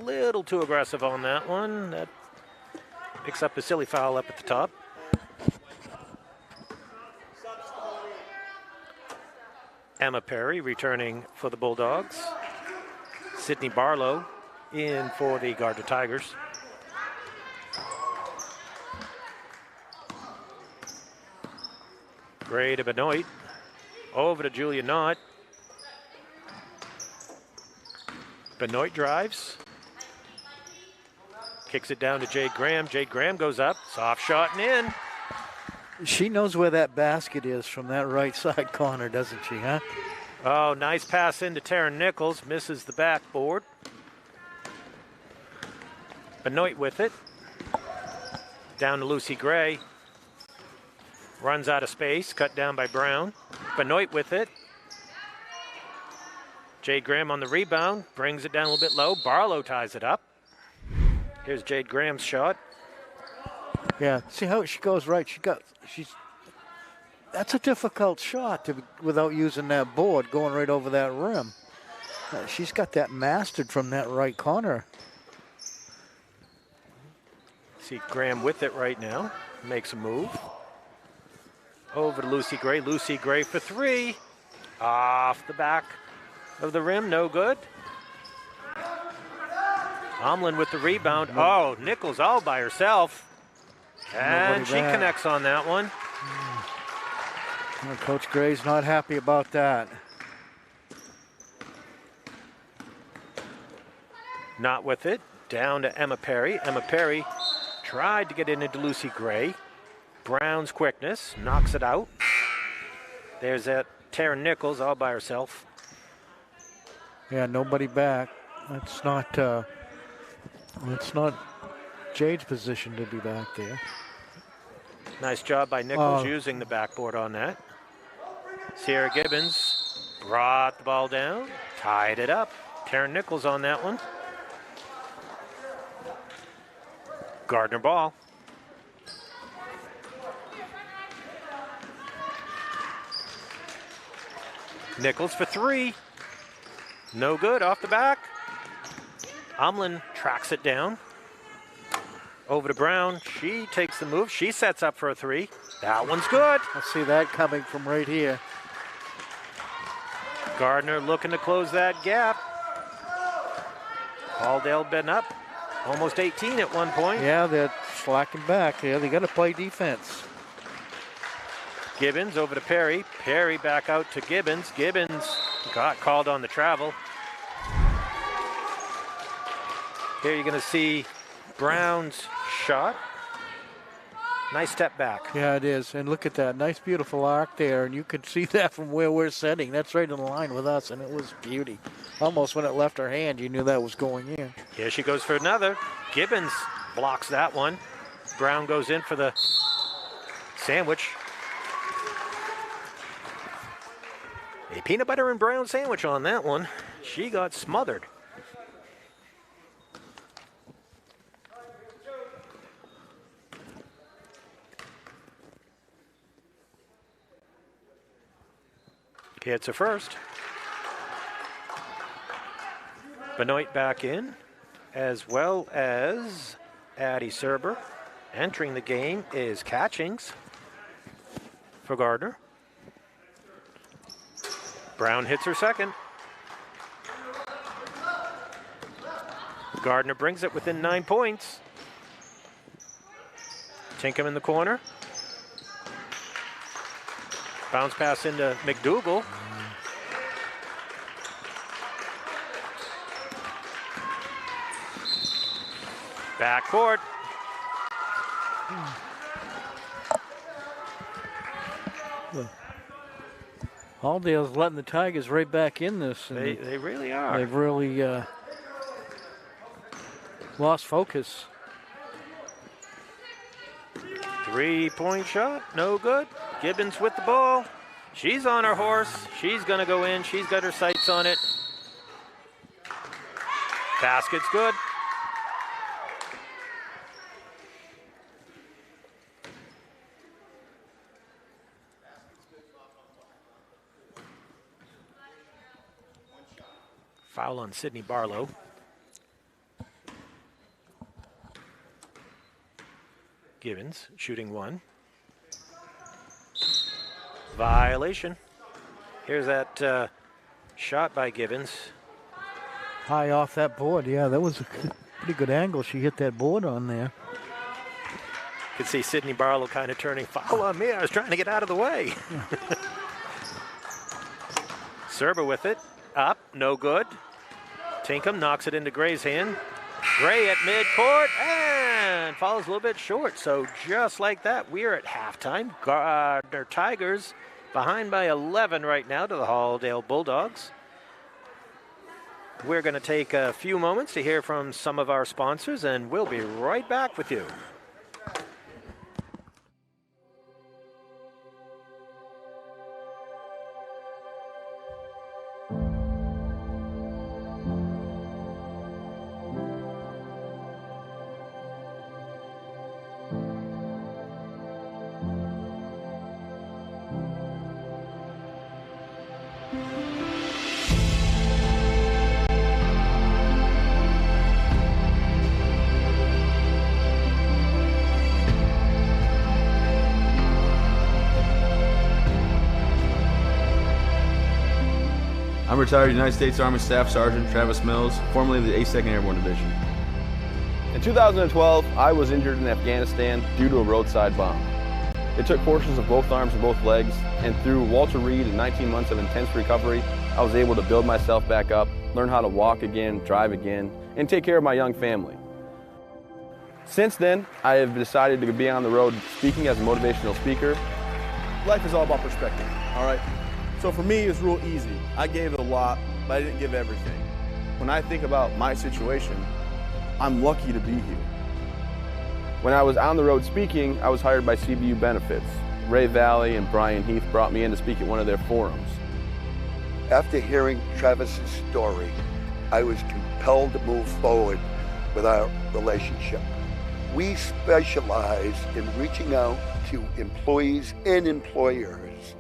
Little too aggressive on that one. That picks up a silly foul up at the top. Emma Perry returning for the Bulldogs. Sydney Barlow in for the Gardiner Tigers. Gray to Benoit. Over to Julia Knott. Benoit drives. Kicks it down to Jade Graham. Jade Graham goes up. Soft shot and in. She knows where that basket is from that right side corner, doesn't she, huh? Oh, nice pass into Taryn Nichols. Misses the backboard. Benoit with it. Down to Lucy Gray. Runs out of space. Cut down by Brown. Benoit with it. Jade Graham on the rebound. Brings it down a little bit low. Barlow ties it up. Here's Jade Graham's shot. Yeah, see how she goes right. That's a difficult shot without using that board, going right over that rim. She's got that mastered from that right corner. See Graham with it right now. Makes a move. Over to Lucy Gray. Lucy Gray for 3. Off the back of the rim. No good. Omlin with the rebound. Oh, Nichols all by herself. And she connects on that one. Well, Coach Gray's not happy about that. Not with it. Down to Emma Perry. Emma Perry tried to get it into Lucy Gray. Brown's quickness knocks it out. There's that Taryn Nichols all by herself. Yeah, nobody back. That's not Jade's position to be back there. Nice job by Nichols using the backboard on that. Sierra Gibbons brought the ball down, tied it up. Taryn Nichols on that one. Gardner ball. Nichols for three. No good, off the back. Umlin tracks it down. Over to Brown. She takes the move. She sets up for a three. That one's good. I see that coming from right here. Gardner looking to close that gap. Halldale been up. Almost 18 at one point. Yeah, they're slacking back. Yeah, they got to play defense. Gibbons over to Perry. Perry back out to Gibbons. Gibbons got called on the travel. Here you're going to see Brown's shot. Nice step back. Yeah, it is. And look at that. Nice, beautiful arc there. And you could see that from where we're sitting. That's right in line with us, and it was beauty. Almost when it left her hand, you knew that was going in. Here she goes for another. Gibbons blocks that one. Brown goes in for the sandwich. A peanut butter and brown sandwich on that one. She got smothered. Hits her first. Benoit back in, as well as Addie Serber. Entering the game is Catchings for Gardner. Brown hits her second. Gardner brings it within 9 points. Tinkham in the corner. Bounce pass into McDougal. Backcourt. Halldale's letting the Tigers right back in this. And They really are. They've really lost focus. 3-point shot, no good. Gibbons with the ball. She's on her horse. She's going to go in. She's got her sights on it. Basket's good. Foul on Sydney Barlow. Gibbons shooting one. Violation. Here's that shot by Gibbons. High off that board. Yeah, that was a pretty good angle. She hit that board on there. You can see Sydney Barlow kind of turning. Foul on me. I was trying to get out of the way. Serber with it. Up. No good. Tinkham knocks it into Gray's hand. Gray at midcourt and falls a little bit short. So just like that, we are at halftime. Gardner Tigers behind by 11 right now to the Halldale Bulldogs. We're going to take a few moments to hear from some of our sponsors, and we'll be right back with you. I'm retired United States Army Staff Sergeant Travis Mills, formerly of the 82nd Airborne Division. In 2012, I was injured in Afghanistan due to a roadside bomb. It took portions of both arms and both legs, and through Walter Reed and 19 months of intense recovery, I was able to build myself back up, learn how to walk again, drive again, and take care of my young family. Since then, I have decided to be on the road speaking as a motivational speaker. Life is all about perspective, all right? So for me, it's real easy. I gave a lot, but I didn't give everything. When I think about my situation, I'm lucky to be here. When I was on the road speaking, I was hired by CBU Benefits. Ray Valley and Brian Heath brought me in to speak at one of their forums. After hearing Travis's story, I was compelled to move forward with our relationship. We specialize in reaching out to employees and employers,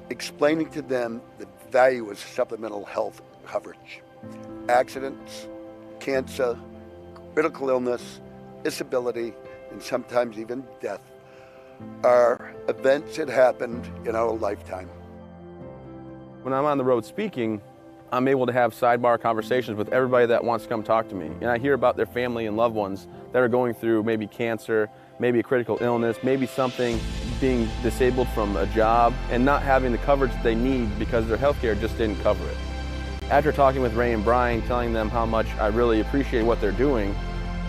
explaining to them the value of supplemental health coverage. Accidents, cancer, critical illness, disability, and sometimes even death are events that happened in our lifetime. When I'm on the road speaking, I'm able to have sidebar conversations with everybody that wants to come talk to me. And I hear about their family and loved ones that are going through maybe cancer, maybe a critical illness, maybe something, being disabled from a job and not having the coverage they need because their healthcare just didn't cover it. After talking with Ray and Brian, telling them how much I really appreciate what they're doing,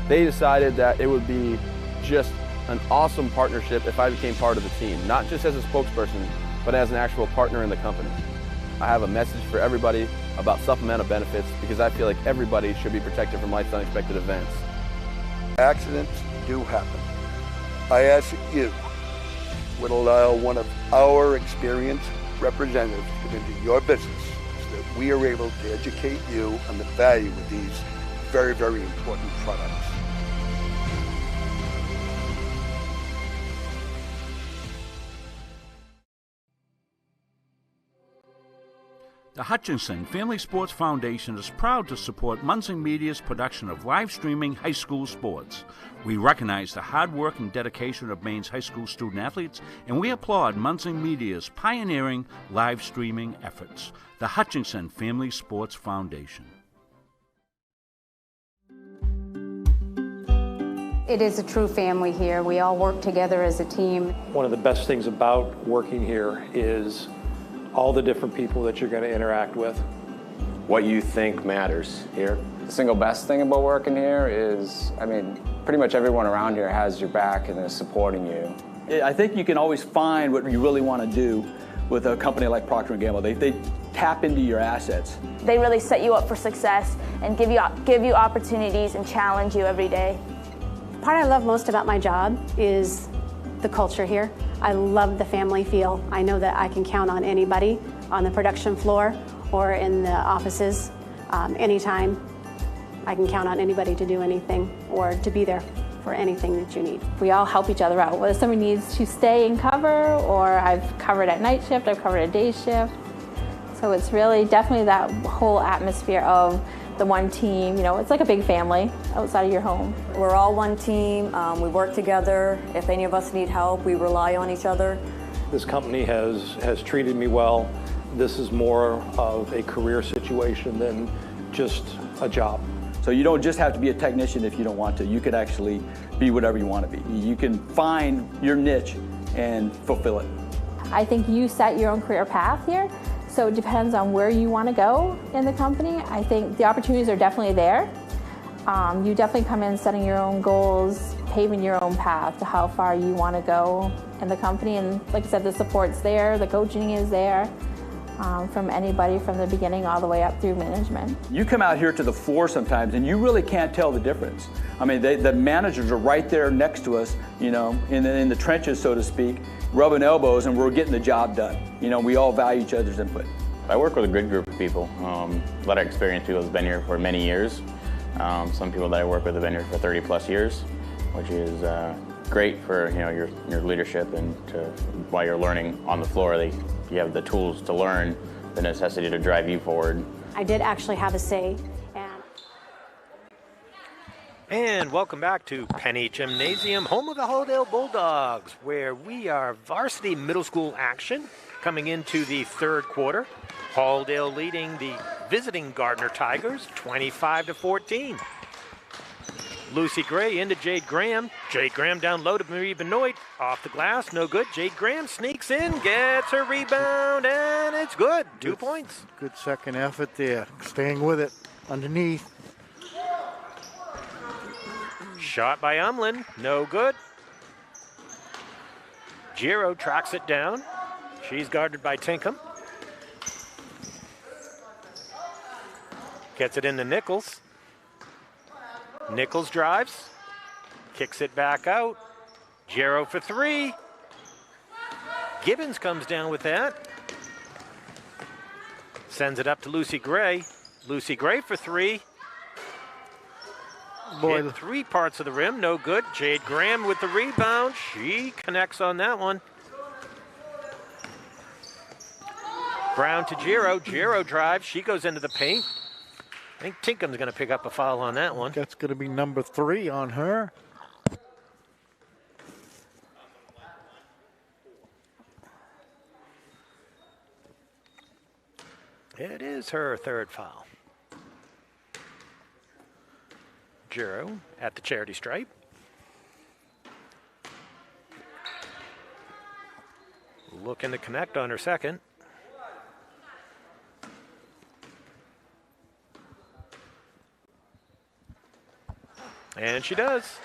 they decided that it would be just an awesome partnership if I became part of the team, not just as a spokesperson, but as an actual partner in the company. I have a message for everybody about supplemental benefits because I feel like everybody should be protected from life's unexpected events. Accidents do happen. I ask that you would allow one of our experienced representatives to come into your business so that we are able to educate you on the value of these very, very important products. The Hutchinson Family Sports Foundation is proud to support Munson Media's production of live streaming high school sports. We recognize the hard work and dedication of Maine's high school student athletes, and we applaud Munson Media's pioneering live streaming efforts. The Hutchinson Family Sports Foundation. It is a true family here. We all work together as a team. One of the best things about working here is all the different people that you're going to interact with. What you think matters here. The single best thing about working here is, pretty much everyone around here has your back and is supporting you. I think you can always find what you really want to do with a company like Procter & Gamble. They tap into your assets. They really set you up for success and give you opportunities and challenge you every day. The part I love most about my job is the culture here. I love the family feel. I know that I can count on anybody on the production floor or in the offices anytime. I can count on anybody to do anything or to be there for anything that you need. We all help each other out. Whether somebody needs to stay and cover, or I've covered at night shift, I've covered a day shift. So it's really definitely that whole atmosphere of the one team. You know, it's like a big family outside of your home. We're all one team. We work together. If any of us need help, we rely on each other. This company has treated me well. This is more of a career situation than just a job. So you don't just have to be a technician if you don't want to. You could actually be whatever you want to be. You can find your niche and fulfill it. I think you set your own career path here. So it depends on where you want to go in the company. I think the opportunities are definitely there. You definitely come in setting your own goals, paving your own path to how far you want to go in the company. And like I said, the support's there, the coaching is there, from anybody from the beginning all the way up through management. You come out here to the floor sometimes and you really can't tell the difference. I mean, the managers are right there next to us, you know, in the trenches, so to speak, rubbing elbows, and we're getting the job done. You know, we all value each other's input. I work with a good group of people. A lot of experienced people have been here for many years. Some people that I work with have been here for 30 plus years, which is great for your leadership, and while you're learning on the floor, you have the tools to learn, the necessity to drive you forward. I did actually have a say. And welcome back to Penny Gymnasium, home of the Halldale Bulldogs, where we are varsity middle school action coming into the third quarter. Halldale leading the visiting Gardiner Tigers 25-14. Lucy Gray into Jade Graham. Jade Graham down low to Marie Benoit. Off the glass, no good. Jade Graham sneaks in, gets her rebound, and it's good. 2 points. Good second effort there. Staying with it underneath. Shot by Umlin, no good. Giro tracks it down. She's guarded by Tinkham. Gets it into Nichols. Nichols drives, kicks it back out. Giro for three. Gibbons comes down with that. Sends it up to Lucy Gray. Lucy Gray for three. Boy, Hit 3 parts of the rim, no good. Jade Graham with the rebound. She connects on that one. Brown to Giro. Giro drives. She goes into the paint. I think Tinkham going to pick up a foul on that one. That's going to be number 3 on her. It is her 3rd foul. Giro at the charity stripe. Looking to connect on her 2nd. And she does.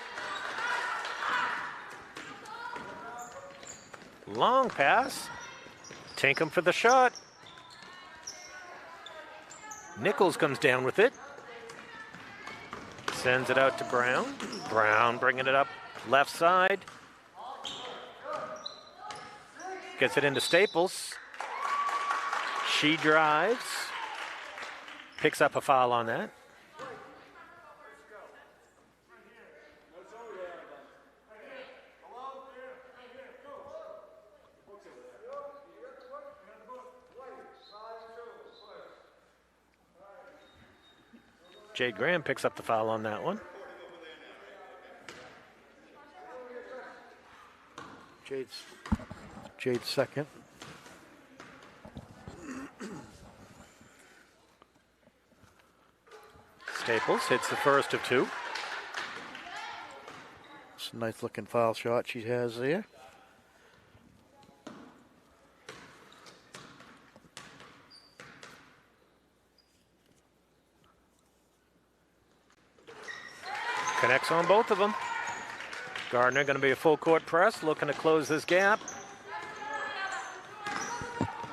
Long pass. Tinkham for the shot. Nichols comes down with it. Sends it out to Brown. Brown bringing it up left side. Gets it into Staples. She drives. Picks up a foul on that. Jade Graham picks up the foul on that one. Jade's 2nd. Staples hits the first of 2. It's a nice looking foul shot she has there. Connects on both of them. Gardiner going to be a full court press, looking to close this gap.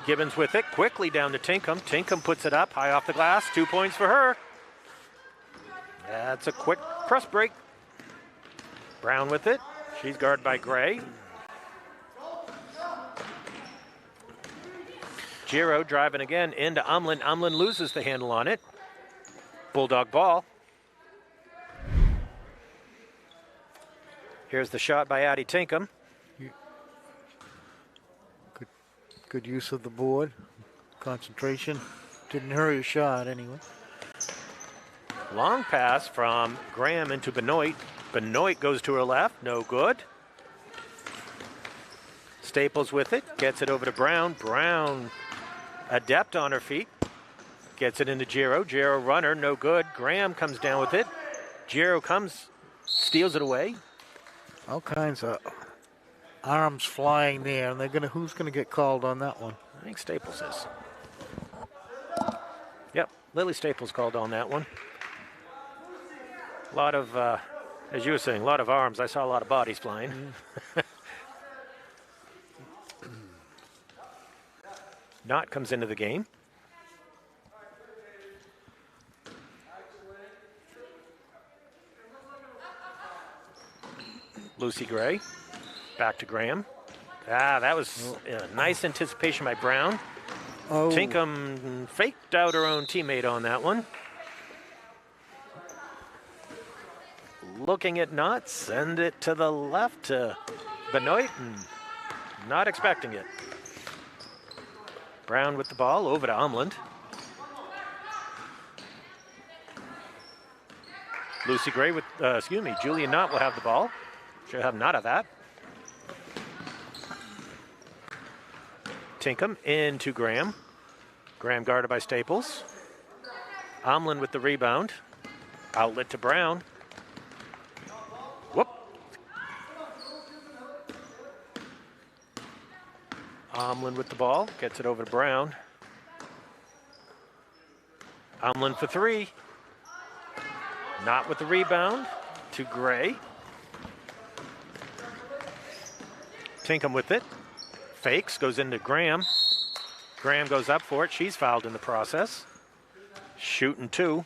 Gibbons with it, quickly down to Tinkham. Tinkham puts it up, high off the glass, 2 points for her. That's a quick press break. Brown with it. She's guarded by Gray. Giro driving again into Umlin. Umlin loses the handle on it. Bulldog ball. Here's the shot by Addie Tinkham. Good use of the board. Concentration. Didn't hurry a shot anyway. Long pass from Graham into Benoit. Benoit goes to her left. No good. Staples with it. Gets it over to Brown. Brown adept on her feet. Gets it into Giro. Giro runner. No good. Graham comes down with it. Giro comes, steals it away. All kinds of arms flying there, and who's gonna get called on that one? I think Staples is. Yep, Lily Staples called on that one. A lot of, as you were saying, a lot of arms. I saw a lot of bodies flying. Knott comes into the game. Lucy Gray, back to Graham. That was nice anticipation by Brown. Tinkham faked out her own teammate on that one. Looking at Knott, send it to the left to Benoit, and not expecting it. Brown with the ball, over to Umland. Lucy Gray with, Julia Knott will have the ball. She'll have none of that. Tinkham into Graham. Graham guarded by Staples. Omlin with the rebound. Outlet to Brown. Whoop. Omlin with the ball. Gets it over to Brown. Omlin for 3. Not with the rebound. To Gray. Tinkham with it. Fakes, goes into Graham. Graham goes up for it. She's fouled in the process. Shooting 2.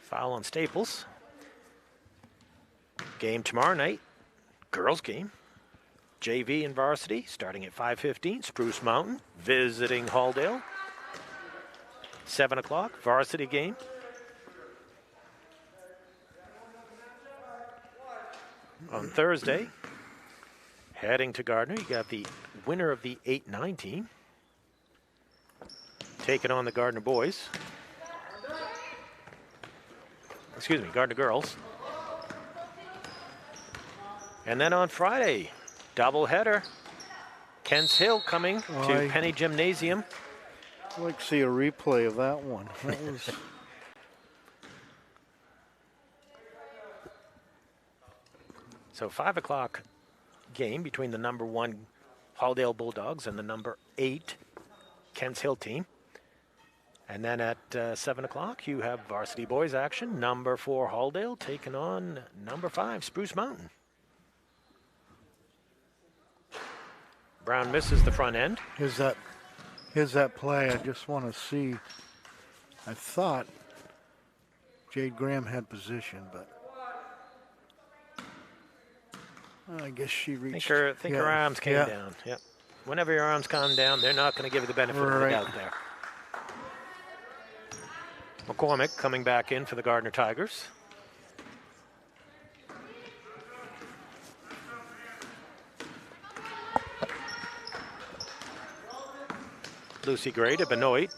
Foul on Staples. Game tomorrow night. Girls game. JV and varsity starting at 5:15. Spruce Mountain visiting Halldale. 7 o'clock, varsity game. On Thursday, heading to Gardiner, you got the winner of the 8-9 team taking on the Gardiner boys. Excuse me, Gardiner girls. And then on Friday, doubleheader. Kents Hill coming to Penny Gymnasium. I'd like to see a replay of that one. That was... So 5 o'clock game between the number 1 Halldale Bulldogs and the number 8 Kents Hill team. And then at 7 o'clock, you have varsity boys action. Number 4 Halldale taking on number 5 Spruce Mountain. Brown misses the front end. Here's that play. I just want to see. I thought Jade Graham had position, but I guess she reached. I think her arms came down. Yep. Whenever your arms come down, they're not going to give you the benefit of the doubt there. McCormick coming back in for the Gardiner Tigers. Lucy Gray to Benoit.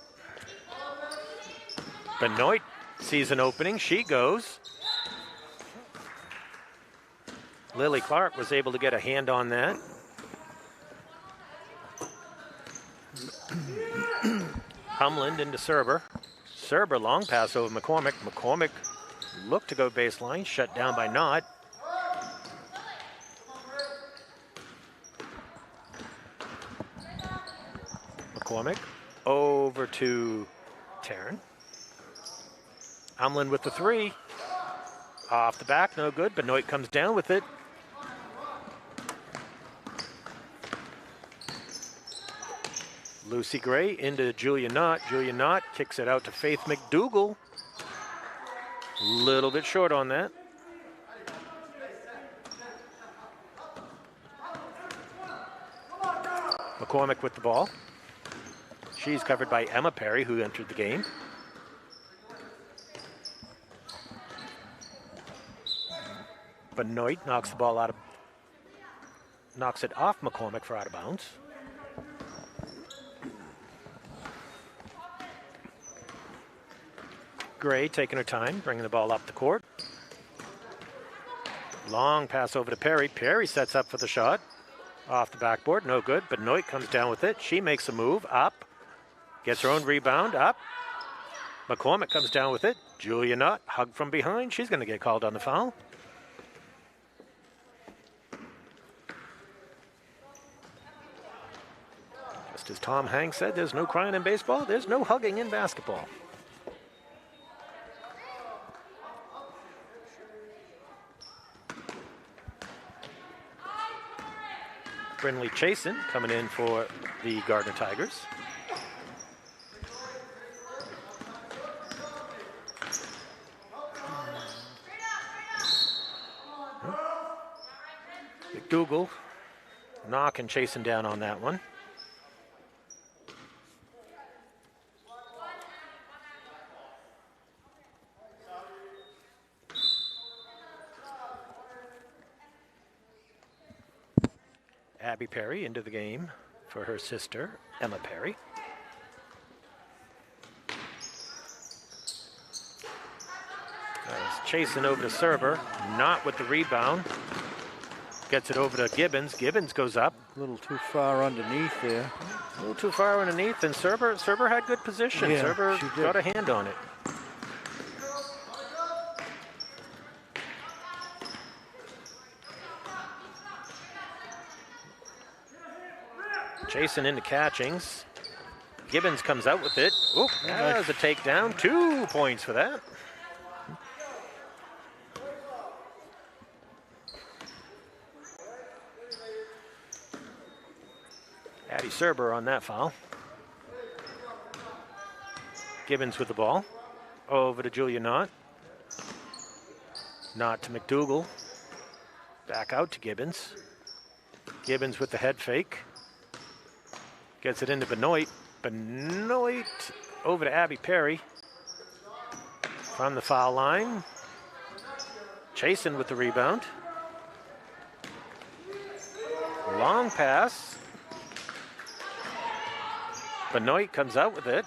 Benoit sees an opening. She goes. Lily Clark was able to get a hand on that. Humland into Serber. Serber long pass over McCormick. McCormick looked to go baseline, shut down by Knott. McCormick over to Taryn. Humland with the 3. Off the back, no good. Benoit comes down with it. Lucy Gray into Julia Knott. Julia Knott kicks it out to Faith McDougall. Little bit short on that. McCormick with the ball. She's covered by Emma Perry, who entered the game. Benoit knocks the ball knocks it off McCormick for out of bounds. Gray taking her time, bringing the ball up the court. Long pass over to Perry. Perry sets up for the shot. Off the backboard, no good. Benoit comes down with it. She makes a move, up. Gets her own rebound, up. McCormick comes down with it. Julia Knott, hug from behind. She's going to get called on the foul. Just as Tom Hanks said, there's no crying in baseball, there's no hugging in basketball. Brinley Chasen coming in for the Gardiner Tigers. McDougall knocking Chasen down on that one. Abby Perry into the game for her sister, Emma Perry. Chasing over to Serber, not with the rebound. Gets it over to Gibbons. Gibbons goes up. A little too far underneath there. A little too far underneath, and Serber had good position. Yeah, Serber got a hand on it. Jason into catchings. Gibbons comes out with it. Oh, that was a takedown. 2 points for that. Addie Serber on that foul. Gibbons with the ball. Over to Julia Knott. Knott to McDougall. Back out to Gibbons. Gibbons with the head fake. Gets it into Benoit. Benoit over to Abby Perry. From the foul line. Chasen with the rebound. Long pass. Benoit comes out with it.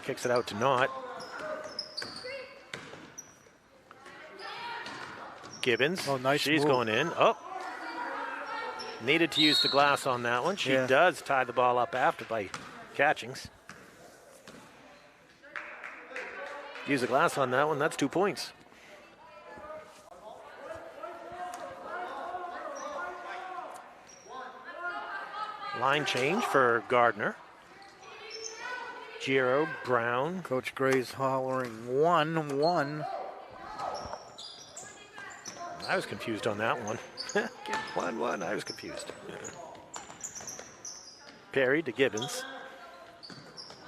Kicks it out to Knott. Gibbons. Oh, nice She's move. going in. Oh. Needed to use the glass on that one. She Yeah. does tie the ball up after by catchings. Use the glass on that one. That's 2 points. Line change for Gardiner. Giro, Brown. Coach Gray's hollering 1-1. I was confused on that one. 1-1, I was confused. Perry to Gibbons.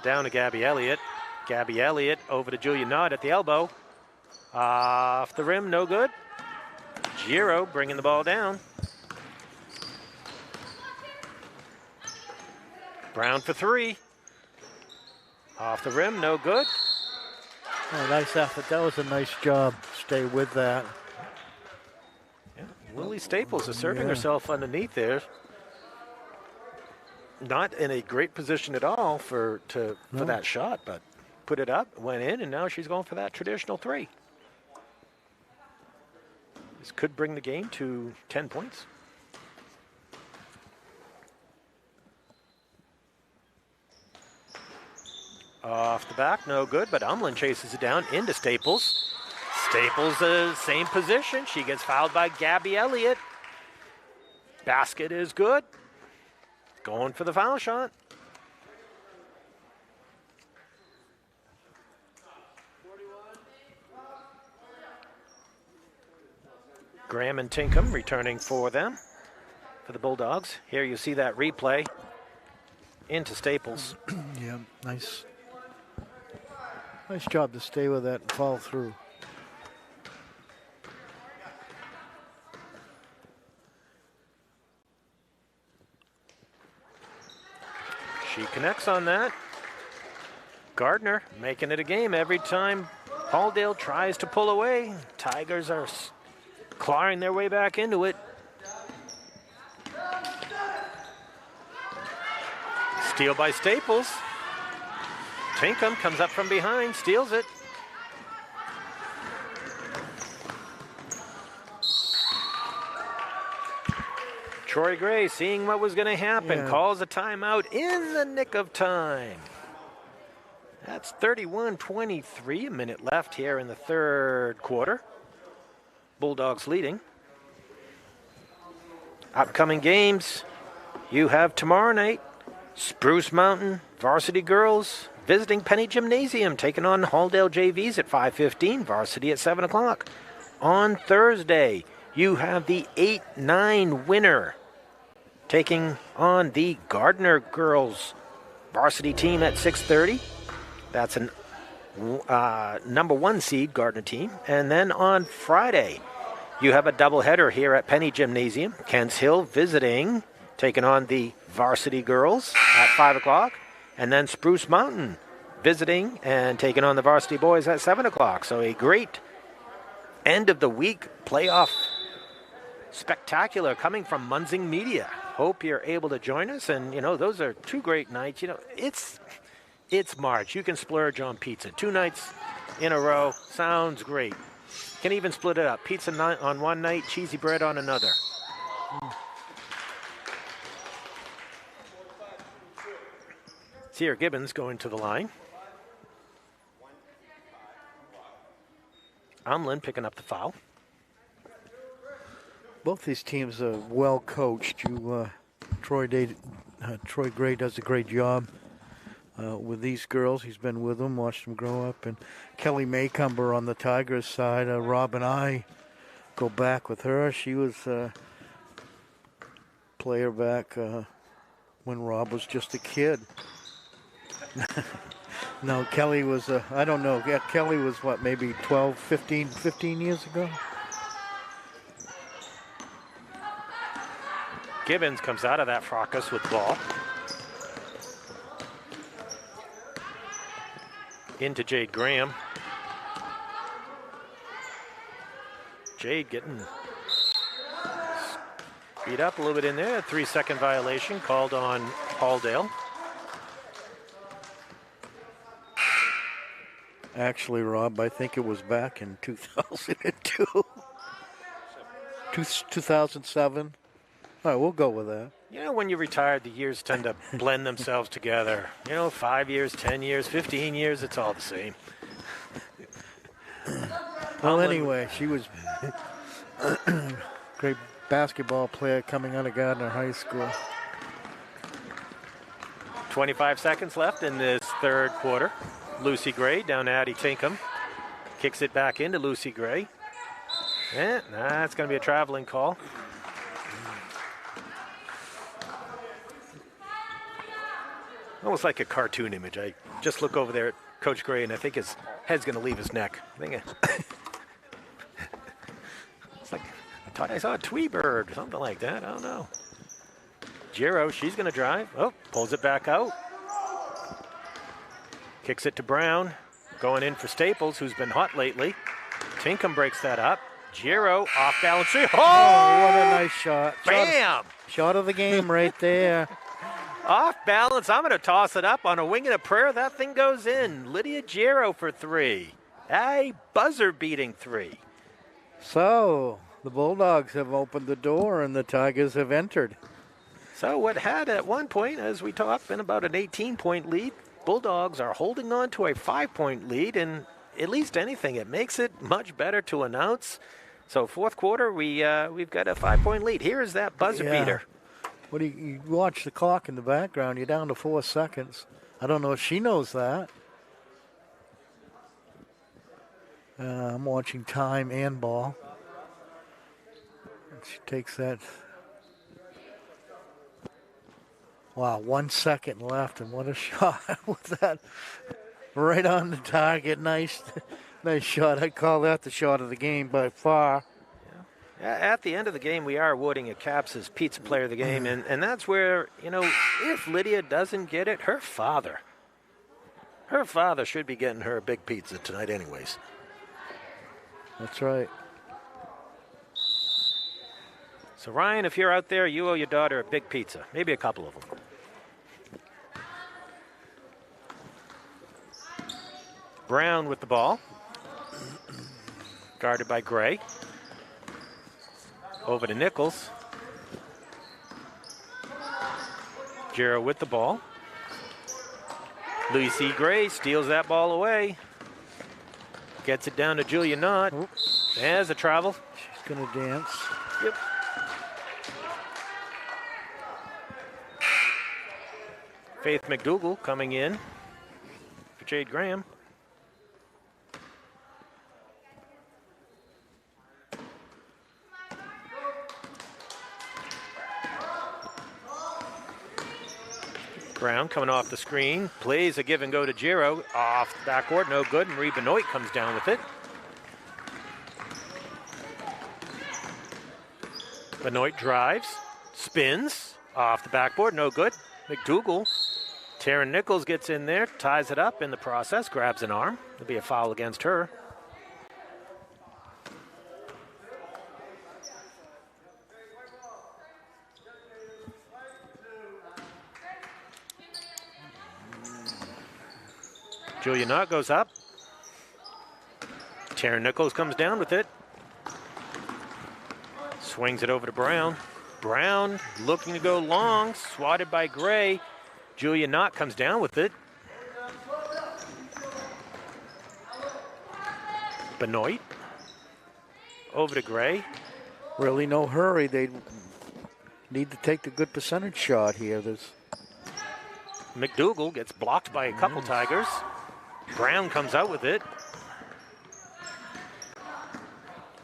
Down to Gabby Elliott. Gabby Elliott over to Julia Knott at the elbow. Off the rim, no good. Giro bringing the ball down. Brown for three. Off the rim, no good. Oh, nice effort. That was a nice job. Stay with that. Yeah, Lily Staples asserting herself underneath there. Not in a great position at all for that shot, but put it up, went in, and now she's going for that traditional three. This could bring the game to 10 points. Off the back, no good, but Umlin chases it down into Staples. Staples, same position. She gets fouled by Gabby Elliott. Basket is good. Going for the foul shot. Graham and Tinkham returning for them, for the Bulldogs. Here you see that replay into Staples. Yeah, nice. Nice job to stay with that and follow through. She connects on that. Gardiner making it a game every time Halldale tries to pull away. Tigers are clawing their way back into it. Steal by Staples. Tinkham comes up from behind, steals it. Troy Gray, seeing what was going to happen, calls a timeout in the nick of time. That's 31-23, a minute left here in the third quarter. Bulldogs leading. Upcoming games, you have tomorrow night, Spruce Mountain Varsity Girls visiting Penny Gymnasium, taking on Halldale JVs at 5:15, varsity at 7 o'clock. On Thursday, you have the 8-9 winner taking on the Gardiner girls varsity team at 6:30. That's an number one seed Gardiner team. And then on Friday, you have a doubleheader here at Penny Gymnasium. Kents Hill visiting, taking on the varsity girls at 5 o'clock. And then Spruce Mountain visiting and taking on the varsity boys at 7 o'clock. So a great end of the week playoff spectacular coming from Munzing Media. Hope you're able to join us. And, you know, those are two great nights. You know, it's March. You can splurge on pizza. 2 nights in a row. Sounds great. Can even split it up. Pizza on one night, cheesy bread on another. Sierra Gibbons going to the line. Umlin picking up the foul. Both these teams are well coached. Troy Gray does a great job with these girls. He's been with them, watched them grow up. And Kelly Maycumber on the Tigers side. Rob and I go back with her. She was a player back when Rob was just a kid. No, Kelly was, I don't know. Yeah, Kelly was what, maybe 12, 15 years ago? Gibbons comes out of that fracas with the ball. Into Jade Graham. Jade getting beat up a little bit in there. A 3-second violation called on Halldale. Actually, Rob, I think it was back in 2002. 2007. All right, we'll go with that. You know, when you're retired, the years tend to blend themselves together. You know, 5 years, 10 years, 15 years, it's all the same. Well, anyway, she was a great basketball player coming out of Gardiner High School. 25 seconds left in this third quarter. Lucy Gray down to Addie Tinkham. Kicks it back into Lucy Gray. That's going to be a traveling call. Almost like a cartoon image. I just look over there at Coach Gray, and I think his head's going to leave his neck. It's like, I thought I saw a Tweebird or something like that. I don't know. Giro, she's going to drive. Oh, pulls it back out. Kicks it to Brown. Going in for Staples, who's been hot lately. Tinkham breaks that up. Giro, off balance. Oh, what a nice shot. Bam! Shot of the game right there. Off balance. I'm going to toss it up on a wing and a prayer. That thing goes in. Lydia Giro for 3. A buzzer-beating 3. So, the Bulldogs have opened the door and the Tigers have entered. So what had at one point, as we talked, been about an 18-point lead, Bulldogs are holding on to a 5-point lead, and at least anything, it makes it much better to announce. So fourth quarter, we've got a 5-point lead. Here is that buzzer beater. What do you watch the clock in the background? You're down to 4 seconds. I don't know if she knows that. I'm watching time and ball. She takes that. Wow, 1 second left, and what a shot with that. Right on the target. Nice shot. I call that the shot of the game by far. At the end of the game, we are awarding a Caps as Pizza Player of the Game, and that's where, you know, if Lydia doesn't get it, her father should be getting her a big pizza tonight anyways. That's right. So, Ryan, if you're out there, you owe your daughter a big pizza, maybe a couple of them. Brown with the ball. Guarded by Gray. Over to Nichols. Giro with the ball. Lucy Gray steals that ball away. Gets it down to Julia Knott. There's a travel. She's going to dance. Yep. Faith McDougall coming in for Jade Graham. Brown coming off the screen, plays a give and go to Giro, off the backboard, no good. Marie Benoit comes down with it. Benoit drives, spins, off the backboard, no good. McDougall, Taryn Nichols gets in there, ties it up in the process, grabs an arm. There'll be a foul against her. Julia Knott goes up. Taryn Nichols comes down with it. Swings it over to Brown. Brown looking to go long, swatted by Gray. Julia Knott comes down with it. Benoit. Over to Gray. Really no hurry. They need to take the good percentage shot here. McDougall gets blocked by a couple Tigers. Brown comes out with it.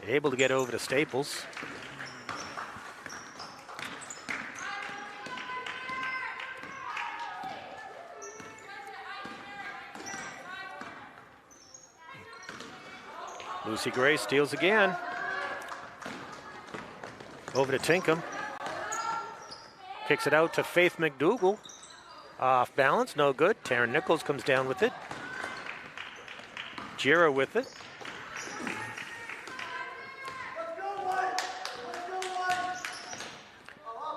Able to get over to Staples. Lucy Gray steals again. Over to Tinkham. Kicks it out to Faith McDougall. Off balance, no good. Taryn Nichols comes down with it. Jira with it.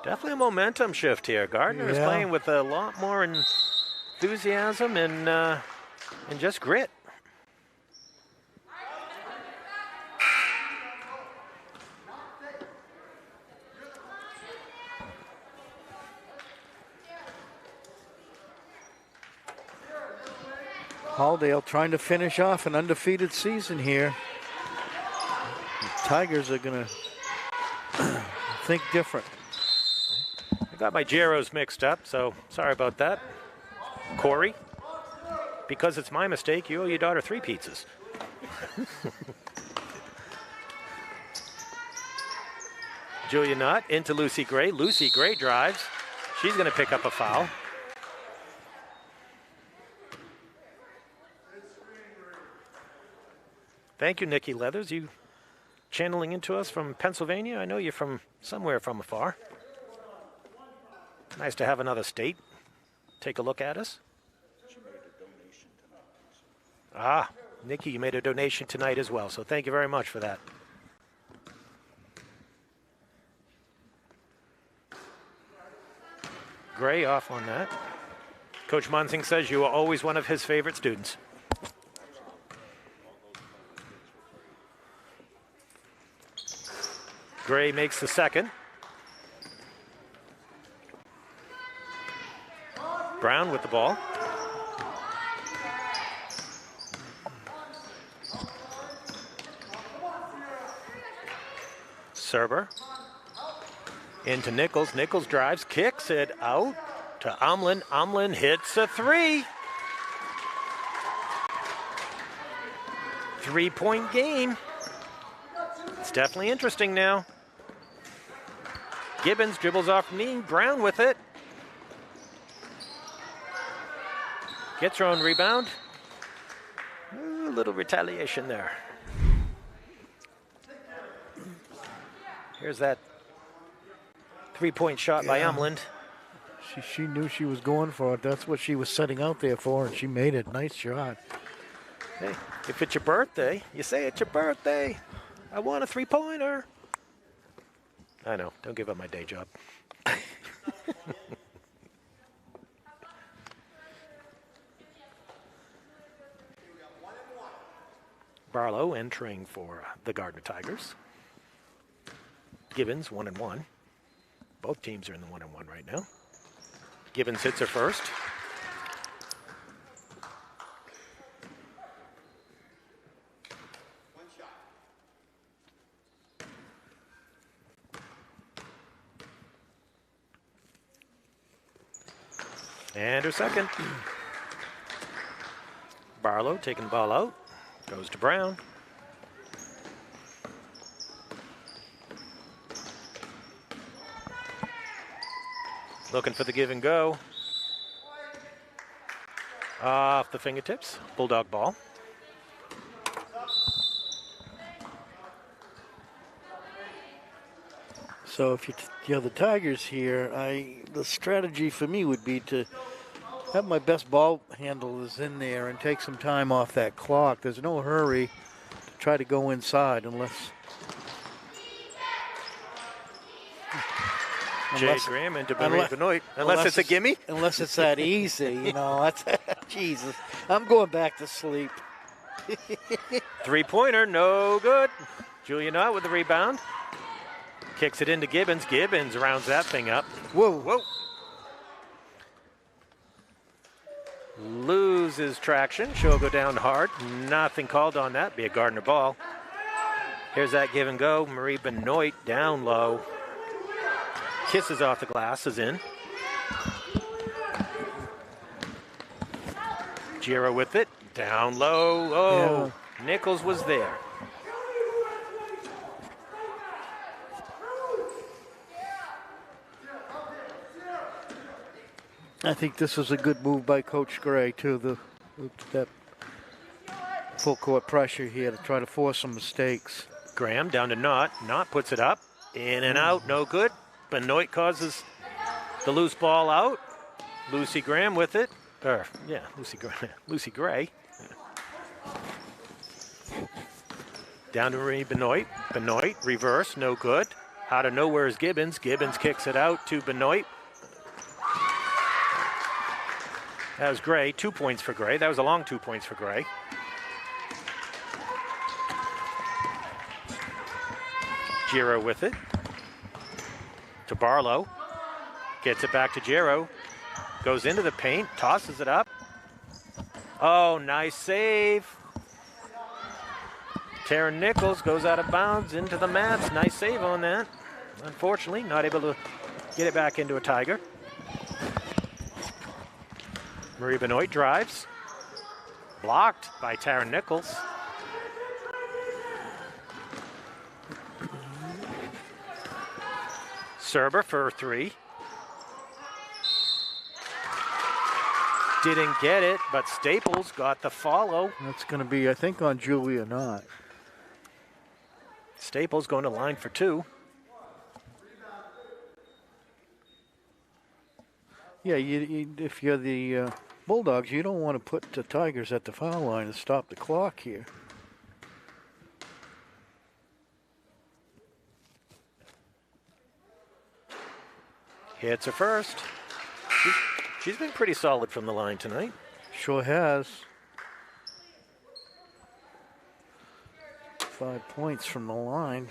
Definitely a momentum shift here. Gardiner is playing with a lot more enthusiasm and just grit. Halldale trying to finish off an undefeated season here. The Tigers are going to think different. I got my gyros mixed up, so sorry about that. Corey, because it's my mistake, you owe your daughter 3 pizzas. Julia Nutt into Lucy Gray. Lucy Gray drives. She's going to pick up a foul. Thank you, Nikki Leathers. You channeling into us from Pennsylvania? I know you're from somewhere from afar. Nice to have another state take a look at us. Ah, Nikki, you made a donation tonight as well, so thank you very much for that. Gray off on that. Coach Munsing says you are always one of his favorite students. Gray makes the second. Brown with the ball. Serber. Into Nichols. Nichols drives, kicks it out to Umlin. Umlin hits a 3. 3-point game. It's definitely interesting now. Gibbons dribbles off knee. Brown with it. Gets her own rebound. A little retaliation there. Here's that 3-point shot by Umland. She knew she was going for it. That's what she was setting out there for, and she made it. Nice shot. Hey, if it's your birthday, you say it's your birthday. I want a 3-pointer. I know. Don't give up my day job. Barlow entering for the Gardiner Tigers. Gibbons 1-1. Both teams are in the 1-1 right now. Gibbons hits her first. And her second. Barlow taking the ball out. Goes to Brown. Looking for the give and go. Off the fingertips. Bulldog ball. So if you have the Tigers here, the strategy for me would be to have my best ball handlers in there and take some time off that clock. There's no hurry to try to go inside unless Jade Graham into Marie Benoit. Unless it's a gimme. Unless it's that easy, you know. That's Jesus. I'm going back to sleep. 3-pointer, no good. Julia Nutt with the rebound. Kicks it into Gibbons. Gibbons rounds that thing up. Whoa. Whoa. Loses traction. She'll go down hard. Nothing called on that. Be a Gardiner ball. Here's that give and go. Marie Benoit down low. Kisses off the glass, is in. Gira with it. Down low. Oh, yeah. Nichols was there. I think this was a good move by Coach Gray, too. That full court pressure here to try to force some mistakes. Graham down to Knott. Knott puts it up. In and out, no good. Benoit causes the loose ball out. Lucy Graham with it. Lucy Gray. Down to Marie Benoit. Benoit, reverse, no good. Out of nowhere is Gibbons. Gibbons kicks it out to Benoit. That was Gray. 2 points for Gray. That was a long 2 points for Gray. Giro with it. To Barlow. Gets it back to Giro. Goes into the paint. Tosses it up. Oh, nice save. Taryn Nichols goes out of bounds into the mats. Nice save on that. Unfortunately, not able to get it back into a Tiger. Marie Benoit drives. Blocked by Taryn Nichols. Serber for 3. Didn't get it, but Staples got the follow. That's going to be, I think, on Julia Knott. Staples going to line for 2. Yeah, if you're the Bulldogs, you don't want to put the Tigers at the foul line and stop the clock here. Hits her first. She's been pretty solid from the line tonight. Sure has. 5 points from the line.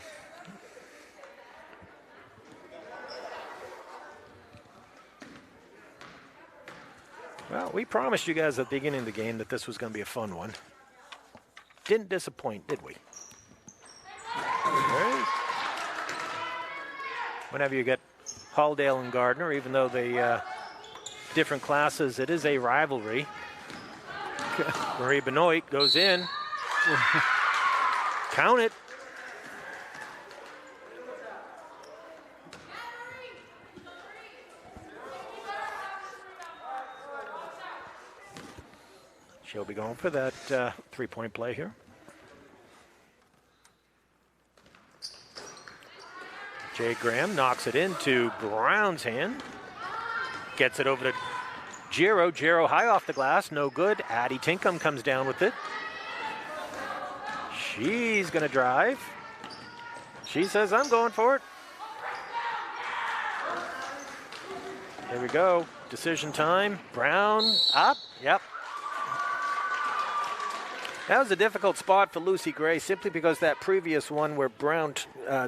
Well, we promised you guys at the beginning of the game that this was going to be a fun one. Didn't disappoint, did we? Right. Whenever you get Halldale and Gardiner, even though they different classes, it is a rivalry. Marie Benoit goes in. Count it. She'll be going for that 3-point play here. Jay Graham knocks it into Brown's hand. Gets it over to Giro. Giro high off the glass, no good. Addie Tinkham comes down with it. She's going to drive. She says, I'm going for it. Here we go. Decision time. Brown up. Yep. That was a difficult spot for Lucy Gray simply because that previous one where Brown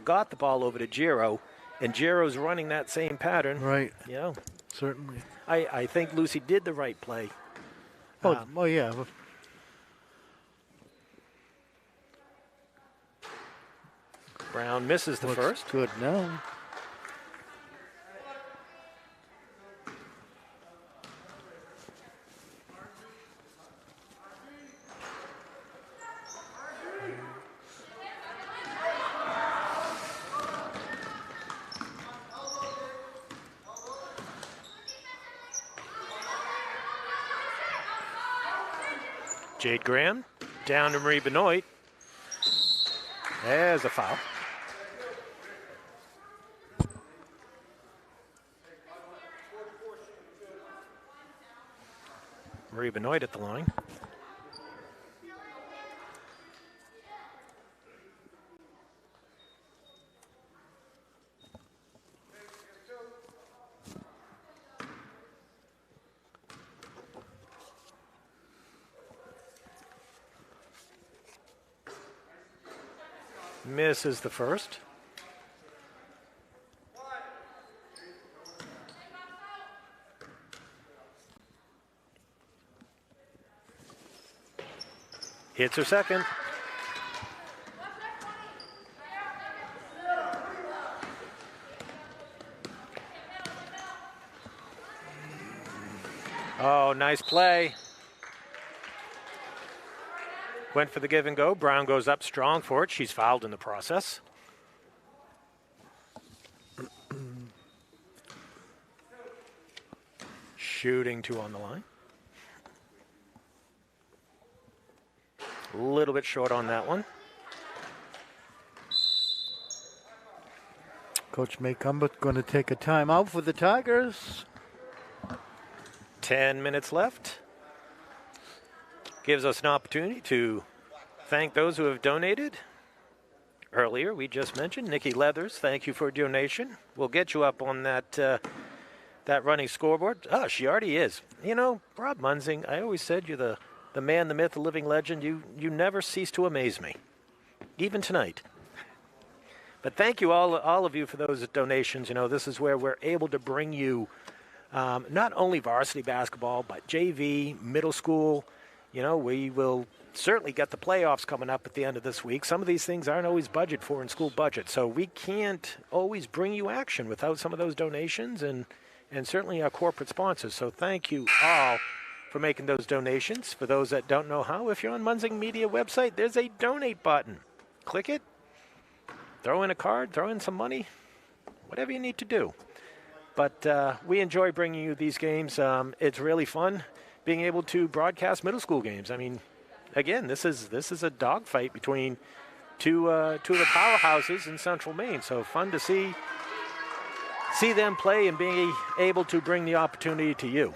got the ball over to Giro, and Giro's running that same pattern. Right. Yeah. Certainly. I think Lucy did the right play. Oh yeah. Brown misses the first. Good now. Jade Graham down to Marie Benoit. There's a foul. Marie Benoit at the line. Misses the first. Hits her second. Oh, nice play. Went for the give and go. Brown goes up strong for it. She's fouled in the process. Shooting 2 on the line. A little bit short on that one. Coach Maycumber going to take a timeout for the Tigers. 10 minutes left. Gives us an opportunity to thank those who have donated. Earlier, we just mentioned Nikki Leathers. Thank you for a donation. We'll get you up on that that running scoreboard. Oh, she already is. You know, Rob Munzing, I always said you're the man, the myth, the living legend. You never cease to amaze me, even tonight. But thank you, all of you, for those donations. You know, this is where we're able to bring you not only varsity basketball, but JV, middle school. You know, we will certainly get the playoffs coming up at the end of this week. Some of these things aren't always budgeted for in school budget, so we can't always bring you action without some of those donations and certainly our corporate sponsors. So thank you all for making those donations. For those that don't know how, if you're on Munzing Media website, there's a donate button. Click it, throw in a card, throw in some money, whatever you need to do. But we enjoy bringing you these games. It's really fun being able to broadcast middle school games. I mean, again, this is a dogfight between two of the powerhouses in Central Maine. So fun to see them play and being able to bring the opportunity to you.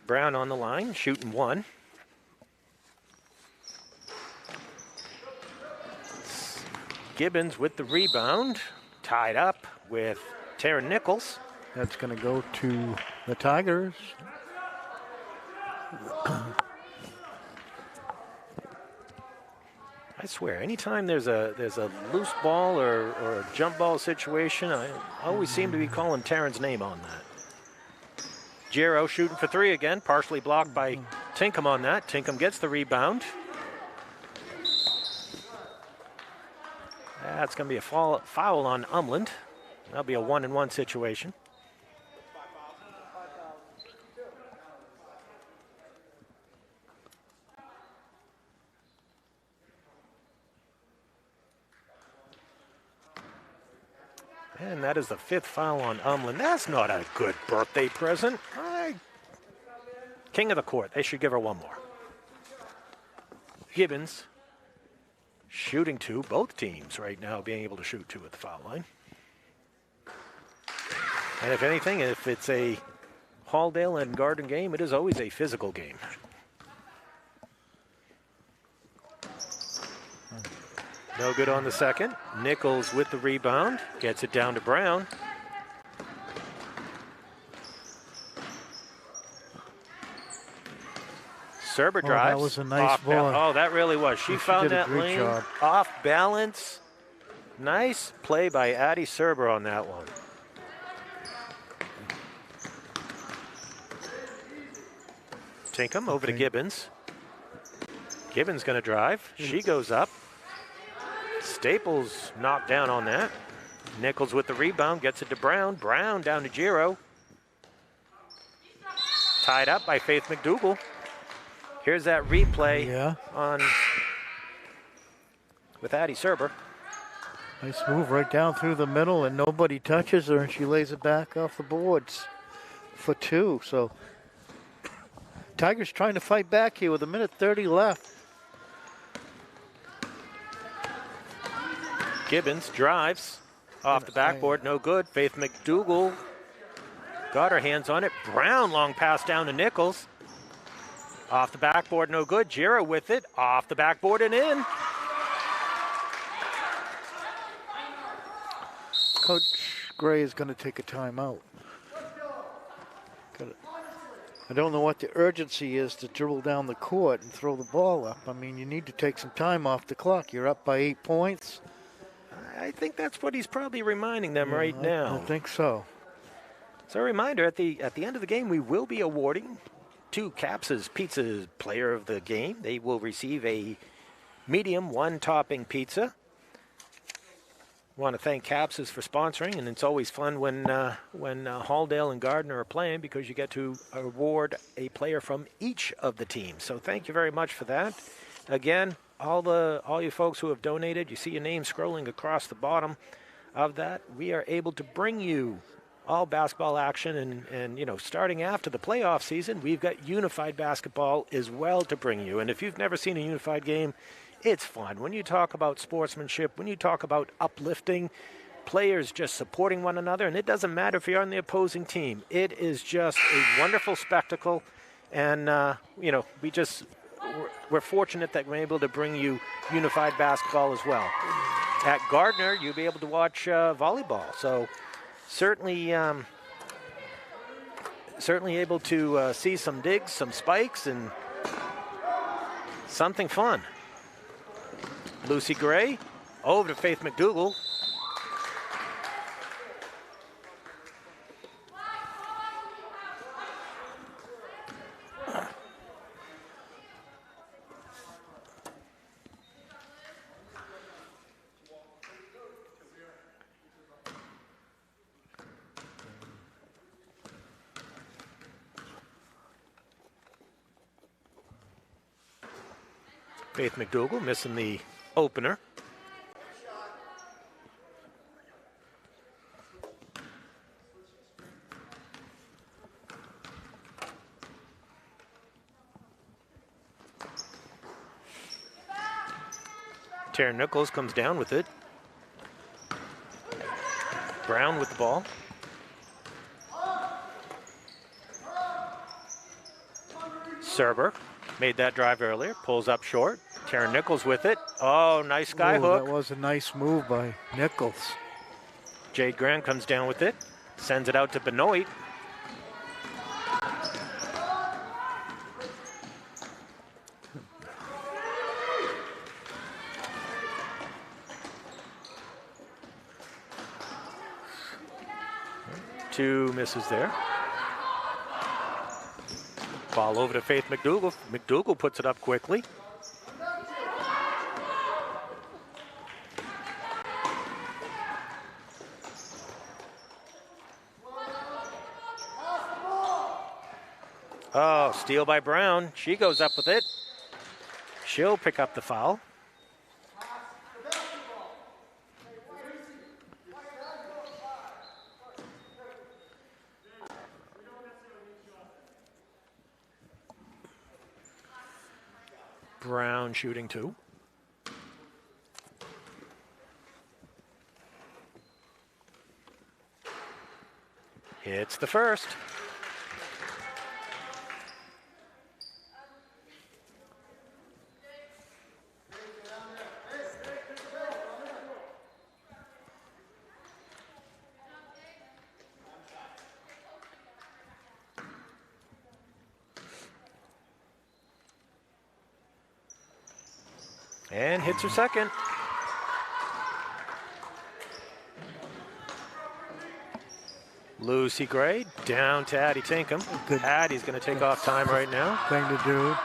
Brown on the line, shooting one. Gibbons with the rebound, tied up with Taryn Nichols. That's going to go to the Tigers. I swear, anytime there's a loose ball or a jump ball situation, I always seem to be calling Taryn's name on that. Giro shooting for three again, partially blocked by Tinkham on that. Tinkham gets the rebound. That's going to be a foul on Umland. That'll be a 1-and-1 situation. And that is the fifth foul on Umland. That's not a good birthday present. King of the court. They should give her one more. Gibbons shooting two. Both teams right now being able to shoot two at the foul line. And if anything, if it's a Halldale and Gardiner game, it is always a physical game. No good on the second. Nichols with the rebound. Gets it down to Brown. Serber drives. That was a nice ball. Oh, that really was. She found that lane off balance. Nice play by Addie Serber on that one. Tinkham over to Gibbons. Gibbons going to drive. She goes up. Staples knocked down on that. Nichols with the rebound, gets it to Brown. Brown down to Giro. Tied up by Faith McDougall. Here's that replay on with Addie Serber. Nice move right down through the middle, and nobody touches her, and she lays it back off the boards for two. So Tigers trying to fight back here with 1:30 left. Gibbons drives off the backboard, no good. Faith McDougall got her hands on it. Brown long pass down to Nichols. Off the backboard, no good. Giro with it, off the backboard and in. Coach Gray is going to take a timeout. I don't know what the urgency is to dribble down the court and throw the ball up. I mean, you need to take some time off the clock. You're up by 8 points. I think that's what he's probably reminding them right now. I think so. So a reminder, at the end of the game, we will be awarding to Caps's Pizza Player of the Game. They will receive a medium one-topping pizza. Want to thank Caps's for sponsoring, and it's always fun when Halldale and Gardiner are playing because you get to award a player from each of the teams. So thank you very much for that. Again, all you folks who have donated, you see your name scrolling across the bottom of that, we are able to bring you all basketball action, and you know, starting after the playoff season, we've got unified basketball as well to bring you. And if you've never seen a unified game, it's fun. When you talk about sportsmanship, when you talk about uplifting, players just supporting one another, and it doesn't matter if you're on the opposing team. It is just a wonderful spectacle, and you know, we're fortunate that we're able to bring you unified basketball as well. At Gardiner, you'll be able to watch volleyball, so certainly able to see some digs, some spikes, and something fun. Lucy Gray over to Faith McDougall. Faith McDougall missing the opener. Tara Nichols comes down with it. Brown with the ball. Serber made that drive earlier, pulls up short. Tara Nichols with it. Oh, nice sky hook. That was a nice move by Nichols. Jade Graham comes down with it, sends it out to Benoit. Two misses there. Ball over to Faith McDougall. McDougall puts it up quickly. Oh, steal by Brown. She goes up with it. She'll pick up the foul. Brown shooting two. Hits the first. And hits her second. Lucy Gray down to Addie Tinkham. Addie's going to take off time right now. Thing to do.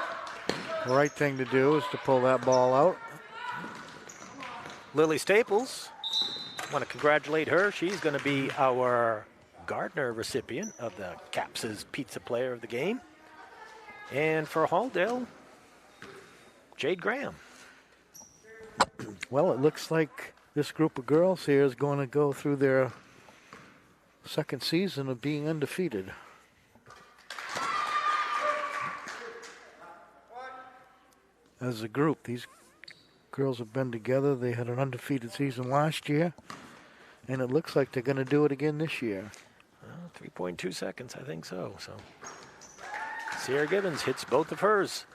The right thing to do is to pull that ball out. Lily Staples, want to congratulate her. She's going to be our Gardiner recipient of the Caps' Pizza Player of the Game. And for Halldale, Jade Graham. Well, it looks like this group of girls here is going to go through their second season of being undefeated. As a group, these girls have been together. They had an undefeated season last year, and it looks like they're going to do it again this year. 3.2 seconds, I think so. Sierra Gibbons hits both of hers.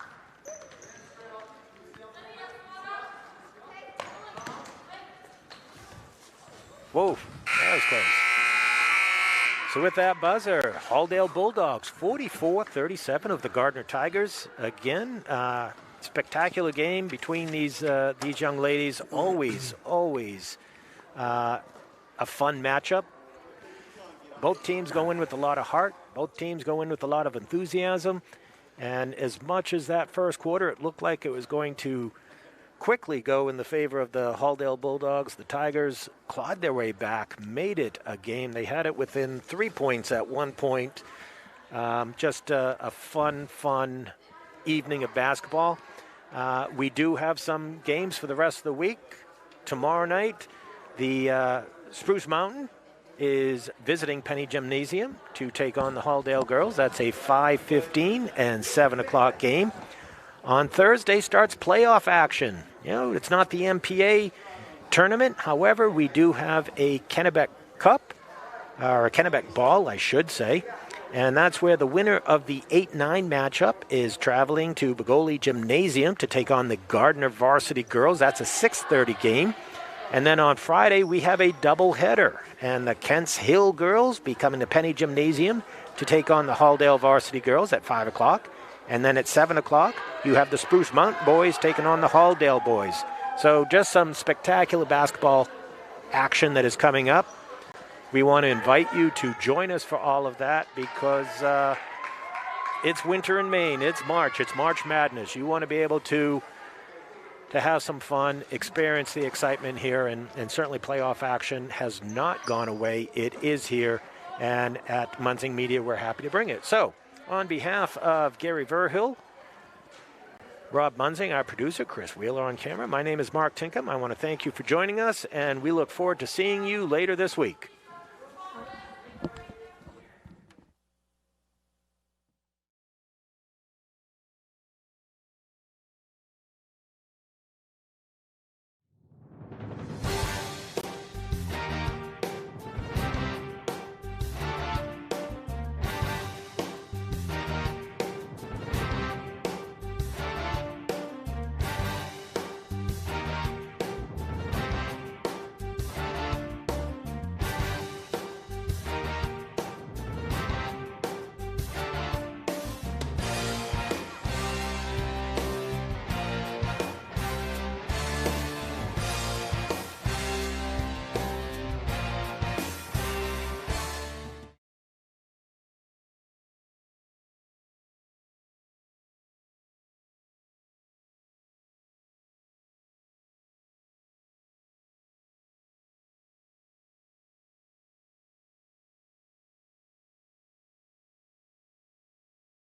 Whoa, that was close. So with that buzzer, Halldale Bulldogs 44-37 of the Gardiner Tigers. Again, spectacular game between these young ladies. Always a fun matchup. Both teams go in with a lot of heart. Both teams go in with a lot of enthusiasm. And as much as that first quarter, it looked like it was going to quickly go in the favor of the Halldale Bulldogs. The Tigers clawed their way back, made it a game. They had it within 3 points at one point. Just a fun evening of basketball. We do have some games for the rest of the week. Tomorrow night, the Spruce Mountain is visiting Penny Gymnasium to take on the Halldale girls. That's a 5:15 and 7 o'clock game. On Thursday starts playoff action. It's not the MPA tournament. However, we do have a Kennebec Cup, or a Kennebec Ball, I should say. And that's where the winner of the 8-9 matchup is traveling to Begoli Gymnasium to take on the Gardiner varsity girls. That's a 6:30 game. And then on Friday, we have a doubleheader. And the Kents Hill girls be coming to Penny Gymnasium to take on the Halldale varsity girls at 5 o'clock. And then at 7 o'clock, you have the Spruce Mountain boys taking on the Halldale boys. So just some spectacular basketball action that is coming up. We want to invite you to join us for all of that because it's winter in Maine. It's March Madness. You want to be able to have some fun, experience the excitement here, and certainly playoff action has not gone away. It is here, and at Munsing Media, we're happy to bring it. So, on behalf of Gary Verhill, Rob Munsing, our producer, Chris Wheeler on camera, my name is Mark Tinkham. I want to thank you for joining us, and we look forward to seeing you later this week.